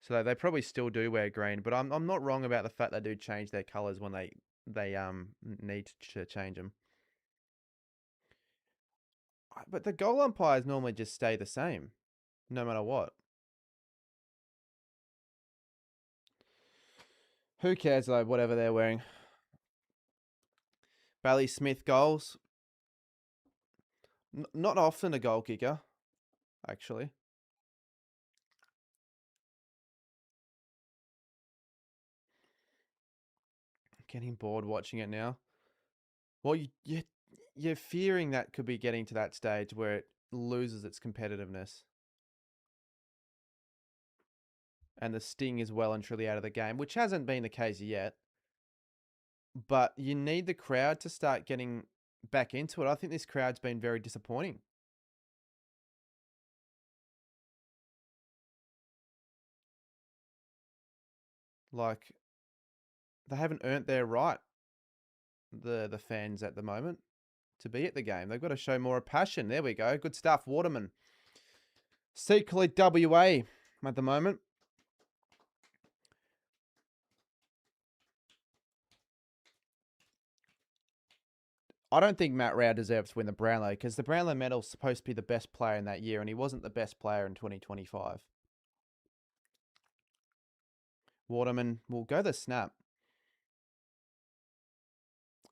So they probably still do wear green, but I'm not wrong about the fact they do change their colours when they need to change them. But the goal umpires normally just stay the same, no matter what. Who cares though? Whatever they're wearing. Bailey Smith goals. Not often a goal kicker, actually. Getting bored watching it now. Well, you're fearing that could be getting to that stage where it loses its competitiveness. And the sting is well and truly out of the game, which hasn't been the case yet. But you need the crowd to start getting back into it. I think this crowd's been very disappointing. Like, they haven't earned their right, the fans at the moment, to be at the game. They've got to show more passion. There we go. Good stuff. Waterman. Secretly WA at the moment. I don't think Matt Rao deserves to win the Brownlow because the Brownlow medal's supposed to be the best player in that year, and he wasn't the best player in 2025. Waterman will go the snap.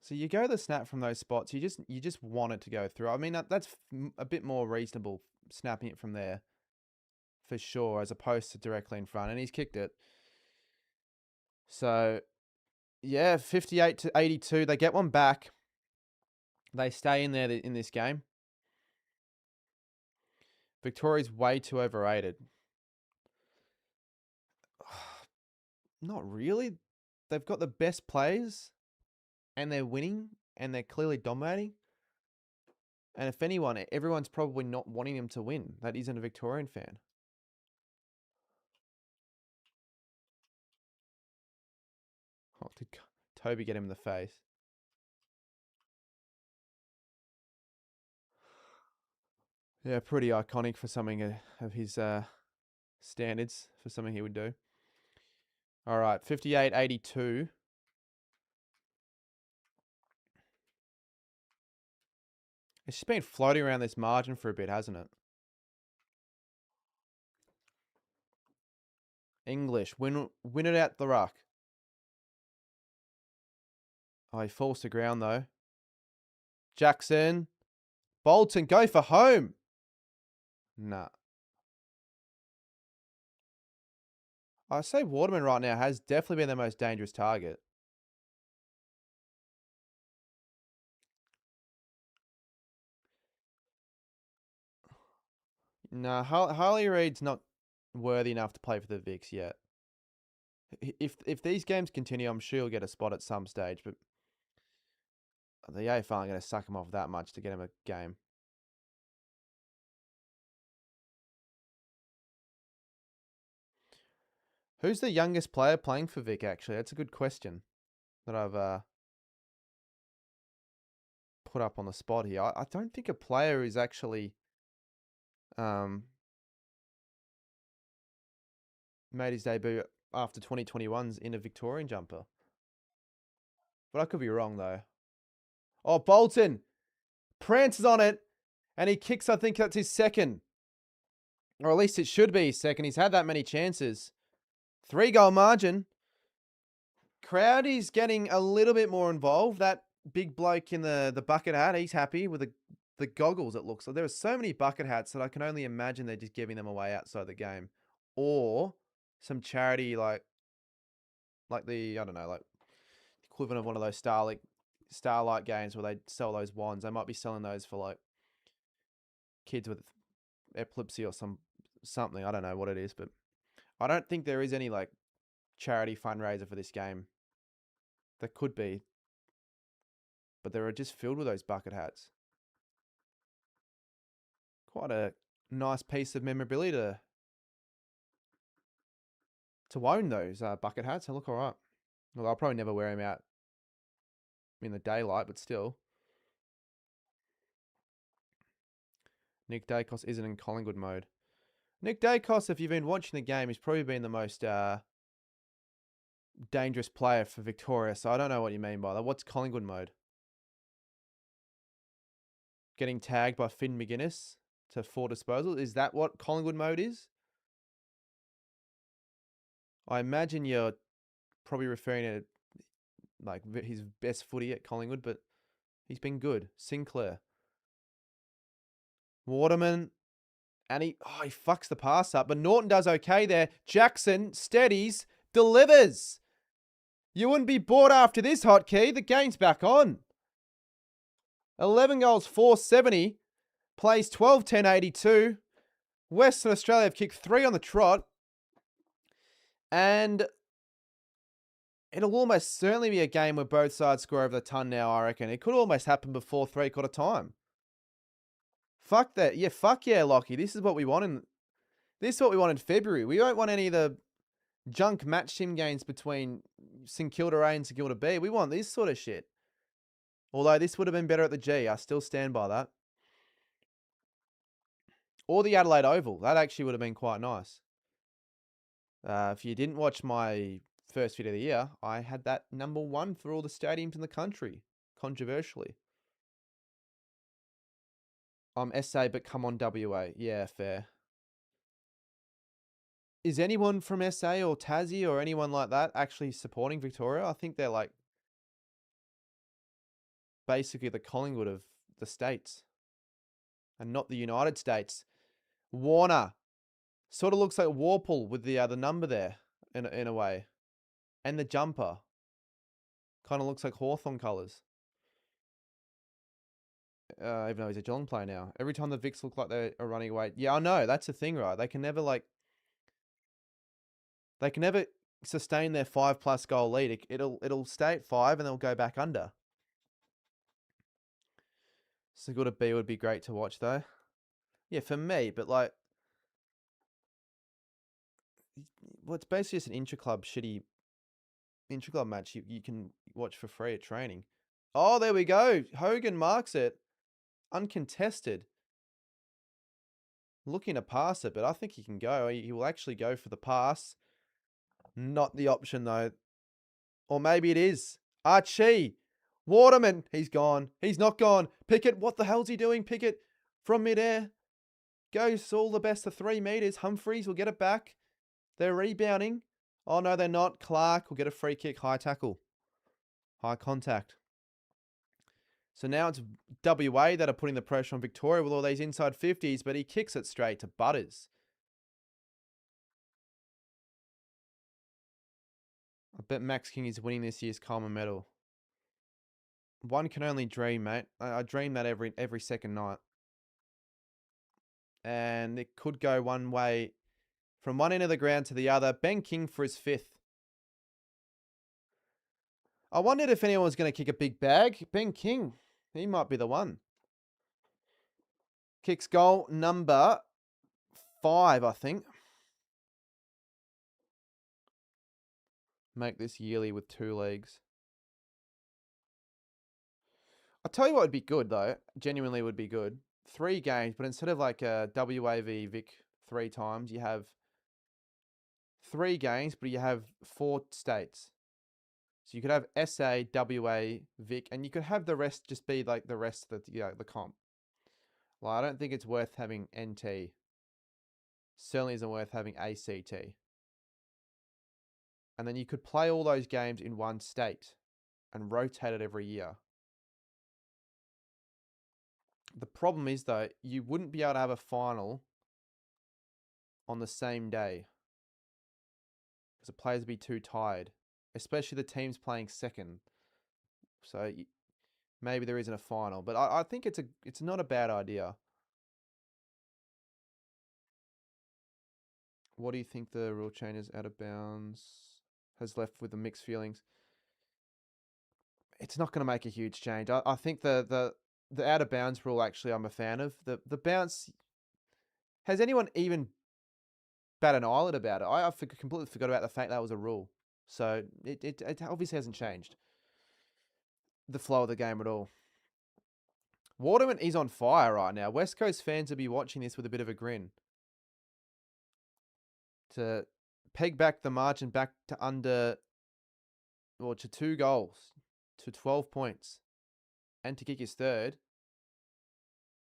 So you go the snap from those spots. You just want it to go through. I mean, that's a bit more reasonable snapping it from there, for sure, as opposed to directly in front. And he's kicked it. So, yeah, 58-82. They get one back. They stay in there in this game. Victoria's way too overrated. Not really. They've got the best players, and they're winning, and they're clearly dominating. And if anyone, everyone's probably not wanting them to win. That isn't a Victorian fan. Oh, did Toby get him in the face? Yeah, pretty iconic for something of his standards, for something he would do. All right, 58-82. It's just been floating around this margin for a bit, hasn't it? English, win it out the ruck. Oh, he falls to ground, though. Jackson. Bolton, go for home. Nah. I say Waterman right now has definitely been the most dangerous target. Nah, Harley Reid's not worthy enough to play for the Vicks yet. If these games continue, I'm sure he'll get a spot at some stage, but the AFL aren't going to suck him off that much to get him a game. Who's the youngest player playing for Vic, actually? That's a good question that I've put up on the spot here. I don't think a player is actually made his debut after 2021's in a Victorian jumper. But I could be wrong, though. Oh, Bolton prances on it, and he kicks, I think that's his second. Or at least it should be his second. He's had that many chances. 3-goal margin. Crowd is getting a little bit more involved. That big bloke in the bucket hat, he's happy with the goggles, it looks like. There are so many bucket hats that I can only imagine they're just giving them away outside the game. Or some charity like the, I don't know, like equivalent of one of those Starlight games where they sell those wands. They might be selling those for like kids with epilepsy or something. I don't know what it is, but I don't think there is any like charity fundraiser for this game. There could be, but they are just filled with those bucket hats. Quite a nice piece of memorabilia to own those bucket hats. They look all right. Well, I'll probably never wear them out in the daylight, but still. Nick Dacos isn't in Collingwood mode. Nick Dacos, if you've been watching the game, he's probably been the most dangerous player for Victoria, so I don't know what you mean by that. What's Collingwood mode? Getting tagged by Finn McGuinness to 4 disposals? Is that what Collingwood mode is? I imagine you're probably referring to like his best footy at Collingwood, but he's been good. Sinclair. Waterman. And he fucks the pass up, but Norton does okay there. Jackson steadies, delivers. You wouldn't be bored after this, hotkey. The game's back on. 11 goals, 470. Plays 12-10-82. Western Australia have kicked 3 on the trot. And it'll almost certainly be a game where both sides score over the ton now, I reckon. It could almost happen before 3/4 time. Fuck that. Yeah, fuck yeah, Lockie. This is what we want in February. We don't want any of the junk match sim games between St Kilda A and St Kilda B. We want this sort of shit. Although this would have been better at the G. I still stand by that. Or the Adelaide Oval. That actually would have been quite nice. If you didn't watch my first video of the year, I had that number 1 for all the stadiums in the country, controversially. I'm SA, but come on WA. Yeah, fair. Is anyone from SA or Tassie or anyone like that actually supporting Victoria? I think they're like basically the Collingwood of the States and not the United States. Warner. Sort of looks like Warple with the number there in a way. And the jumper. Kind of looks like Hawthorn colours. Even though he's a Geelong player now. Every time the Vics look like they are running away. Yeah, I know. That's the thing, right? They can never sustain their 5+ goal lead. It'll stay at 5 and they'll go back under. So good a B would be great to watch though. Yeah, for me, but well, it's basically just an shitty intra-club match you can watch for free at training. Oh, there we go. Hogan marks it. Uncontested. Looking to pass it, but I think he can go. He will actually go for the pass. Not the option, though. Or maybe it is. Archie. Waterman. He's gone. He's not gone. Pickett. What the hell's he doing? Pickett from midair. Goes all the best to 3 meters. Humphreys will get it back. They're rebounding. Oh, no, they're not. Clark will get a free kick. High tackle. High contact. So now it's WA that are putting the pressure on Victoria with all these inside 50s, but he kicks it straight to Butters. I bet Max King is winning this year's Coleman medal. One can only dream, mate. I dream that every second night. And it could go one way from one end of the ground to the other. Ben King for his 5th. I wondered if anyone was going to kick a big bag. Ben King. He might be the one. Kicks goal number 5, I think. Make this yearly with 2 leagues. I'll tell you what would be good, though. Genuinely would be good. 3 games, but instead of like a WAV Vic 3 times, you have 3 games, but you have 4 states. So you could have SA, WA, Vic, and you could have the rest just be like the rest of the comp. Well, I don't think it's worth having NT. Certainly isn't worth having ACT. And then you could play all those games in one state and rotate it every year. The problem is, though, you wouldn't be able to have a final on the same day because the players would be too tired, especially the teams playing second. So maybe there isn't a final, but I think it's not a bad idea. What do you think the rule change is out of bounds has left with the mixed feelings? It's not going to make a huge change. I think the out of bounds rule, actually, I'm a fan of. The bounce, has anyone even bat an eyelid about it? I completely forgot about the fact that was a rule. So it obviously hasn't changed the flow of the game at all. Waterman is on fire right now. West Coast fans will be watching this with a bit of a grin. To peg back the margin back to to 2 goals, to 12 points, and to kick his 3rd.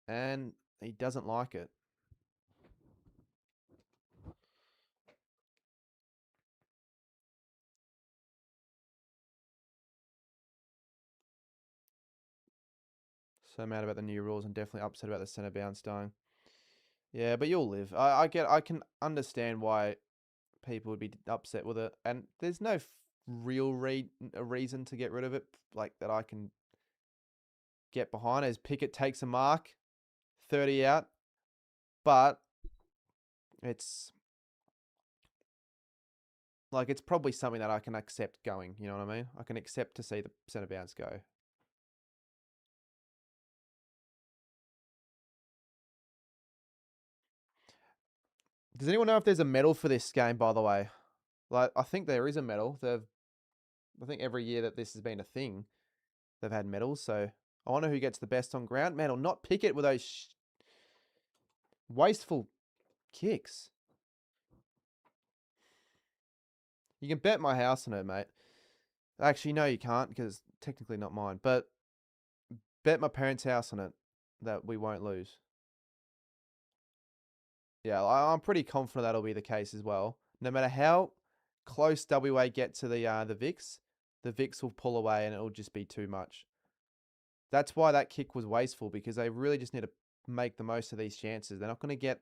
And he doesn't like it. So mad about the new rules and definitely upset about the centre bounce dying. Yeah, but you'll live. I can understand why people would be upset with it. And there's no real a reason to get rid of it, like that I can get behind, as Pickett takes a mark, 30 out, but it's like it's probably something that I can accept going. You know what I mean? I can accept to see the centre bounce go. Does anyone know if there's a medal for this game, by the way? Like, I think there is a medal. I think every year that this has been a thing, they've had medals. So I wonder who gets the best on ground medal. Not Pickett with those wasteful kicks. You can bet my house on it, mate. Actually, no, you can't because it's technically not mine. But bet my parents' house on it that we won't lose. Yeah, I'm pretty confident that'll be the case as well. No matter how close WA get to the the Vicks will pull away and it'll just be too much. That's why that kick was wasteful, because they really just need to make the most of these chances. They're not going to get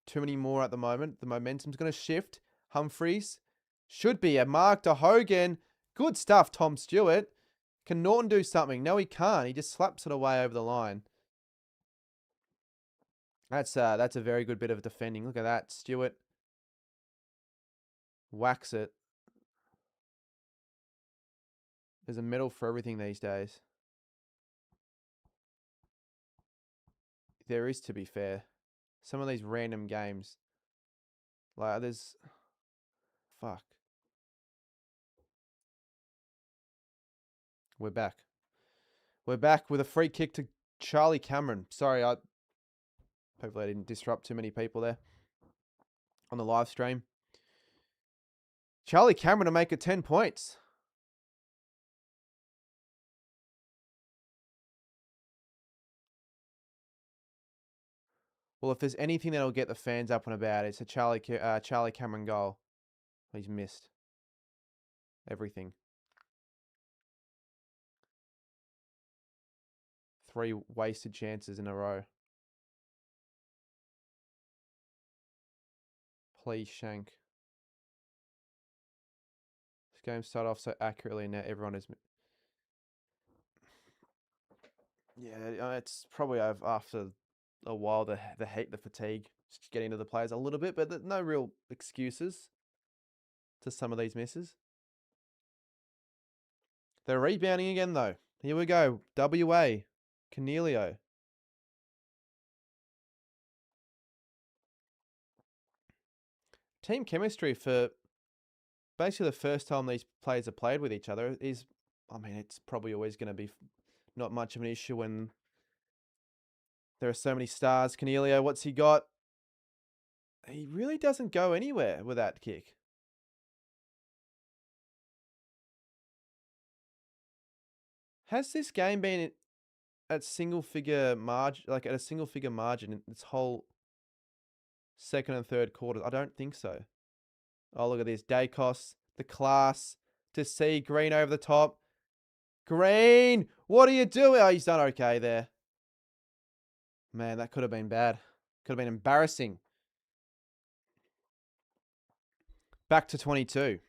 too many more at the moment. The momentum's going to shift. Humphreys should be a mark to Hogan. Good stuff, Tom Stewart. Can Norton do something? No, he can't. He just slaps it away over the line. That's a very good bit of defending. Look at that. Stewart whacks it. There's a medal for everything these days. There is, to be fair. Some of these random games. Like, there's... Fuck. We're back. We're back with a free kick to Charlie Cameron. Sorry, hopefully I didn't disrupt too many people there on the live stream. Charlie Cameron to make it 10 points. Well, if there's anything that'll get the fans up and about, it's a Charlie Cameron goal. He's missed everything. 3 wasted chances in a row. Please, Shank. This game started off so accurately, and now everyone is... Yeah, it's probably after a while, the heat, the fatigue, just getting to the players a little bit, but there's no real excuses to some of these misses. They're rebounding again, though. Here we go. WA. Cornelio. Team chemistry for basically the first time these players have played with each other is, I mean, it's probably always going to be not much of an issue when there are so many stars. Cornelio, what's he got? He really doesn't go anywhere with that kick. Has this game been at single figure margin, like at a single figure margin in its whole second and third quarters? I don't think so. Oh, look at this. Dacos, the class to see Green over the top. Green, what are you doing? Oh, he's done okay there. Man, that could have been bad. Could have been embarrassing. Back to 22.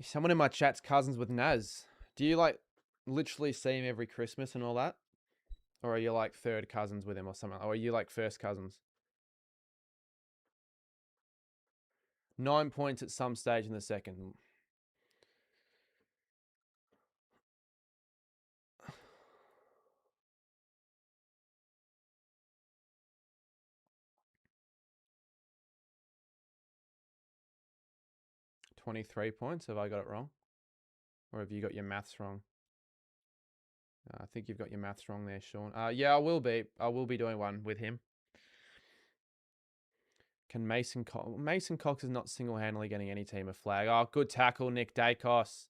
Someone in my chat's cousins with Naz. Do you like literally see him every Christmas and all that? Or are you like third cousins with him or something? Or are you like first cousins? 9 points at some stage in the second. £23. Have I got it wrong? Or have you got your maths wrong? I think you've got your maths wrong there, Sean. Yeah, I will be. I will be doing one with him. Can Mason Cox is not single-handedly getting any team a flag. Oh, good tackle, Nick Dacos.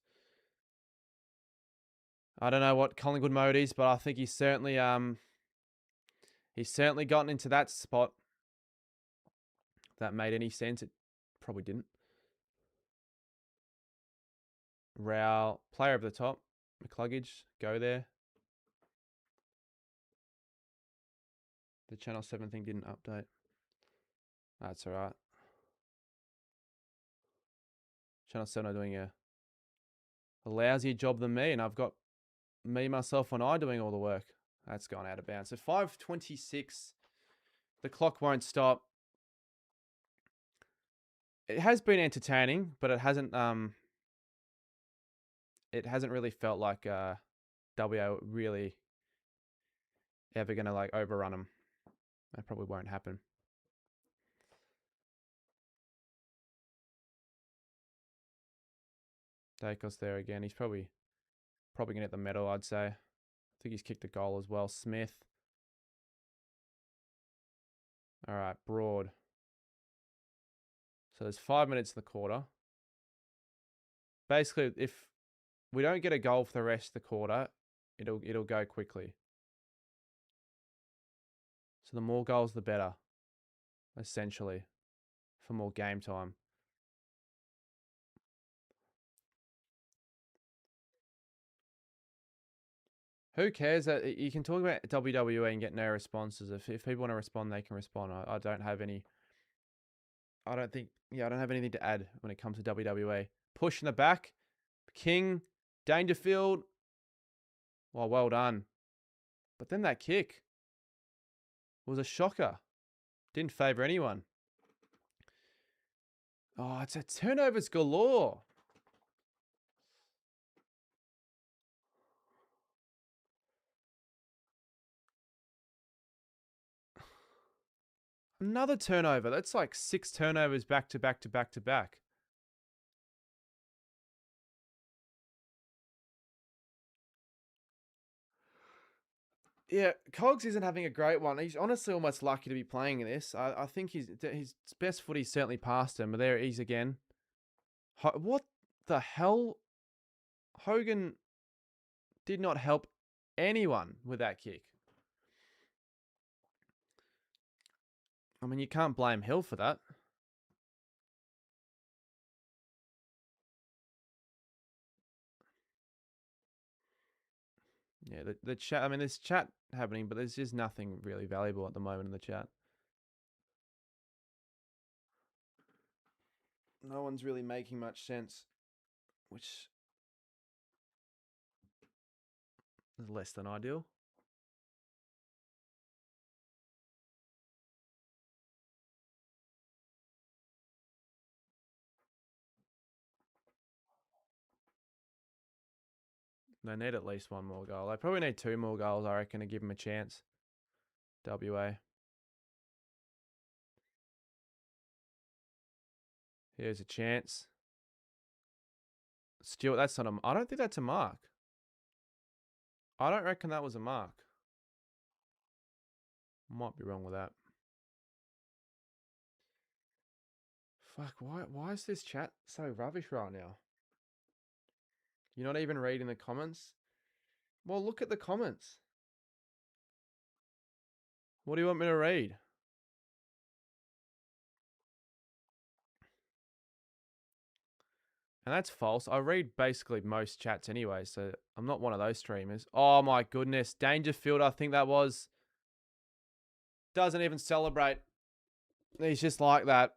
I don't know what Collingwood mode is, but I think he's certainly gotten into that spot. If that made any sense, it probably didn't. Rao, player of the top. McCluggage, go there. The Channel 7 thing didn't update. That's all right. Channel 7 are doing a lousy job than me, and I've got me, myself, and I doing all the work. That's gone out of bounds. So 5:26. The clock won't stop. It has been entertaining, but it hasn't really felt like WA really ever gonna like overrun them. That probably won't happen. Dacos there again. He's probably gonna get the medal, I'd say. I think he's kicked a goal as well. Smith. All right, Broad. So there's 5 minutes in the quarter. Basically, if we don't get a goal for the rest of the quarter, it'll go quickly. So the more goals, the better, essentially, for more game time. Who cares that you can talk about WWE and get no responses? If people want to respond, they can respond. I don't have any. I don't have anything to add when it comes to WWE. Push in the back, King, Dangerfield. Well done. But then that kick was a shocker. Didn't favour anyone. Oh, it's a turnovers galore. Another turnover. That's like 6 turnovers back to back to back to back. Yeah, Cogs isn't having a great one. He's honestly almost lucky to be playing in this. I think his best footy's certainly past him, but there he is again. What the hell? Hogan did not help anyone with that kick. I mean, you can't blame Hill for that. Yeah, the chat. I mean, there's chat happening, but there's just nothing really valuable at the moment in the chat. No one's really making much sense, which is less than ideal. They need at least one more goal. They probably need 2 more goals, I reckon, to give them a chance. WA. Here's a chance. Stewart, that's not a... I don't think that's a mark. I don't reckon that was a mark. Might be wrong with that. Fuck, why is this chat so rubbish right now? You're not even reading the comments? Well, look at the comments. What do you want me to read? And that's false. I read basically most chats anyway, so I'm not one of those streamers. Oh my goodness. Dangerfield, I think that was. Doesn't even celebrate. He's just like that.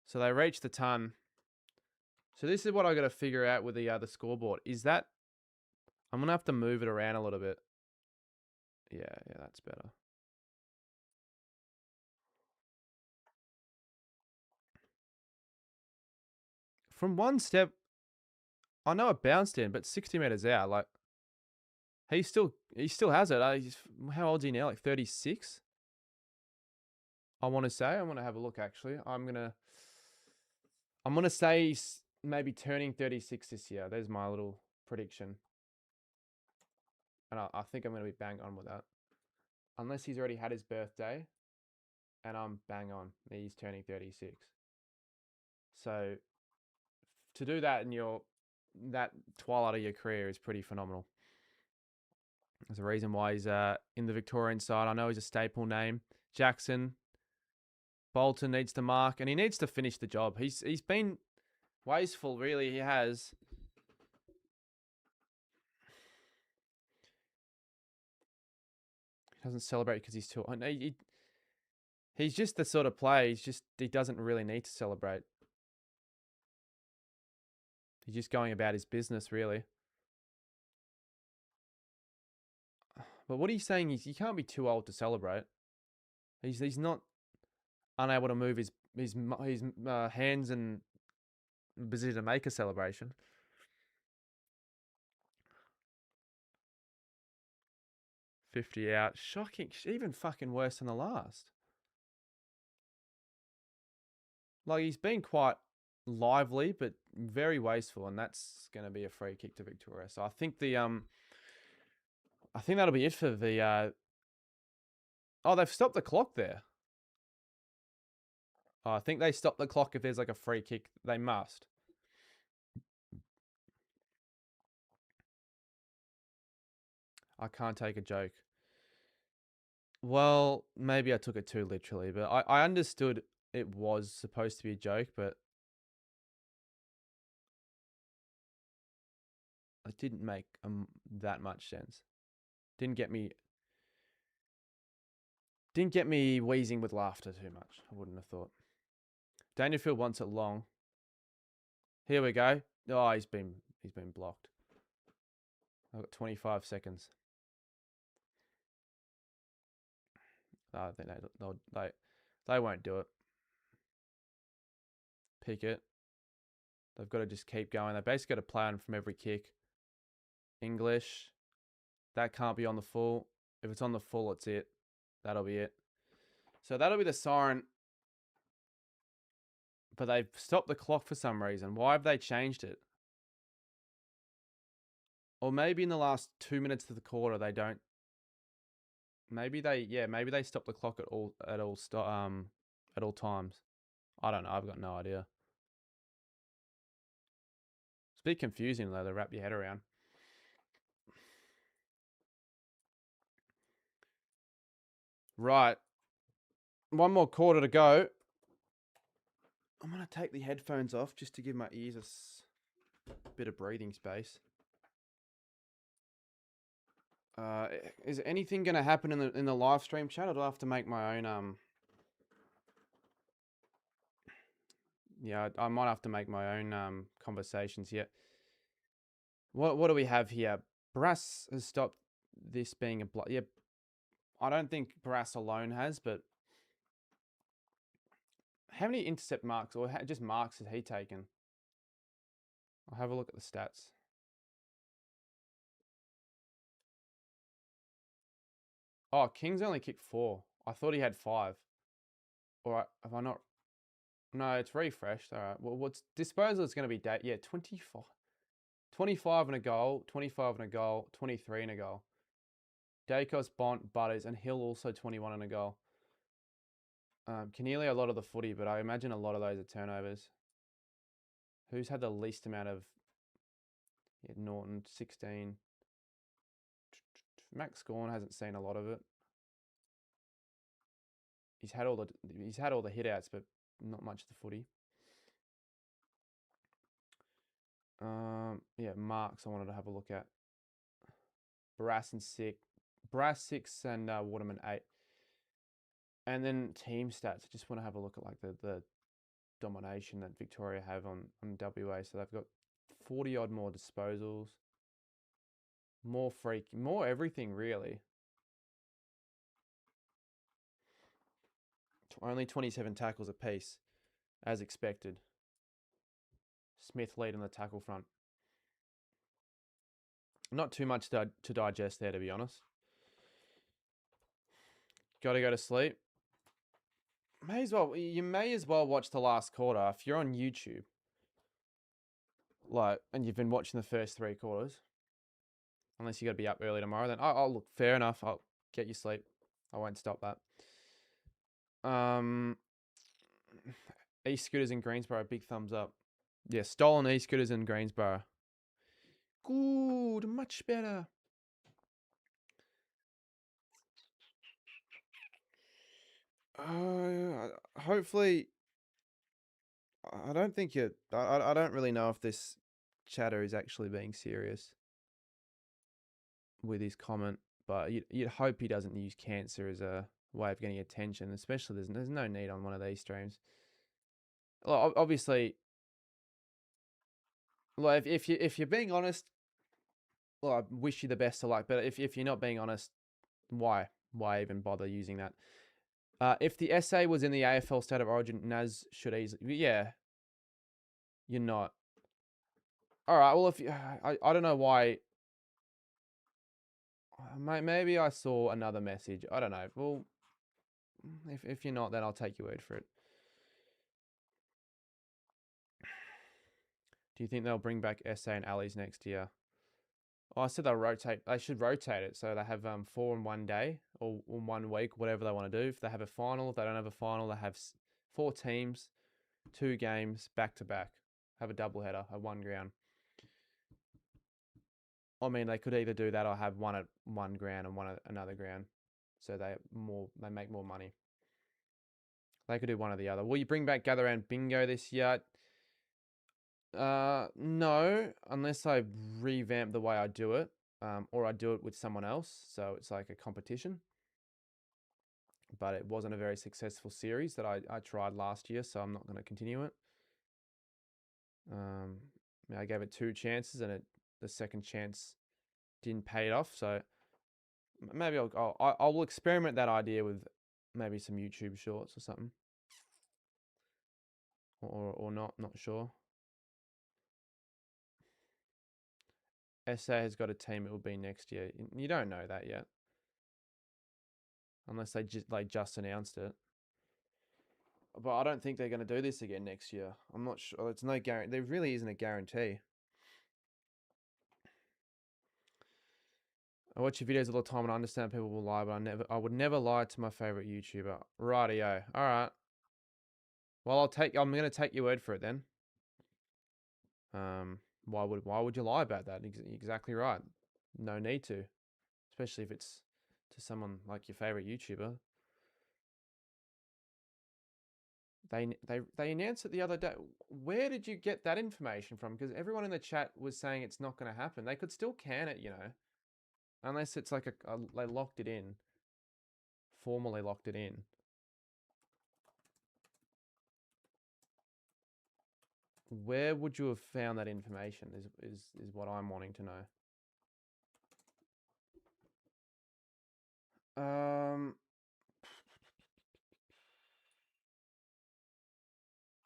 So they reached the ton. So this is what I got to figure out with the scoreboard. Is that... I'm going to have to move it around a little bit. Yeah, that's better. From one step, I know it bounced in, but 60 meters out, like he still has it. How old is he now? Like 36. I want to say. I want to have a look. Actually, I'm gonna say he's maybe turning 36 this year. There's my little prediction, and I think I'm gonna be bang on with that, unless he's already had his birthday, and I'm bang on. He's turning 36. So to do that in that twilight of your career is pretty phenomenal. There's a reason why he's in the Victorian side. I know he's a staple name. Jackson, Bolton needs to mark, and he needs to finish the job. He's been wasteful, really. He has. Doesn't celebrate because he's too. He's just the sort of player. He doesn't really need to celebrate. He's just going about his business, really. But what he's saying is, you can't be too old to celebrate. He's not unable to move his hands and busy to make a celebration. 50 out. Shocking. Even fucking worse than the last. Like, he's been quite lively, but very wasteful, and that's going to be a free kick to Victoria. So I think I think that'll be it for the. Oh, they've stopped the clock there. Oh, I think they stop the clock if there's like a free kick. They must. I can't take a joke. Well, maybe I took it too literally, but I understood it was supposed to be a joke, but it didn't make that much sense. Didn't get me wheezing with laughter too much. I wouldn't have thought. Dangerfield wants it long. Here we go. Oh, he's been blocked. I've got 25 seconds. I think they won't do it. Pick it. They've got to just keep going. They basically got to play on from every kick. English. That can't be on the full. If it's on the full, it's it. That'll be it. So that'll be the siren. But they've stopped the clock for some reason. Why have they changed it? Or maybe in the last 2 minutes of the quarter they don't. Maybe they stop the clock at all times. I don't know. I've got no idea. It's a bit confusing though to wrap your head around. Right. One more quarter to go. I'm going to take the headphones off just to give my ears a bit of breathing space. Is anything going to happen in the live stream chat, or do I have to make my own Yeah, I might have to make my own conversations here. What do we have here? Barras has stopped this being a block. Yeah, I don't think Barras alone has, but how many intercept marks or just marks has he taken? I'll have a look at the stats. Oh, King's only kicked 4. I thought he had 5. All right, have I not? No, it's refreshed. All right. Well, what's disposal is going to be 25. 25 and a goal, 25 and a goal, 23 and a goal. Dacos, Bont, Butters, and Hill also 21 and a goal. Keneally a lot of the footy, but I imagine a lot of those are turnovers. Who's had the least amount of? Yeah, Norton 16. Max Scorn hasn't seen a lot of it. He's had all the hit outs, but not much of the footy. Yeah, marks I wanted to have a look at. Barras 6 and Waterman 8. And then team stats. I just want to have a look at like the domination that Victoria have on WA. So they've got 40 odd more disposals, more everything really. Only 27 tackles apiece, as expected. Smith lead on the tackle front. Not too much to digest there, to be honest. Got to go to sleep. You may as well watch the last quarter if you're on YouTube. And you've been watching the first 3 quarters. Unless you got to be up early tomorrow, then I'll look. Fair enough. I'll get you sleep. I won't stop that. E-scooters in Greensboro, big thumbs up. Yeah, stolen e-scooters in Greensboro. Good, much better. Hopefully, I don't think I don't really know if this chatter is actually being serious with his comment, But you'd hope he doesn't use cancer as a way of getting attention, especially there's no need on one of these streams. Well, obviously, well, if you're being honest, well, I wish you the best of luck. But if you're not being honest, why even bother using that? If the SA was in the AFL State of Origin, Naz should easily. Yeah, you're not. All right. Well, if you, I don't know why. Maybe I saw another message. I don't know. Well, if you're not, then I'll take your word for it. Do you think they'll bring back SA and Allies next year? Oh, I said they'll rotate. They should rotate it so they have 4 in one day or 1 week, whatever they want to do. If they have a final, if they don't have a final, they have 4 teams, 2 games back to back. Have a double header, a 1 ground. I mean, they could either do that or have one at 1 ground and one at another ground, so they make more money. They could do one or the other. Will you bring back gather round bingo this year? No, unless I revamp the way I do it, or I do it with someone else, so it's like a competition. But it wasn't a very successful series that I tried last year, so I'm not going to continue it. I gave it 2 chances, and the second chance didn't pay it off. So maybe I will experiment that idea with maybe some YouTube shorts or something, or not sure. SA has got a team. It will be next year. You don't know that yet, unless they just announced it. But I don't think they're going to do this again next year. I'm not sure. It's no guarantee. There really isn't a guarantee. I watch your videos all the time and I understand people will lie, but I would never lie to my favorite YouTuber. Rightio. All right. Well, I'm going to take your word for it then. Why would you lie about that? Exactly right. No need to, especially if it's to someone like your favorite YouTuber. They announced it the other day. Where did you get that information from? Because everyone in the chat was saying it's not going to happen. They could still can it, unless it's like they locked it in, formally locked it in. Where would you have found that information? Is what I'm wanting to know.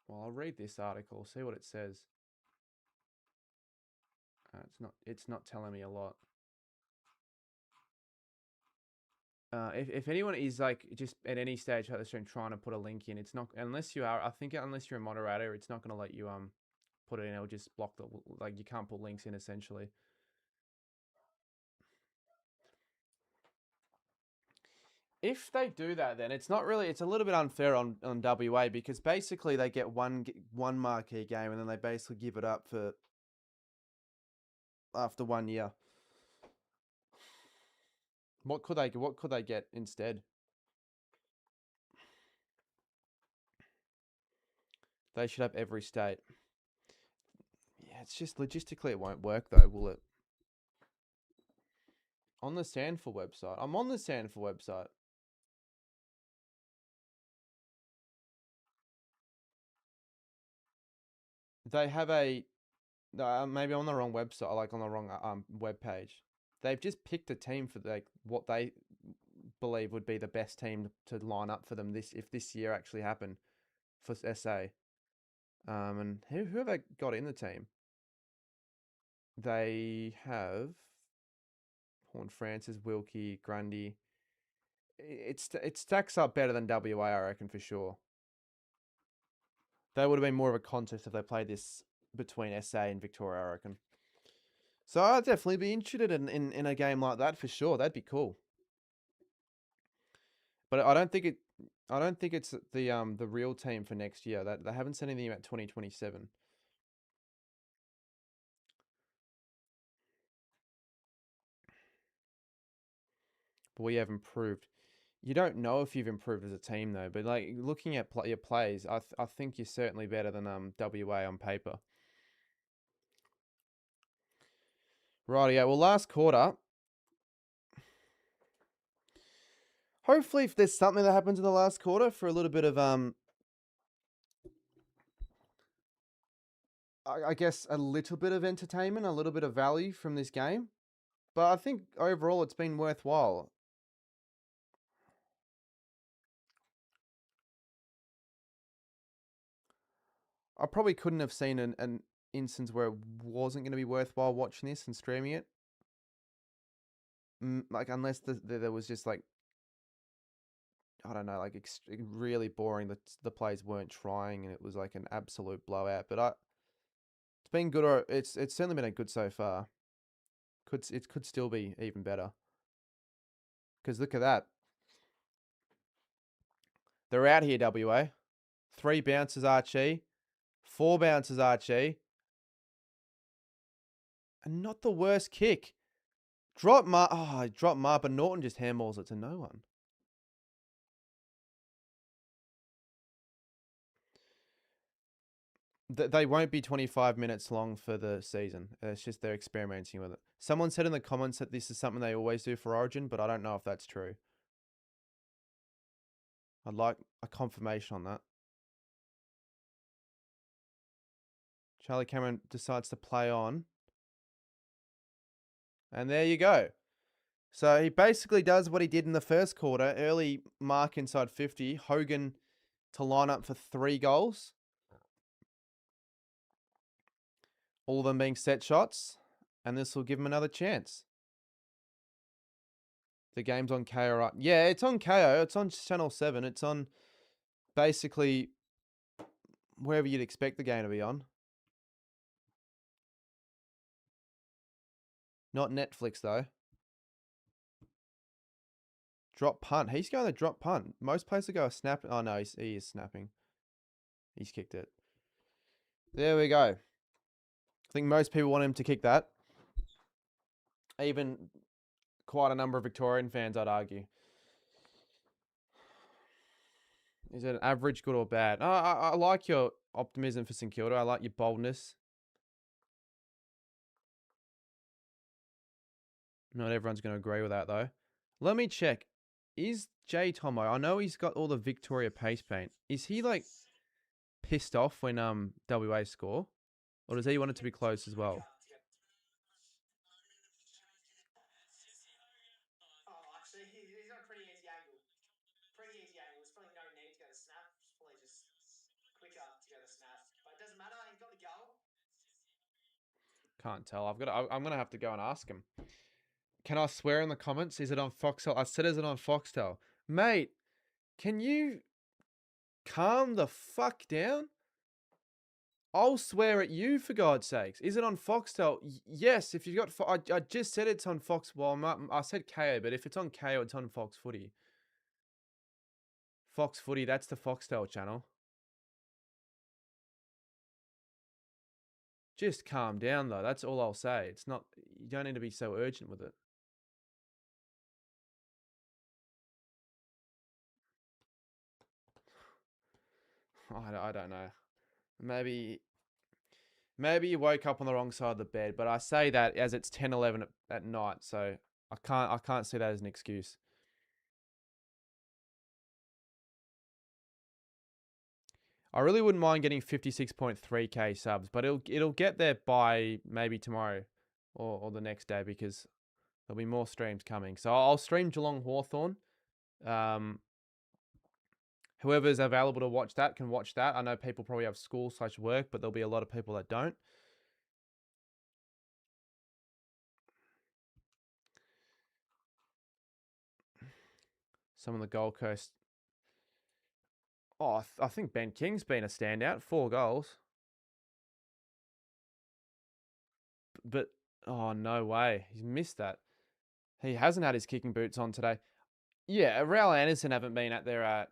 Well, I'll read this article, see what it says. It's not telling me a lot. If anyone is like just at any stage of the stream trying to put a link in, it's not unless you are. I think unless you're a moderator, it's not going to let you put it in. It'll just block you can't put links in essentially. If they do that, then it's not really. It's a little bit unfair on WA because basically they get one marquee game and then they basically give it up for after 1 year. What could they get instead? They should have every state. Yeah, it's just logistically it won't work though, will it? On the Sandful website. I'm on the Sandful website. They have maybe on the wrong website, like on the wrong web page. They've just picked a team for what they believe would be the best team to line up for them if this year actually happened for SA. And who have they got in the team? They have Horn Francis, Wilkie, Grundy. It stacks up better than WA, I reckon, for sure. They would have been more of a contest if they played this between SA and Victoria, I reckon. So I'd definitely be interested in a game like that for sure. That'd be cool. But I don't think it's the real team for next year. That they haven't said anything about 2027. But we have improved. You don't know if you've improved as a team though. But like looking at your plays, I think you're certainly better than WA on paper. Right, yeah. Well, last quarter, Hopefully, if there's something that happens in the last quarter for a little bit of I guess a little bit of entertainment, a little bit of value from this game. But I think overall it's been worthwhile. I probably couldn't have seen an instance where it wasn't going to be worthwhile watching this and streaming it. Like, unless there was just like, I don't know, like really boring. The plays weren't trying and it was like an absolute blowout. But it's been good, or it's certainly been good so far. It could still be even better. Because look at that. They're out here, WA. 3 bounces Archie. 4 bounces Archie. And not the worst kick. Drop Ma, but Norton just handballs it to no one. They won't be 25 minutes long for the season. It's just they're experimenting with it. Someone said in the comments that this is something they always do for Origin, but I don't know if that's true. I'd like a confirmation on that. Charlie Cameron decides to play on. And there you go. So he basically does what he did in the first quarter. Early mark inside 50. Hogan to line up for 3 goals. All of them being set shots. And this will give him another chance. The game's on KO, right? Yeah, it's on KO. It's on Channel 7. It's on basically wherever you'd expect the game to be on. Not Netflix, though. Drop punt. He's going to drop punt. Most places go a snap. Oh, no, he is snapping. He's kicked it. There we go. I think most people want him to kick that. Even quite a number of Victorian fans, I'd argue. Is it an average, good or bad? I like your optimism for St Kilda. I like your boldness. Not everyone's going to agree with that, though. Let me check. Is J Tomo, I know he's got all the Victoria pace paint. Is he, like, pissed off when WA score? Or does he want it to be close as well? Can't tell. I'm gonna have to go and ask him. Can I swear in the comments? Is it on Foxtel? I said, is it on Foxtel? Mate, can you calm the fuck down? I'll swear at you, for God's sakes. Is it on Foxtel? Yes, if you've got... I just said it's on Fox... Well, I said KO, but if it's on KO, it's on Fox Footy. Fox Footy, that's the Foxtel channel. Just calm down, though. That's all I'll say. It's not... You don't need to be so urgent with it. I don't know. Maybe you woke up on the wrong side of the bed, but I say that as it's 10:11 at night, so I can't see that as an excuse. I really wouldn't mind getting 56.3k subs, but it'll get there by maybe tomorrow or the next day, because there'll be more streams coming. So I'll stream Geelong Hawthorn. Whoever's available to watch that can watch that. I know people probably have school/work, but there'll be a lot of people that don't. Some of the Gold Coast. Oh, I think Ben King's been a standout. 4 goals. But, oh, no way. He's missed that. He hasn't had his kicking boots on today. Yeah, Raul Anderson haven't been at their,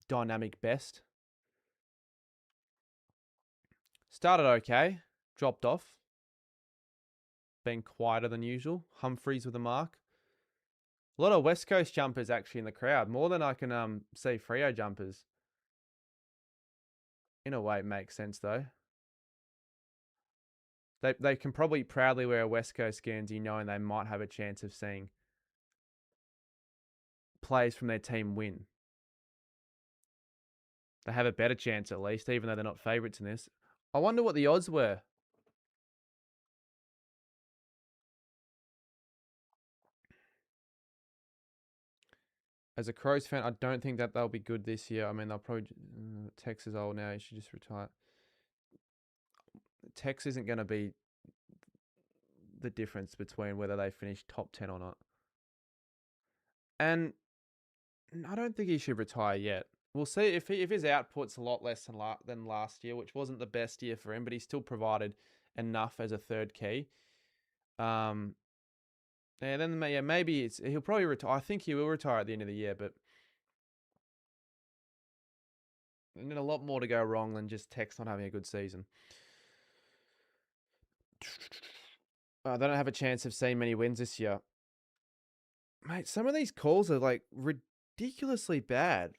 dynamic best. Started okay. Dropped off. Been quieter than usual. Humphreys with a mark. A lot of West Coast jumpers actually in the crowd. More than I can see Freo jumpers. In a way, it makes sense, though. They can probably proudly wear a West Coast Guernsey knowing they might have a chance of seeing players from their team win, they have a better chance at least, even though they're not favourites in this. I wonder what the odds were. As a Crows fan, I don't think that they'll be good this year. I mean, they'll probably... Tex is old now. He should just retire. Tex isn't going to be the difference between whether they finish top 10 or not. And I don't think he should retire yet. We'll see if his output's a lot less than last year, which wasn't the best year for him, but he still provided enough as a third key. Maybe he'll probably retire. I think he will retire at the end of the year, but there's a lot more to go wrong than just Tex not having a good season. They don't have a chance of seeing many wins this year. Mate, some of these calls are like ridiculously bad.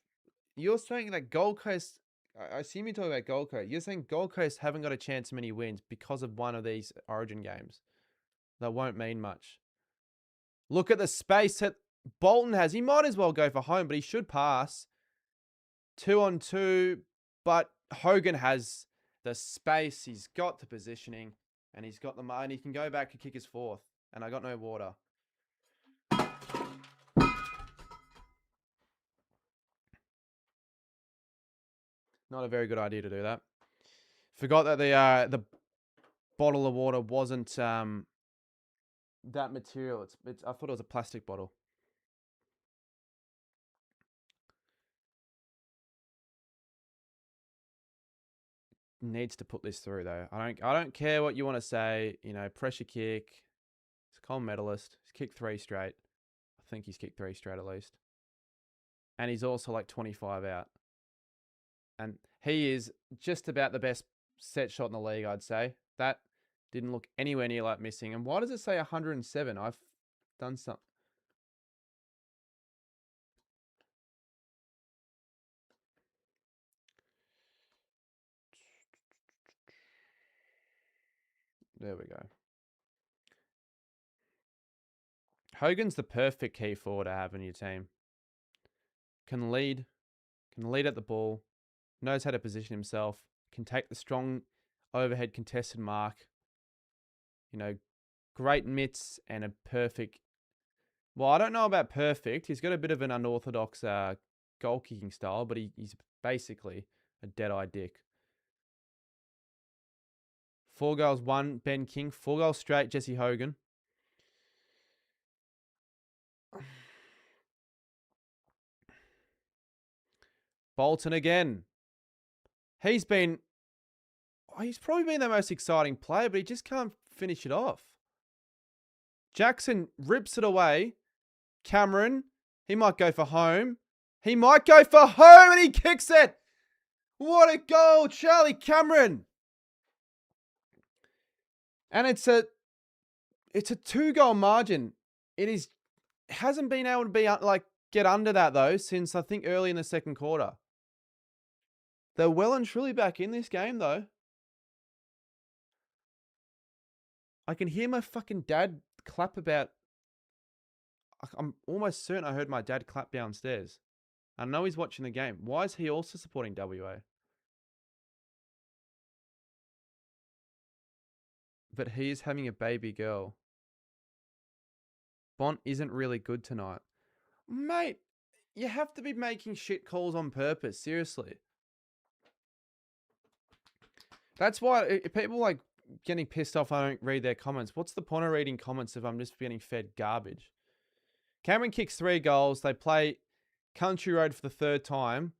You're saying that Gold Coast... I assume you're talking about Gold Coast. You're saying Gold Coast haven't got a chance of many wins because of one of these Origin games. That won't mean much. Look at the space that Bolton has. He might as well go for home, but he should pass. 2-on-2. But Hogan has the space. He's got the positioning. And he's got the money. And he can go back and kick his fourth. And I got no water. Not a very good idea to do that. Forgot that the bottle of water wasn't that material. I thought it was a plastic bottle. Needs to put this through though. I don't care what you want to say. You know, pressure kick. He's a gold medalist. He's kicked 3 straight. I think he's kicked 3 straight at least. And he's also like 25 out. And he is just about the best set shot in the league, I'd say. That didn't look anywhere near like missing. And why does it say 107? I've done something. There we go. Hogan's the perfect key forward to have in your team. Can lead at the ball, knows how to position himself, can take the strong overhead contested mark. You know, great mitts and a perfect... Well, I don't know about perfect. He's got a bit of an unorthodox goal kicking style, but he's basically a dead-eye dick. 4 goals, 1 Ben King. 4 goals straight, Jesse Hogan. Bolton again. He's probably been the most exciting player, but he just can't finish it off. Jackson rips it away. Cameron, he might go for home. He might go for home and he kicks it. What a goal, Charlie Cameron. And it's a 2-goal margin. It hasn't been able to be get under that though since I think early in the second quarter. They're well and truly back in this game though. I can hear my fucking dad clap about... I'm almost certain I heard my dad clap downstairs. I know he's watching the game. Why is he also supporting WA? But he is having a baby girl. Bont isn't really good tonight. Mate, you have to be making shit calls on purpose. Seriously. That's why people like getting pissed off I don't read their comments. What's the point of reading comments if I'm just getting fed garbage? Cameron kicks 3 goals. They play Country Road for the 3rd time.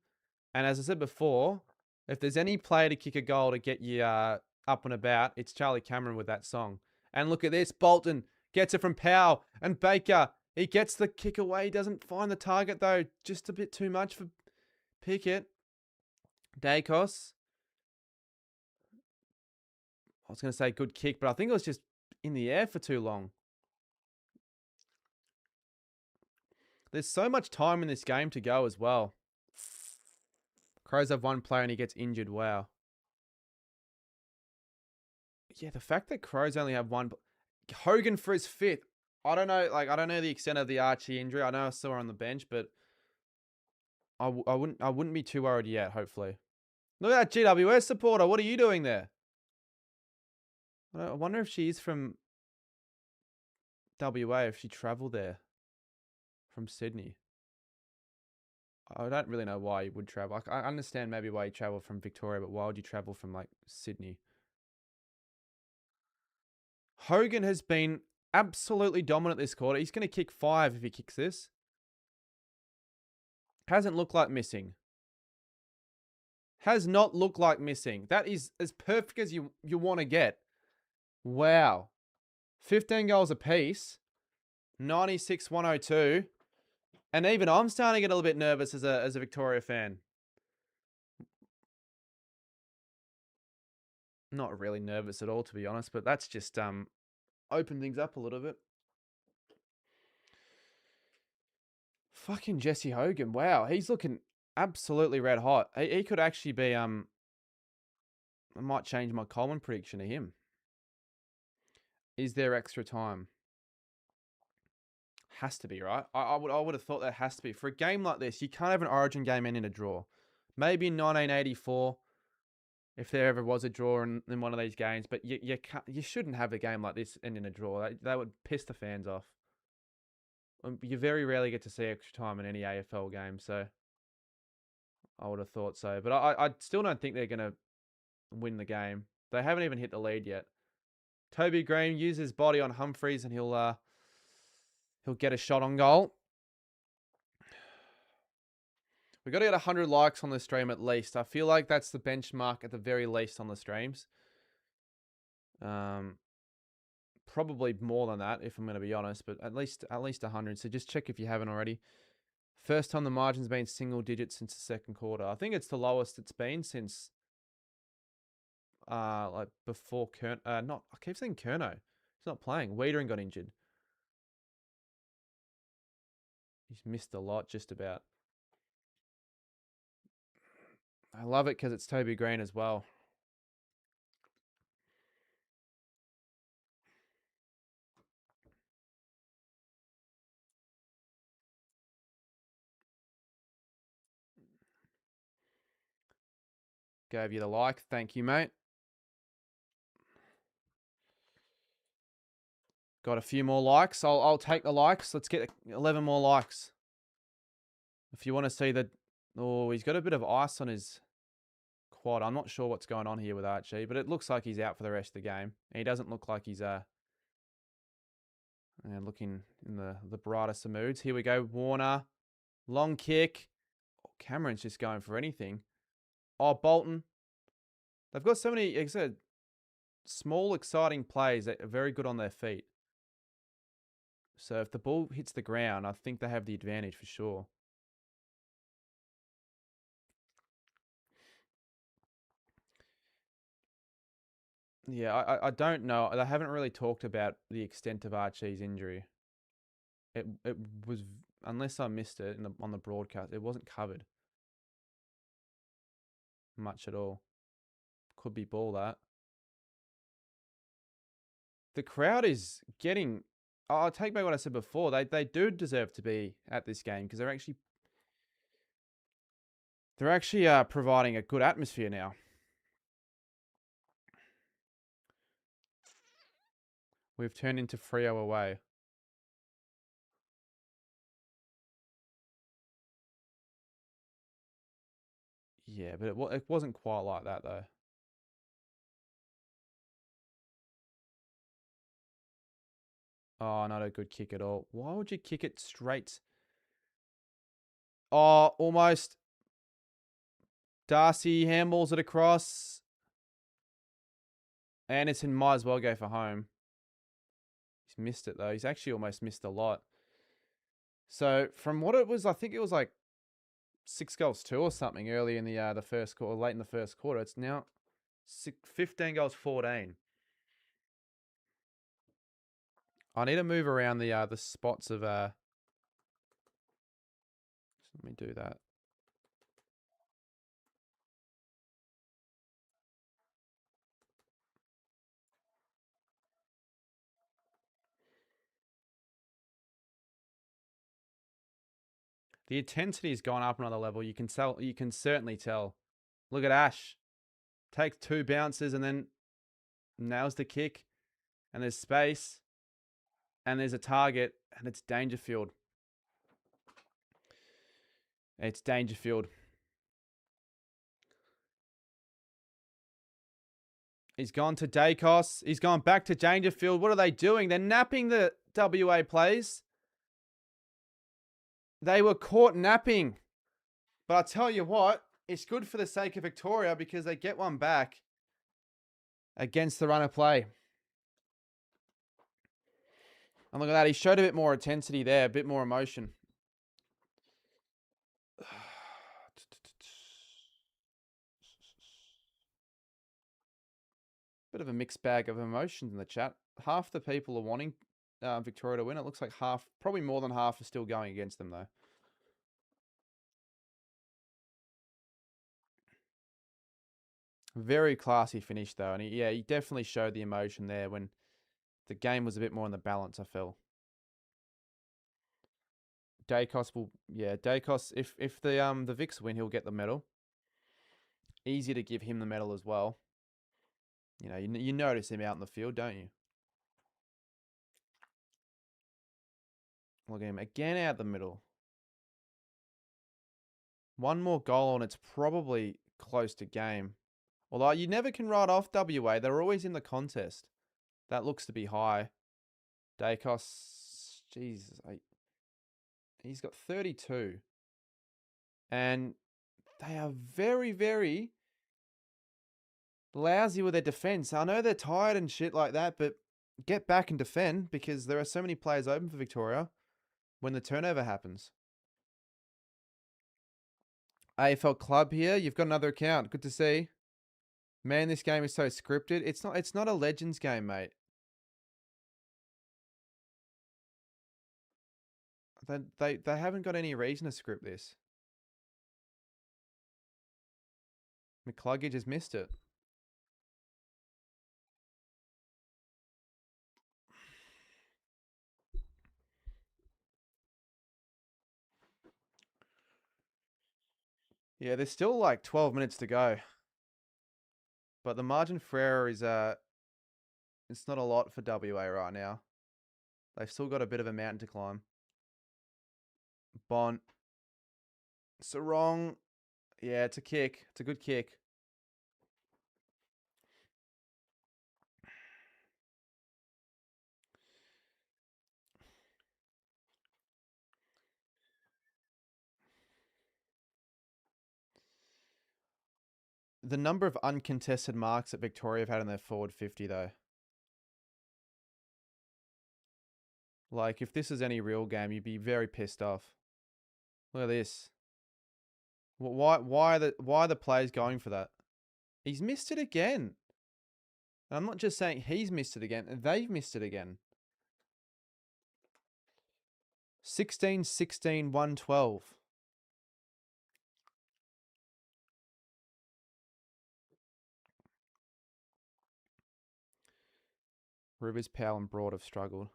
And as I said before, if there's any player to kick a goal to get you up and about, it's Charlie Cameron with that song. And look at this. Bolton gets it from Powell and Baker. He gets the kick away. He doesn't find the target though. Just a bit too much for Pickett. Dacos. I was going to say good kick, but I think it was just in the air for too long. There's so much time in this game to go as well. Crows have 1 player and he gets injured. Wow. Yeah, the fact that Crows only have 1... Hogan for his 5th. I don't know the extent of the Archie injury. I know I saw her on the bench, but I wouldn't be too worried yet. Hopefully, look at that GWS supporter. What are you doing there? I wonder if she's from WA. If she travelled there from Sydney. I don't really know why you would travel. I understand maybe why you travel from Victoria, but why would you travel from like Sydney? Hogan has been absolutely dominant this quarter. He's going to kick 5 if he kicks this. Hasn't looked like missing. Has not looked like missing. That is as perfect as you want to get. Wow. 15 goals apiece. 96-102. And even I'm starting to get a little bit nervous as a Victoria fan. Not really nervous at all, to be honest, but that's just opened things up a little bit. Fucking Jesse Hogan. Wow, he's looking absolutely red hot. He could actually be I might change my Coleman prediction to him. Is there extra time? Has to be, right? I would have thought there has to be. For a game like this, you can't have an Origin game end in a draw. Maybe in 1984, if there ever was a draw in one of these games, but you shouldn't have a game like this end in a draw. That would piss the fans off. You very rarely get to see extra time in any AFL game, so I would have thought so. But I still don't think they're going to win the game. They haven't even hit the lead yet. Toby Green uses his body on Humphreys and he'll get a shot on goal. We've got to get 100 likes on the stream at least. I feel like that's the benchmark at the very least on the streams. Probably more than that if I'm going to be honest, but at least 100. So just check if you haven't already. First time the margin's been single digits since the second quarter. I think it's the lowest it's been since like before I keep saying Kerno. He's not playing. Wiedering got injured. He's missed a lot just about. I love it because it's Toby Green as well. Gave you the like. Thank you, mate. Got a few more likes. I'll take the likes. Let's get 11 more likes. If you want to see the... Oh, he's got a bit of ice on his quad. I'm not sure what's going on here with Archie, but it looks like he's out for the rest of the game. He doesn't look like he's looking in the brightest of moods. Here we go. Warner. Long kick. Oh, Cameron's just going for anything. Oh, Bolton. They've got so many, like I said, small, exciting plays that are very good on their feet. So if the ball hits the ground, I think they have the advantage for sure. Yeah, I don't know. They haven't really talked about the extent of Archie's injury. It was, unless I missed it on the broadcast, it wasn't covered much at all. Could be ball that. The crowd is getting... I'll take back what I said before. They do deserve to be at this game because they're actually providing a good atmosphere now. We've turned into Freo away. Yeah, but it wasn't quite like that though. Oh, not a good kick at all. Why would you kick it straight? Oh, almost. Darcy handballs it across. Anderson might as well go for home. He's missed it though. He's actually almost missed a lot. So from what it was, I think it was like 6-2 or something early in the first quarter, late in the first quarter. It's now 15-14. I need to move around the spots of let me do that. The intensity has gone up another level. You can tell. You can certainly tell. Look at Ash. Takes 2 bounces and then nails the kick. And there's space. And there's a target. And it's Dangerfield. It's Dangerfield. He's gone to Dacos. He's gone back to Dangerfield. What are they doing? They're napping the WA plays. They were caught napping. But I'll tell you what, it's good for the sake of Victoria because they get one back against the run of play. And look at that. He showed a bit more intensity there, a bit more emotion. Bit of a mixed bag of emotions in the chat. Half the people are wanting Victoria to win. It looks like half, probably more than half, are still going against them though. Very classy finish though, and he definitely showed the emotion there when the game was a bit more in the balance, I feel. Dacos will, Dacos, if the Vics win, he'll get the medal. Easy to give him the medal as well. You know, you notice him out in the field, don't you? Look at him again out the middle. One more goal and it's probably close to game. Although you never can write off WA. They're always in the contest. That looks to be high. Dacos, Jesus, he's got 32. And they are very, very lousy with their defense. I know they're tired and shit like that, but get back and defend because there are so many players open for Victoria when the turnover happens. AFL Club here. You've got another account. Good to see. Man, this game is so scripted. It's not a Legends game, mate. They haven't got any reason to script this. McCluggage has missed it. Yeah, there's still like 12 minutes to go. But the margin for error is it's not a lot for WA right now. They've still got a bit of a mountain to climb. Bont. Sarong. Yeah, it's a kick. It's a good kick. The number of uncontested marks that Victoria have had in their forward 50, though. Like, if this is any real game, you'd be very pissed off. Look at this. Why are the players going for that? He's missed it again. And I'm not just saying he's missed it again. They've missed it again. 16-16, 112. Rivers, Powell and Broad have struggled.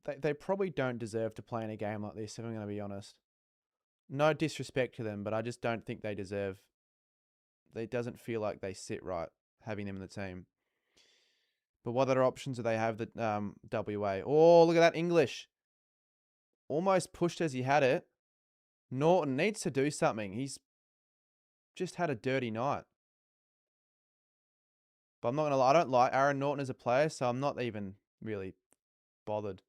They probably don't deserve to play in a game like this, if I'm going to be honest. No disrespect to them, but I just don't think they deserve... It doesn't feel like they sit right, having them in the team. But what other options do they have that WA? Oh, look at that English. Almost pushed as he had it. Norton needs to do something. He's just had a dirty night. But I'm not going to lie. I don't like Aaron Norton as a player, so I'm not even really bothered.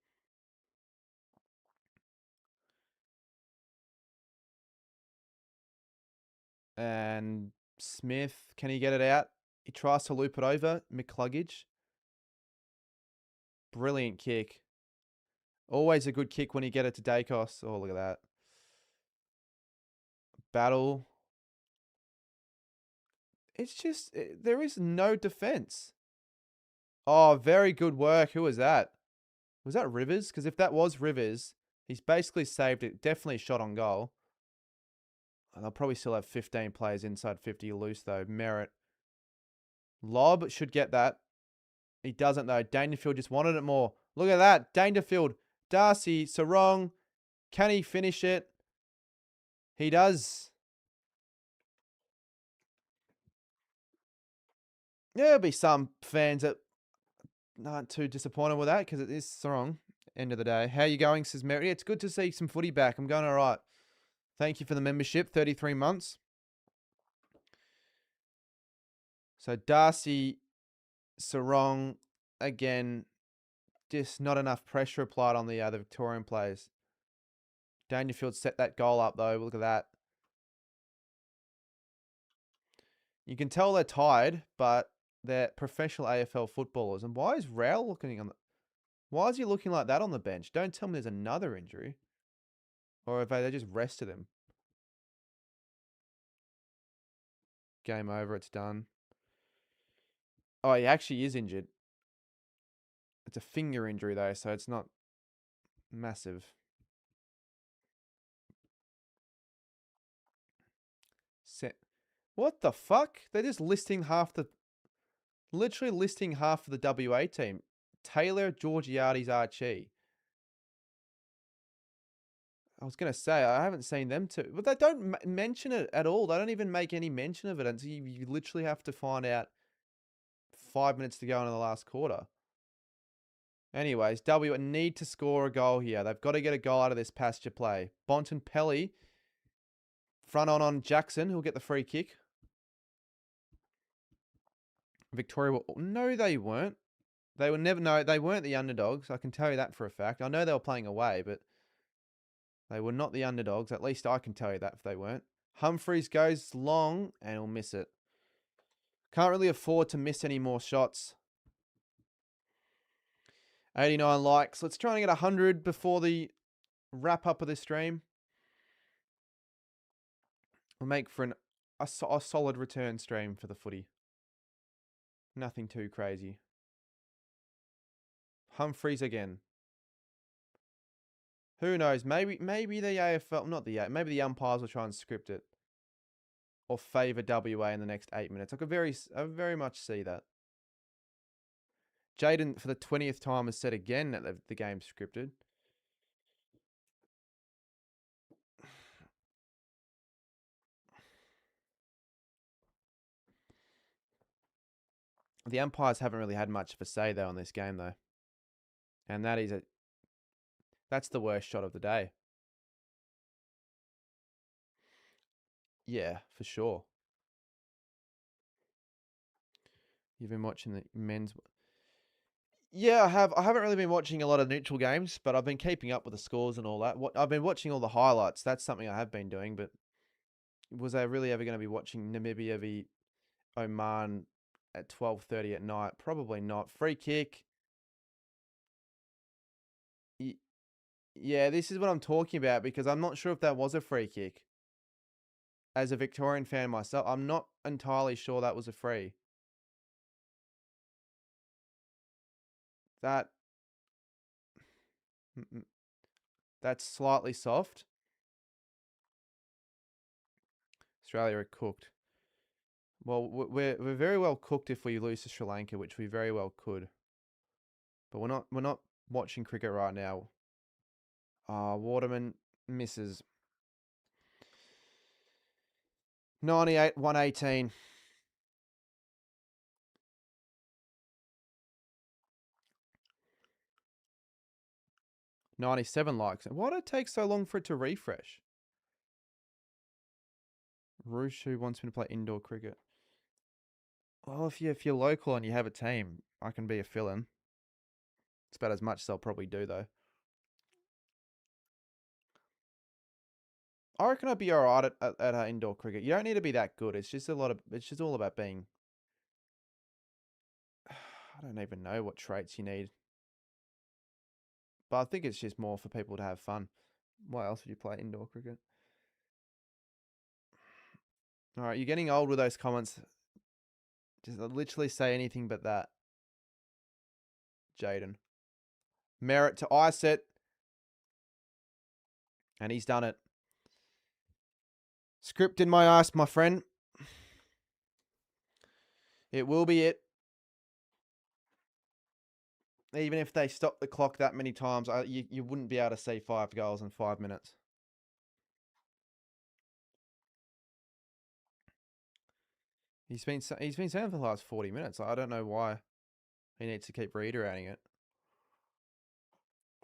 And Smith, can he get it out? He tries to loop it over. McCluggage. Brilliant kick. Always a good kick when you get it to Dacos. Oh, look at that. Battle. It's just, there is no defense. Oh, very good work. Who was that? Was that Rivers? Because if that was Rivers, he's basically saved it. Definitely shot on goal. And they'll probably still have 15 players inside 50 loose, though. Merritt. Lob should get that. He doesn't, though. Dangerfield just wanted it more. Look at that. Dangerfield Darcy Sarong. Can he finish it? He does. There'll be some fans that aren't too disappointed with that because it is Sarong. End of the day. How you going, says Mary? It's good to see some footy back. I'm going all right. Thank you for the membership. 33 months. So Darcy Sarong, again, just not enough pressure applied on the Victorian players. Dangerfield set that goal up, though. Look at that. You can tell they're tired, but they're professional AFL footballers. And why is Rowell looking on the... Why is he looking like that on the bench? Don't tell me there's another injury. Or if they just rested him. Game over. It's done. Oh, he actually is injured. It's a finger injury, though, so it's not massive. What the fuck? They're just listing literally listing half of the WA team. Taylor Georgiades Archie. I was going to say, I haven't seen them too. But they don't mention it at all. They don't even make any mention of it until you literally have to find out 5 minutes to go in the last quarter. Anyways, W need to score a goal here. They've got to get a goal out of this pasture play. Bontempelli, front on Jackson, who'll get the free kick. Victoria no, they weren't. They were never... No, they weren't the underdogs. I can tell you that for a fact. I know they were playing away, but they were not the underdogs. At least I can tell you that if they weren't. Humphreys goes long and he'll miss it. Can't really afford to miss any more shots. 89 likes. Let's try and get 100 before the wrap up of this stream. We'll make for a solid return stream for the footy. Nothing too crazy. Humphreys again. Who knows? Maybe the AFL, maybe the umpires will try and script it or favour WA in the next 8 minutes. I very much see that. Jaden, for the 20th time, has said again that the game's scripted. The umpires haven't really had much of a say, though, on this game, though. And that's the worst shot of the day. Yeah, for sure. You've been watching the men's... Yeah, I have. I haven't really been watching a lot of neutral games, but I've been keeping up with the scores and all that. I've been watching all the highlights. That's something I have been doing, but was I really ever going to be watching Namibia v Oman at 12:30 at night? Probably not. Free kick. Yeah, this is what I'm talking about because I'm not sure if that was a free kick. As a Victorian fan myself, I'm not entirely sure that was a free. That's slightly soft. Australia are cooked. Well, we're very well cooked if we lose to Sri Lanka, which we very well could. But we're not watching cricket right now. Waterman misses. 98, 118. $97 likes. Why did it take so long for it to refresh? Rushu wants me to play indoor cricket. Well, if you're local and you have a team, I can be a fill-in. It's about as much as I'll probably do, though. I reckon I'd be alright at indoor cricket. You don't need to be that good. It's just all about being... I don't even know what traits you need. But I think it's just more for people to have fun. Why else would you play indoor cricket? Alright, you're getting old with those comments. Just literally say anything but that. Jaden. Merritt to ice it. And he's done it. Script in my ass, my friend. It will be it. Even if they stop the clock that many times, you wouldn't be able to see 5 goals in 5 minutes. He's been saying for the last 40 minutes. I don't know why he needs to keep reiterating it.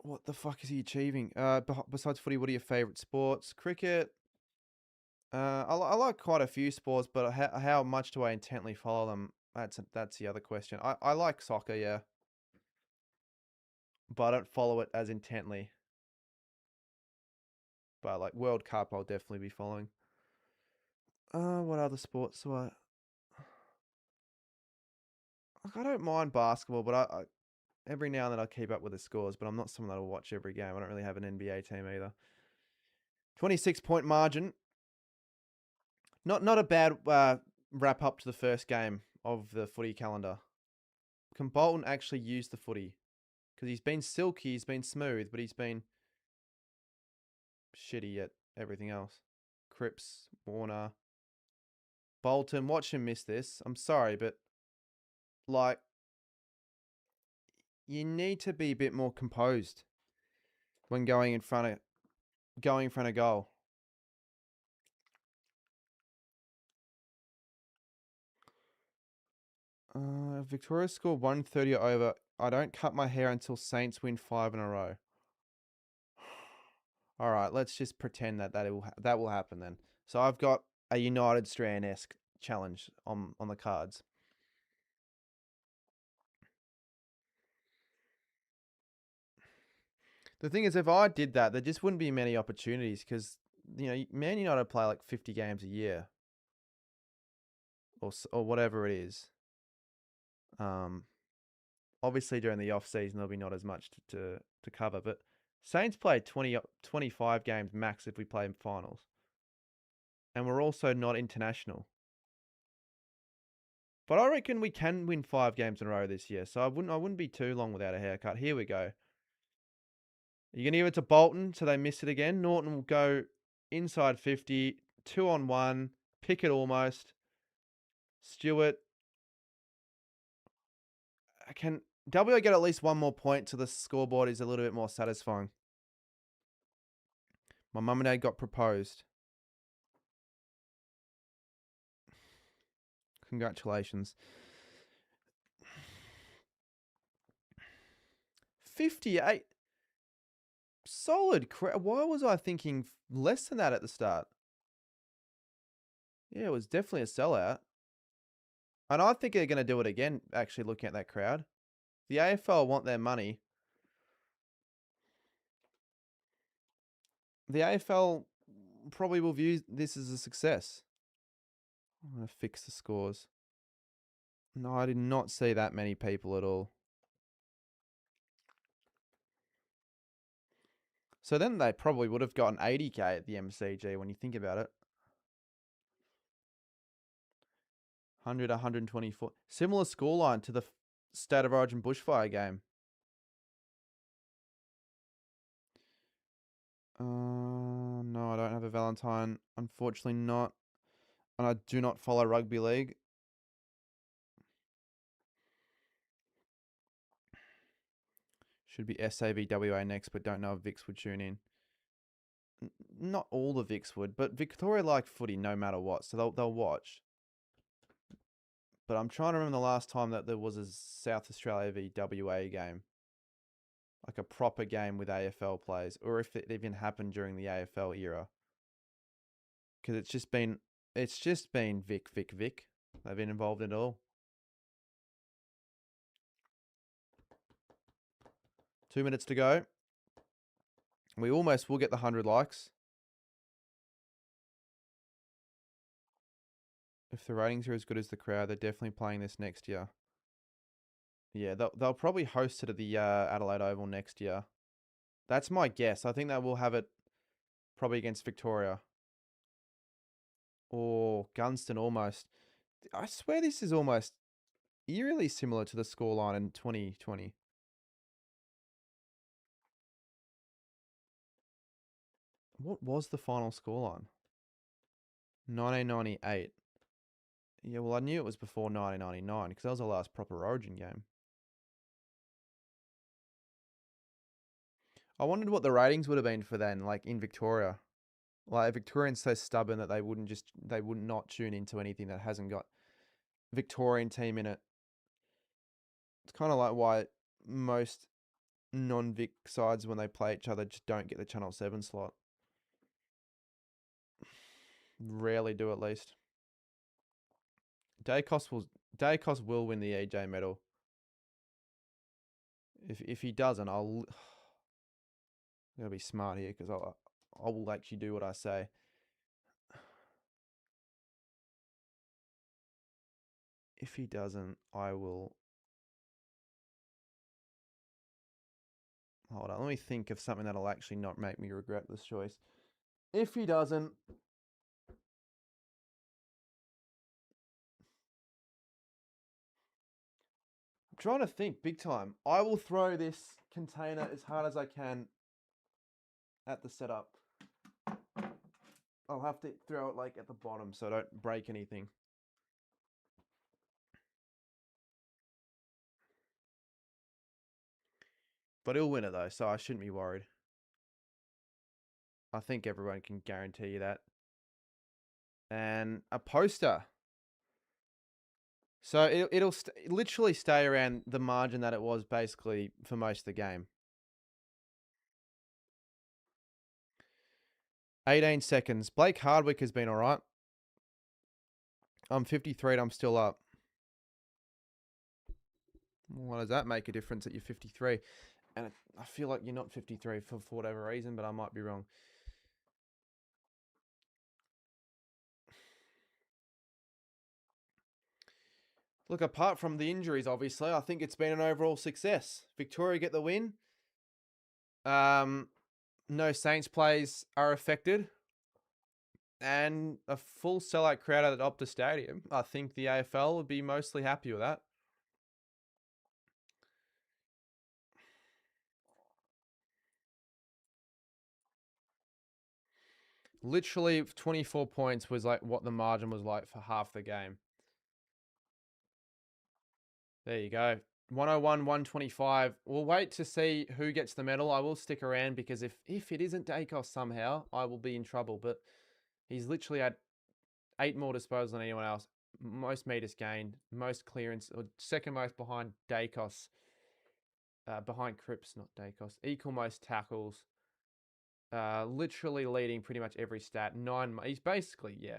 What the fuck is he achieving? Besides footy, what are your favourite sports? Cricket. I like quite a few sports, but how much do I intently follow them? That's the other question. I like soccer, yeah, but I don't follow it as intently. But like World Cup, I'll definitely be following. What other sports do I? Like, I don't mind basketball, but I every now and then I keep up with the scores. But I'm not someone that'll watch every game. I don't really have an NBA team either. 26-point margin. Not a bad wrap up to the first game of the footy calendar. Can Bolton actually use the footy? Because he's been silky, he's been smooth, but he's been shitty at everything else. Cripps, Warner, Bolton. Watch him miss this. I'm sorry, but like you need to be a bit more composed when going in front of goal. Victoria scored 130 over. I don't cut my hair until Saints win 5 in a row. All right, let's just pretend that will happen then. So I've got a United Strand-esque challenge on the cards. The thing is, if I did that, there just wouldn't be many opportunities because Man United play like 50 games a year or whatever it is. Obviously during the off season there'll be not as much to cover, but Saints play 25 games max if we play in finals, and we're also not international. But I reckon we can win 5 games in a row this year, so I wouldn't be too long without a haircut. Here we go. You're going to give it to Bolton, so they miss it again. Norton will go inside 50, 2-on-1, pick it almost. Stewart. Can WA get at least one more point so the scoreboard is a little bit more satisfying? My mum and dad got proposed. Congratulations. 58. Solid. Why was I thinking less than that at the start? Yeah, it was definitely a sellout. And I think they're going to do it again, actually, looking at that crowd. The AFL want their money. The AFL probably will view this as a success. I'm going to fix the scores. No, I did not see that many people at all. So then they probably would have gotten 80k at the MCG when you think about it. 100, 124. Similar scoreline to the State of Origin bushfire game. No, I don't have a Valentine. Unfortunately not. And I do not follow rugby league. Should be SAVWA next, but don't know if Vix would tune in. Not all the Vix would, but Victoria like footy no matter what, so they'll watch. But I'm trying to remember the last time that there was a South Australia v WA game. Like a proper game with AFL players, or if it even happened during the AFL era. Because it's just been Vic. They've been involved in it all. 2 minutes to go. We almost will get the 100 likes. If the ratings are as good as the crowd, they're definitely playing this next year. Yeah, they'll probably host it at the Adelaide Oval next year. That's my guess. I think they will have it probably against Victoria. Or Gunston almost. I swear this is almost eerily similar to the scoreline in 2020. What was the final scoreline? 1998. Yeah, well, I knew it was before 1999 because that was the last proper Origin game. I wondered what the ratings would have been for then, like in Victoria. Like Victorians so stubborn that they would not tune into anything that hasn't got Victorian team in it. It's kind of like why most non-Vic sides when they play each other just don't get the Channel 7 slot. Rarely do, at least. Dacos will win the EJ medal. If he doesn't, I'll gotta be smart here because I will actually do what I say. If he doesn't, I will. Hold on, let me think of something that'll actually not make me regret this choice. If he doesn't, I'm trying to think big time. I will throw this container as hard as I can at the setup. I'll have to throw it like at the bottom so I don't break anything. But he'll win it though, so I shouldn't be worried. I think everyone can guarantee you that. And a poster. So it'll literally stay around the margin that it was basically for most of the game. 18 seconds. Blake Hardwick has been all right. I'm 53 and I'm still up. Why does that make a difference that you're 53? And I feel like you're not 53 for whatever reason, but I might be wrong. Look, apart from the injuries, obviously, I think it's been an overall success. Victoria get the win. No Saints plays are affected. And a full sellout crowd at Optus Stadium. I think the AFL would be mostly happy with that. Literally 24 points was like what the margin was like for half the game. There you go. 101, 125. We'll wait to see who gets the medal. I will stick around because if it isn't Dacos somehow, I will be in trouble. But he's literally had 8 more disposals than anyone else. Most meters gained, most clearance, or second most behind Dacos. Behind Cripps, not Dacos. Equal most tackles. Literally leading pretty much every stat. He's basically,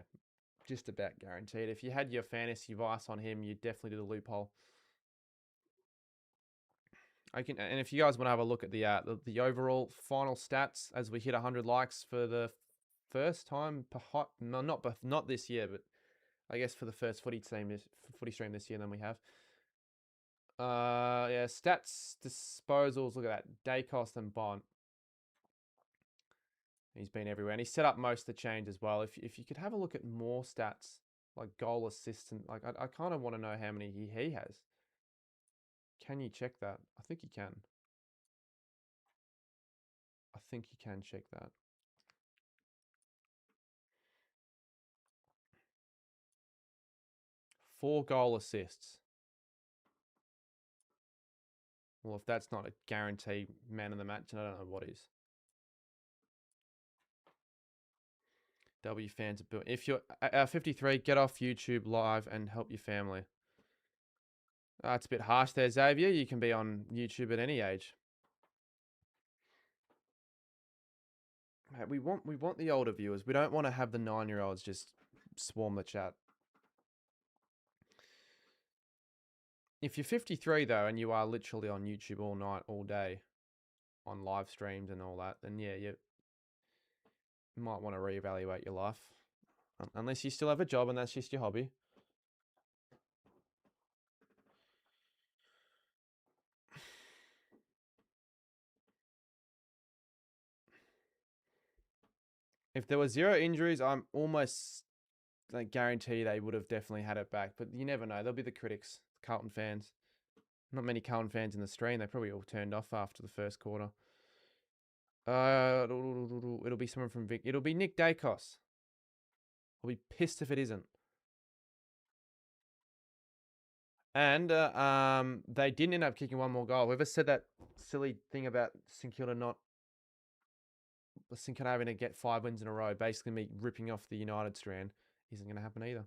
just about guaranteed. If you had your fantasy vice on him, you'd definitely do the loophole. And if you guys want to have a look at the overall final stats as we hit 100 likes for the first time, not this year, but I guess for the first footy stream this year, then we have. Stats, disposals. Look at that, Dacos and Bont. He's been everywhere, and he's set up most of the change as well. If you could have a look at more stats, like goal assist, and like I kind of want to know how many he has. Can you check that? I think you can. I think you can check that. Four goal assists. Well, if that's not a guaranteed man of the match, I don't know what is. W fans are built. If you're 53, get off YouTube live and help your family. It's a bit harsh there, Xavier. You can be on YouTube at any age. Mate, we want the older viewers. We don't want to have the 9-year-olds just swarm the chat. If you're 53 though, and you are literally on YouTube all night, all day, on live streams and all that, then yeah, you might want to reevaluate your life. Unless you still have a job and that's just your hobby. If there were 0 injuries, I'm almost like guarantee they would have definitely had it back. But you never know. There'll be the critics, Carlton fans. Not many Carlton fans in the stream. They probably all turned off after the first quarter. It'll be someone from Vic. It'll be Nick Dacos. I'll be pissed if it isn't. And they didn't end up kicking one more goal. Whoever said that silly thing about St Kilda not St Kilda having to get 5 wins in a row, basically me ripping off the United strand, isn't going to happen either.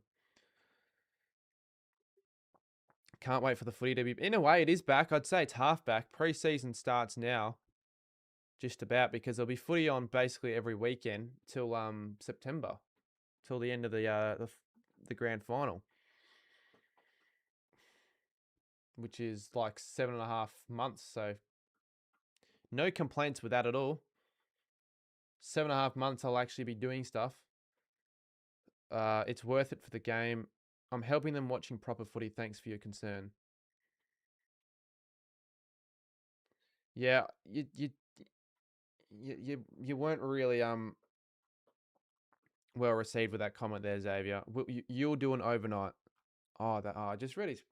Can't wait for the footy to be... In a way, it is back. I'd say it's half back. Pre-season starts now, just about, because there'll be footy on basically every weekend till September, till the end of the grand final, which is like 7.5 months. So no complaints with that at all. 7.5 months, I'll actually be doing stuff. It's worth it for the game. I'm helping them watching proper footy. Thanks for your concern. Yeah, you weren't really well received with that comment there, Xavier. You'll do an overnight. Oh, I just read his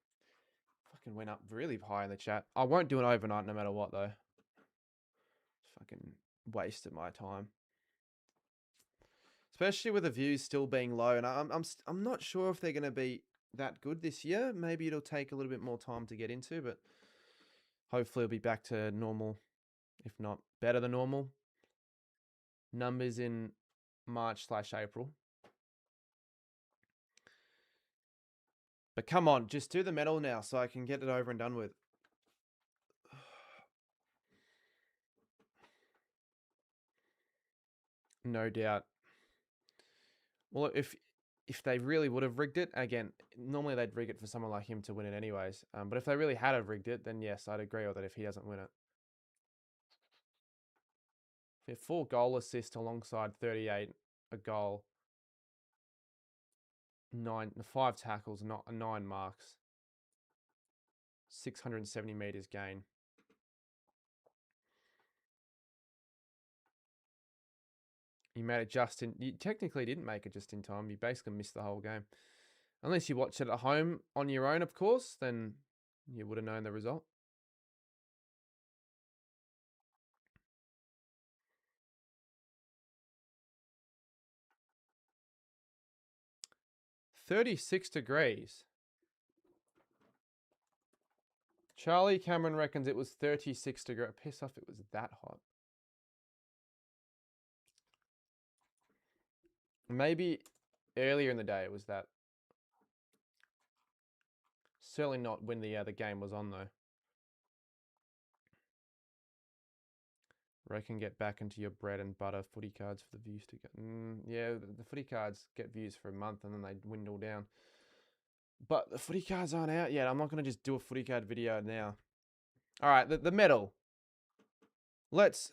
fucking went up really high in the chat. I won't do an overnight no matter what though. Fucking wasted my time. Especially with the views still being low, and I'm not sure if they're going to be that good this year. Maybe it'll take a little bit more time to get into, but hopefully it'll be back to normal, if not better than normal numbers in March/April. But come on, just do the medal now so I can get it over and done with. No doubt. Well, if they really would have rigged it, again, normally they'd rig it for someone like him to win it anyways. But if they really had have rigged it, then yes, I'd agree with it if he doesn't win it. Yeah, 4 goal assists alongside 38, a goal, 5 tackles, 9 marks, 670 meters gain. You made it just in. You technically didn't make it just in time. You basically missed the whole game. Unless you watched it at home on your own, of course, then you would have known the result. $36. Charlie Cameron reckons it was 36 degrees. Piss off, it was that hot. Maybe earlier in the day it was that. Certainly not when the game was on though. Reckon get back into your bread and butter footy cards for the views to get. Yeah, the footy cards get views for a month and then they dwindle down. But the footy cards aren't out yet. I'm not going to just do a footy card video now. All right, the medal. Let's...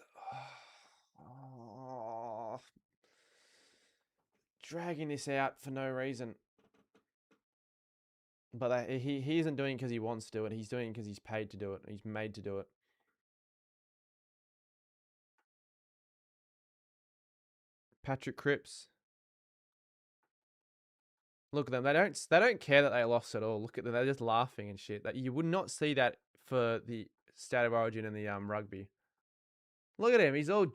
dragging this out for no reason. But he isn't doing it because he wants to do it. He's doing it because he's paid to do it. He's made to do it. Patrick Cripps. Look at them. They don't care that they lost at all. Look at them. They're just laughing and shit. That you would not see that for the State of Origin and the rugby. Look at him. He's all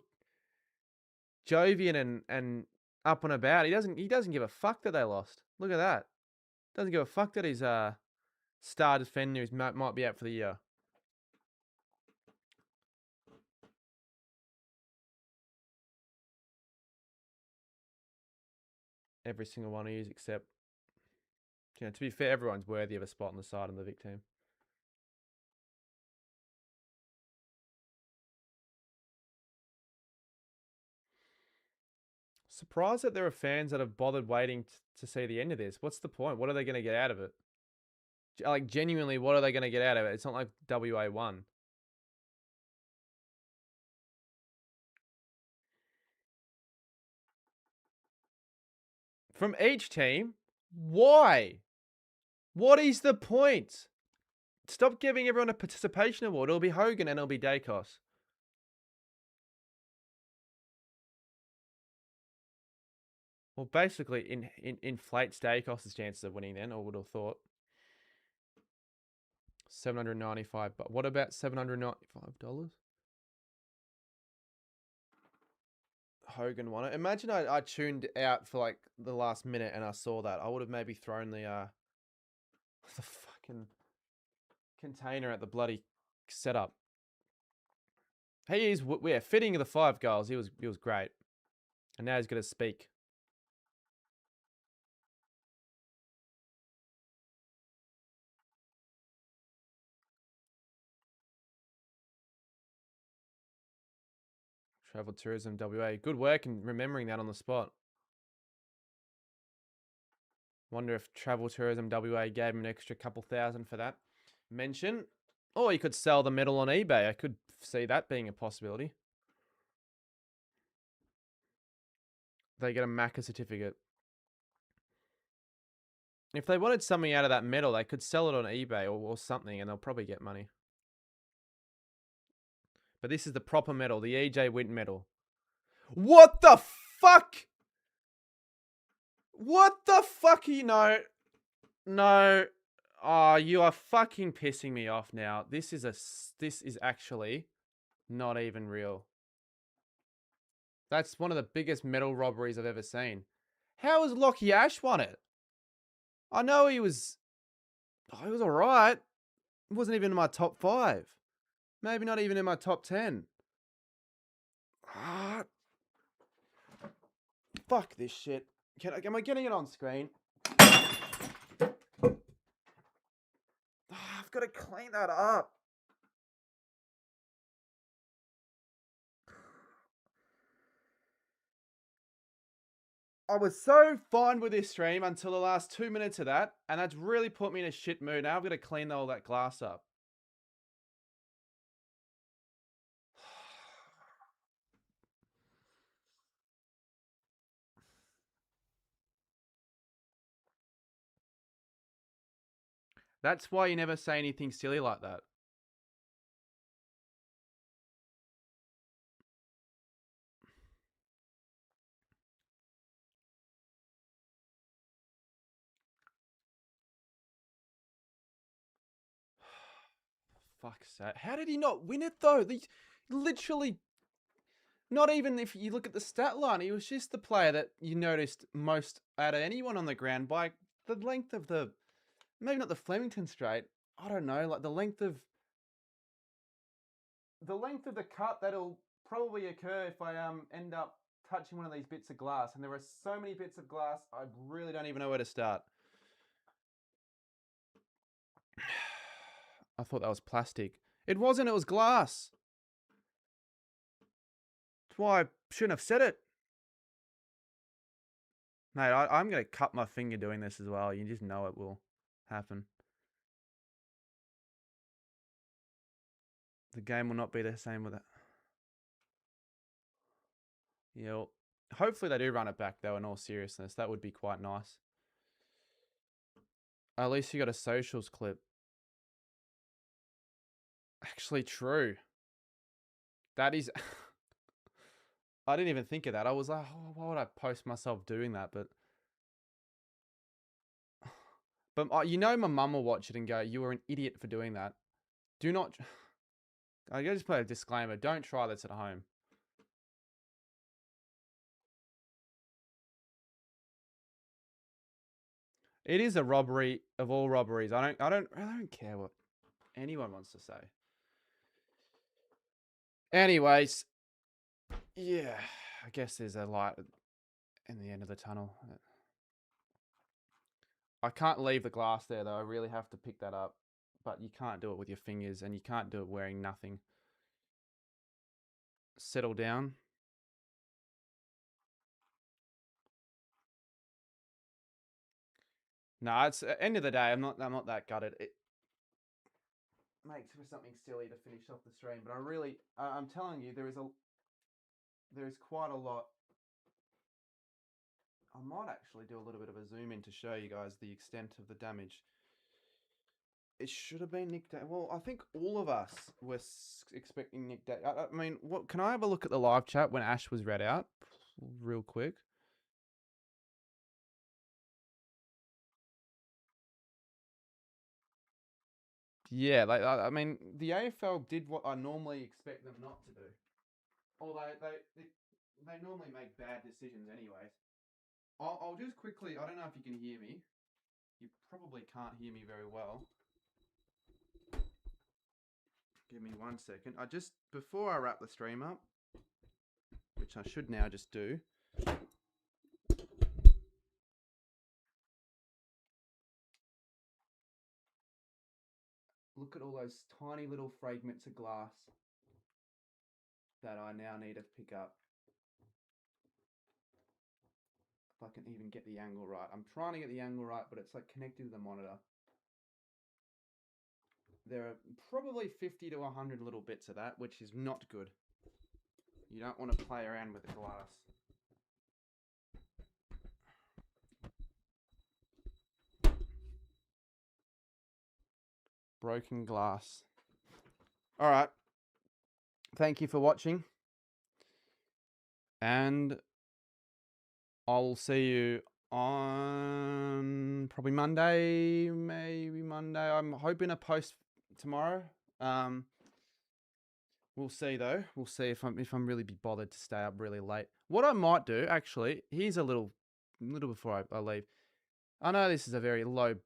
jovian and up and about. He doesn't give a fuck that they lost. Look at that. Doesn't give a fuck that his star defender might be out for the year. Every single one of you, except, to be fair, everyone's worthy of a spot on the side of the Vic team. Surprised that there are fans that have bothered waiting to see the end of this. What's the point? What are they going to get out of it? Like, genuinely, what are they going to get out of it? It's not like WA won. From each team? Why? What is the point? Stop giving everyone a participation award. It'll be Hogan and it'll be Dacos. Well, basically, inflates Dacos' chances of winning then, I would have thought. $795. But what about $795? Hogan won it. Imagine I tuned out for like the last minute and I saw that. I would have maybe thrown the fucking container at the bloody setup. He is, fitting of the 5 goals. He was great. And now he's going to speak. Travel Tourism WA. Good work in remembering that on the spot. Wonder if Travel Tourism WA gave him an extra couple thousand for that mention. Or you could sell the medal on eBay. I could see that being a possibility. They get a Macca certificate. If they wanted something out of that medal, they could sell it on eBay or something, and they'll probably get money. But this is the proper medal, the EJ Wint medal. What the fuck? What the fuck? No. Oh, you are fucking pissing me off now. This is actually not even real. That's one of the biggest medal robberies I've ever seen. How has Lockie Ash won it? I know he was all right. It wasn't even in my top 5. Maybe not even in my top 10. Ah, fuck this shit. Am I getting it on screen? I've got to clean that up. I was so fine with this stream until the last 2 minutes of that, and that's really put me in a shit mood. Now I've got to clean all that glass up. That's why you never say anything silly like that. Fuck's sake. How did he not win it, though? Literally, not even if you look at the stat line, he was just the player that you noticed most out of anyone on the ground by the length of the, maybe not the Flemington straight, I don't know, like the length of the cut that'll probably occur if I end up touching one of these bits of glass. And there are so many bits of glass, I really don't even know where to start. I thought that was plastic. It wasn't, it was glass. That's why I shouldn't have said it. Mate, I'm going to cut my finger doing this as well. You just know it will happen. The game will not be the same with it. Yeah. Hopefully they do run it back, though, in all seriousness. That would be quite nice. At least you got a socials clip. Actually, true. That is... I didn't even think of that. I was like, oh, why would I post myself doing that? But you know my mum will watch it and go, you were an idiot for doing that. Do not... I gotta just put a disclaimer. Don't try this at home. It is a robbery of all robberies. I don't care what anyone wants to say. Anyways, yeah, I guess there's a light in the end of the tunnel. I can't leave the glass there, though. I really have to pick that up. But you can't do it with your fingers, and you can't do it wearing nothing. Settle down. No, it's at the end of the day, I'm not that gutted. It makes for something silly to finish off the stream, but I'm telling you, there is quite a lot. I might actually do a little bit of a zoom in to show you guys the extent of the damage. It should have been Nick Day. Well, I think all of us were expecting Nick Day. I mean, what? Can I have a look at the live chat when Ash was read out, real quick? Yeah, I mean, the AFL did what I normally expect them not to do. Although they normally make bad decisions, anyways. I'll just quickly. I don't know if you can hear me. You probably can't hear me very well. Give me 1 second. Before I wrap the stream up, which I should now just do. Look at all those tiny little fragments of glass that I now need to pick up. If I can even get the angle right. I'm trying to get the angle right, but it's like connected to the monitor. There are probably 50 to 100 little bits of that, which is not good. You don't want to play around with the glass. Broken glass. All right. Thank you for watching. And I'll see you on probably Monday, maybe Monday. I'm hoping a post tomorrow. We'll see though. We'll see if I'm really be bothered to stay up really late. What I might do actually, here's a little before I leave. I know this is a very low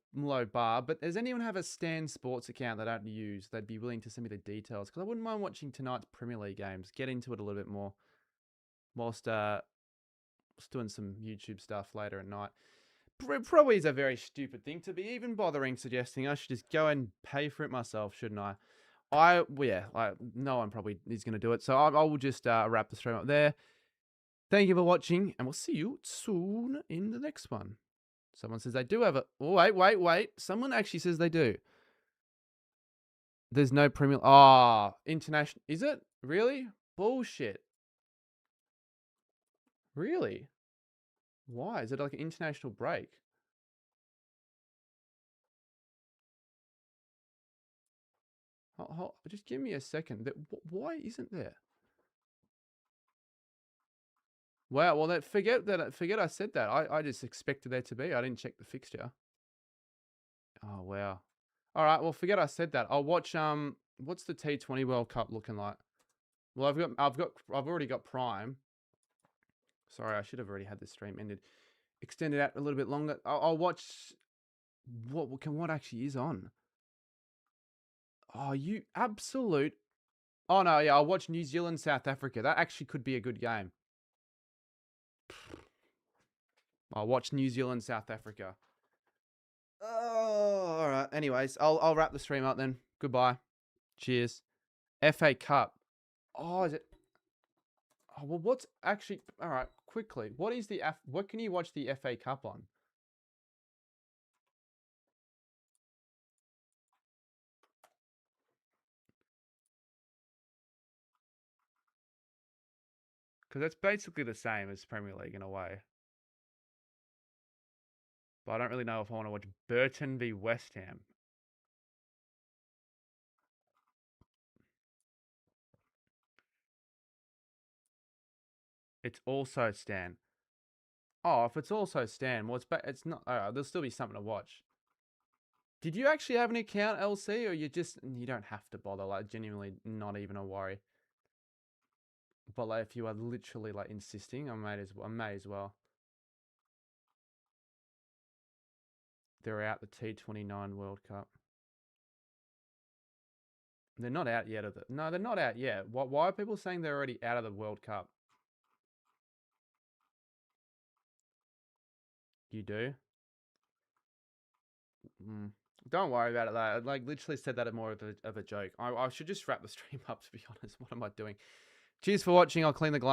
bar, but does anyone have a Stan Sports account that I don't use? They'd be willing to send me the details because I wouldn't mind watching tonight's Premier League games. Get into it a little bit more, whilst doing some YouTube stuff later at night. Probably is a very stupid thing to be even bothering suggesting. I should just go and pay for it myself, shouldn't I? No one probably is going to do it. So I will just wrap the stream up there. Thank you for watching, and we'll see you soon in the next one. Someone says they do have it. Oh, wait. Someone actually says they do. There's no Premier... international... Is it? Really? Bullshit. Really? Why? Is it like an international break? Just give me a second. Why isn't there? Wow. Well, forget I said that. I just expected there to be. I didn't check the fixture. Oh wow. All right. Well, forget I said that. I'll watch. What's the T20 World Cup looking like? Well, I've already got Prime. Sorry, I should have already had this stream ended. Extended out a little bit longer. I'll watch. What actually is on? Oh, you absolute. Oh no, yeah. I'll watch New Zealand, South Africa. That actually could be a good game. I'll watch New Zealand, South Africa. Oh, all right. Anyways, I'll wrap the stream up then. Goodbye. Cheers. FA Cup. Oh, is it? Oh, well, what's actually... All right, quickly. What can you watch the FA Cup on? Because that's basically the same as Premier League in a way. But I don't really know if I want to watch Burton v West Ham. It's also Stan. Oh, if it's also Stan, well, it's not. All right, there'll still be something to watch. Did you actually have an account, LC, or you don't have to bother? Like, genuinely, not even a worry. But like, if you are literally like insisting, I may as well. They're out the T29 World Cup. They're not out yet. No, they're not out yet. Why are people saying they're already out of the World Cup? You do? Don't worry about it though. I like literally said that more of a joke. I should just wrap the stream up, to be honest. What am I doing? Cheers for watching. I'll clean the glass.